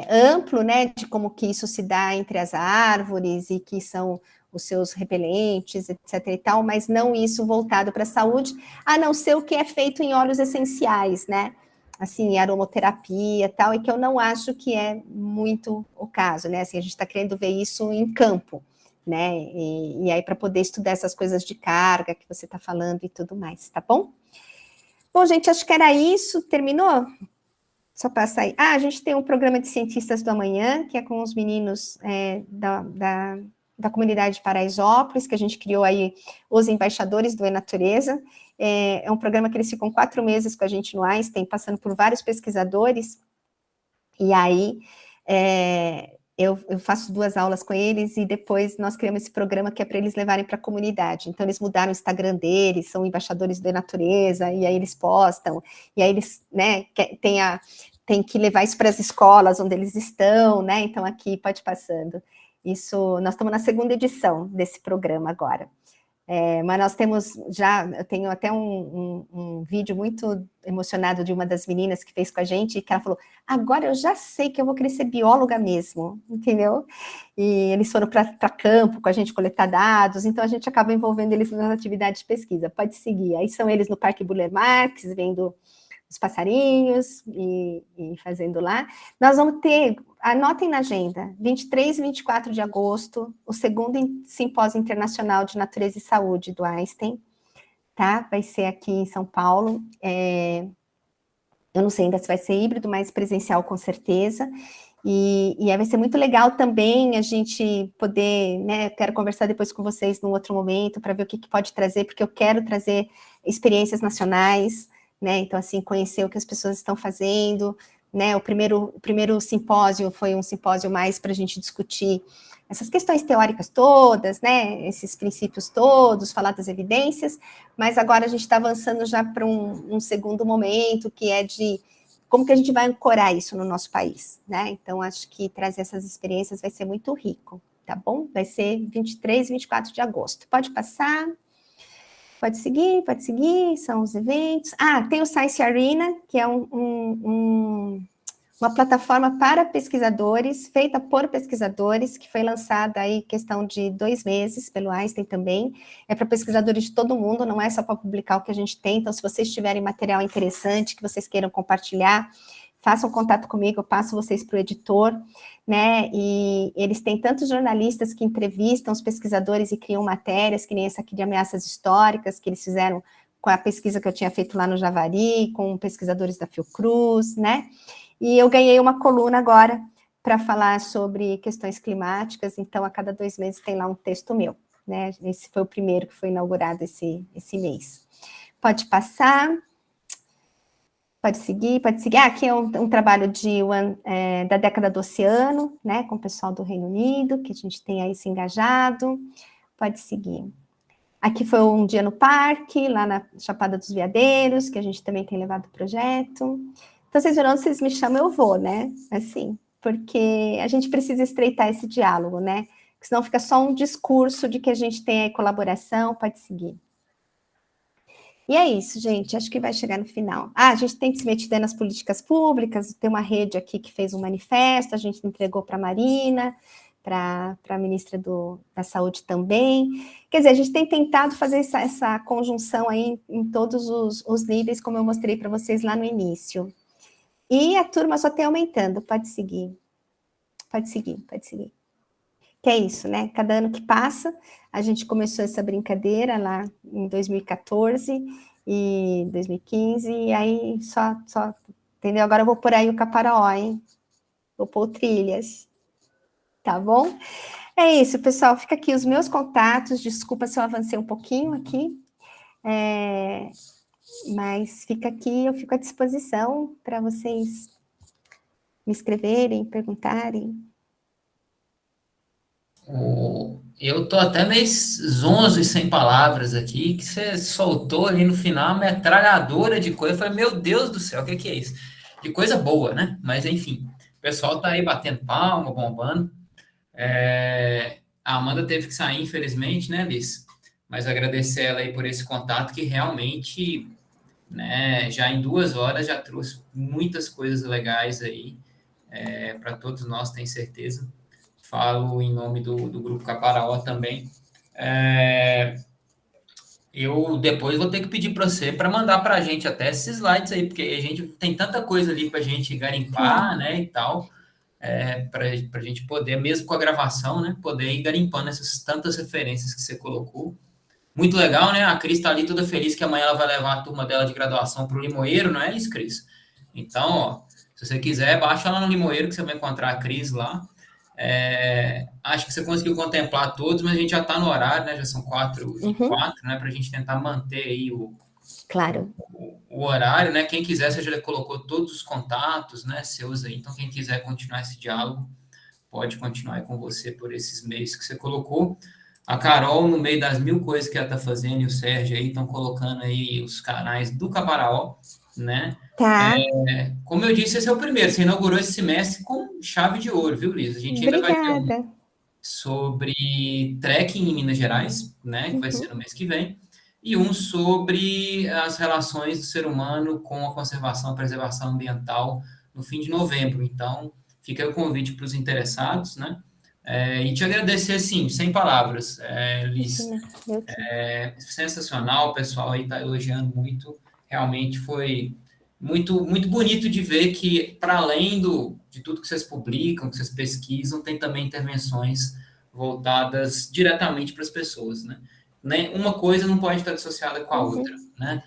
S3: amplo, né, de como que isso se dá entre as árvores e que são os seus repelentes, etc. e tal, mas não isso voltado para a saúde, a não ser o que é feito em óleos essenciais, né? assim, aromoterapia e tal, e que eu não acho que é muito o caso, né? Assim, a gente está querendo ver isso em campo, né? E aí, para poder estudar essas coisas de carga que você está falando e tudo mais, tá bom? Bom, gente, acho que era isso. Terminou? Só passar aí. Ah, a gente tem um programa de cientistas do amanhã, que é com os meninos da comunidade Paraisópolis, que a gente criou aí os embaixadores do E-Natureza. É um programa que eles ficam 4 meses com a gente no Einstein, passando por vários pesquisadores, e aí eu faço 2 aulas com eles, e depois nós criamos esse programa que é para eles levarem para a comunidade. Então, eles mudaram o Instagram deles, são embaixadores da natureza, e aí eles postam, e aí eles, né, tem que levar isso para as escolas onde eles estão, né, então aqui, pode passando. Isso, nós estamos na 2ª edição desse programa agora. Mas nós temos eu tenho até um vídeo muito emocionado de uma das meninas que fez com a gente, que ela falou, agora eu já sei que eu vou querer ser bióloga mesmo, entendeu? E eles foram para campo com a gente coletar dados, então a gente acaba envolvendo eles nas atividades de pesquisa. Pode seguir, aí são eles no Parque Burle Marx, vendo os passarinhos e fazendo lá. Nós vamos ter, anotem na agenda, 23 e 24 de agosto, o 2º Simpósio Internacional de Natureza e Saúde do Einstein, tá? Vai ser aqui em São Paulo. Eu não sei ainda se vai ser híbrido, mas presencial com certeza. E aí vai ser muito legal também a gente poder, né, quero conversar depois com vocês num outro momento, para ver o que pode trazer, porque eu quero trazer experiências nacionais, né, então, assim, conhecer o que as pessoas estão fazendo, né, o primeiro simpósio foi um simpósio mais para a gente discutir essas questões teóricas todas, né, esses princípios todos, falar das evidências, mas agora a gente está avançando já para um segundo momento, que é de como que a gente vai ancorar isso no nosso país, né, então acho que trazer essas experiências vai ser muito rico, tá bom? Vai ser 23 e 24 de agosto, pode passar... Pode seguir, são os eventos. Tem o Science Arena, que é uma plataforma para pesquisadores, feita por pesquisadores, que foi lançada aí questão de 2 meses pelo Einstein também. É para pesquisadores de todo mundo, não é só para publicar o que a gente tem. Então, se vocês tiverem material interessante que vocês queiram compartilhar, façam contato comigo, eu passo vocês para o editor, né, e eles têm tantos jornalistas que entrevistam os pesquisadores e criam matérias, que nem essa aqui de ameaças históricas, que eles fizeram com a pesquisa que eu tinha feito lá no Javari, com pesquisadores da Fiocruz, né, e eu ganhei uma coluna agora para falar sobre questões climáticas, então a cada 2 meses tem lá um texto meu, né, esse foi o primeiro que foi inaugurado esse mês. Pode passar... Pode seguir. Aqui é um trabalho da década do oceano, né, com o pessoal do Reino Unido, que a gente tem aí se engajado. Pode seguir. Aqui foi um dia no parque, lá na Chapada dos Veadeiros, que a gente também tem levado o projeto. Então, vocês viram, vocês me chamam, eu vou, né? Assim, porque a gente precisa estreitar esse diálogo, né? Porque senão fica só um discurso de que a gente tem aí colaboração. Pode seguir. E é isso, gente, acho que vai chegar no final. A gente tem que se meter nas políticas públicas, tem uma rede aqui que fez um manifesto, a gente entregou para a Marina, para a ministra da Saúde também. Quer dizer, a gente tem tentado fazer essa conjunção aí em todos os níveis, como eu mostrei para vocês lá no início. E a turma só tem aumentando, pode seguir. Que é isso, né? Cada ano que passa, a gente começou essa brincadeira lá em 2014 e 2015, e aí só, entendeu? Agora eu vou por aí o Caparaó, hein? Vou pôr trilhas, tá bom? É isso, pessoal, fica aqui os meus contatos, desculpa se eu avancei um pouquinho aqui, mas fica aqui, eu fico à disposição para vocês me escreverem, perguntarem.
S1: Eu tô até meio zonzo e sem palavras aqui, que você soltou ali no final uma metralhadora de coisa. Eu falei, meu Deus do céu, o que é isso? De coisa boa, né? Mas, enfim, o pessoal tá aí batendo palma, bombando. A Amanda teve que sair, infelizmente, né, Liz? Mas agradecer ela aí por esse contato que realmente, né, já em 2 horas já trouxe muitas coisas legais aí, para todos nós, tenho certeza. Falo em nome do Grupo Caparaó também. eu depois vou ter que pedir para você para mandar para a gente até esses slides aí, porque a gente tem tanta coisa ali para a gente garimpar, né, e tal, para a gente poder, mesmo com a gravação, né, poder ir garimpando essas tantas referências que você colocou. Muito legal, né? A Cris está ali toda feliz que amanhã ela vai levar a turma dela de graduação para o Limoeiro, não é isso, Cris? Então, ó, se você quiser, baixa lá no Limoeiro que você vai encontrar a Cris lá. Acho que você conseguiu contemplar todos, mas a gente já está no horário, né? Já são 4h04, né? Para a gente tentar manter aí
S3: Claro.
S1: o horário, né? Quem quiser, você já colocou todos os contatos, né? Seus aí. Então, quem quiser continuar esse diálogo, pode continuar aí com você por esses meios que você colocou. A Carol, no meio das 1000 coisas que ela está fazendo, e o Sérgio aí estão colocando aí os canais do Caparaó, né?
S3: Tá.
S1: Como eu disse, esse é o primeiro. Você inaugurou esse semestre com chave de ouro, viu, Liz? A gente ainda vai ter um sobre trekking em Minas Gerais, né? Que vai ser no mês que vem. E um sobre as relações do ser humano com a conservação e preservação ambiental no fim de novembro. Então, fica aí o convite para os interessados, né? E te agradecer, assim, sem palavras, Liz. Sensacional, o pessoal aí está elogiando muito. Realmente foi muito, muito bonito de ver que, para além de tudo que vocês publicam, que vocês pesquisam, tem também intervenções voltadas diretamente para as pessoas, né? Uma coisa não pode estar dissociada com a outra, né?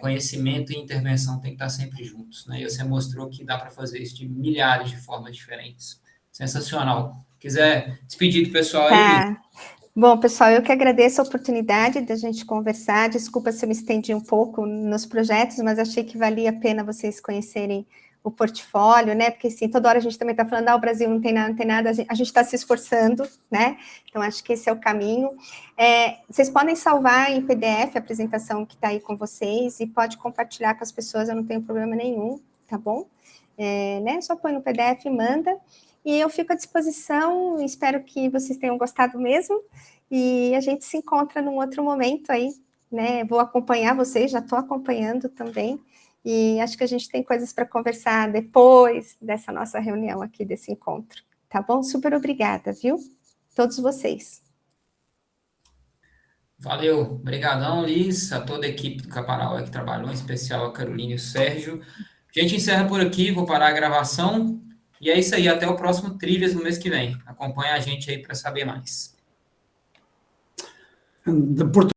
S1: Conhecimento e intervenção tem que estar sempre juntos, né? E você mostrou que dá para fazer isso de milhares de formas diferentes. Sensacional. Quiser despedir do pessoal aí?
S3: Bom, pessoal, eu que agradeço a oportunidade da gente conversar. Desculpa se eu me estendi um pouco nos projetos, mas achei que valia a pena vocês conhecerem o portfólio, né? Porque, assim, toda hora a gente também está falando, o Brasil não tem nada, a gente está se esforçando, né? Então, acho que esse é o caminho. Vocês podem salvar em PDF a apresentação que está aí com vocês e pode compartilhar com as pessoas, eu não tenho problema nenhum, tá bom? Né? Só põe no PDF e manda. E eu fico à disposição, espero que vocês tenham gostado mesmo, e a gente se encontra num outro momento aí, né? Vou acompanhar vocês, já estou acompanhando também, e acho que a gente tem coisas para conversar depois dessa nossa reunião aqui, desse encontro, tá bom? Super obrigada, viu? Todos vocês.
S1: Valeu, obrigadão, Liz, a toda a equipe do Caparaó que trabalhou, em especial a Carolina e o Sérgio. A gente encerra por aqui, vou parar a gravação. E é isso aí, até o próximo Trilhas no mês que vem. Acompanha a gente aí para saber mais.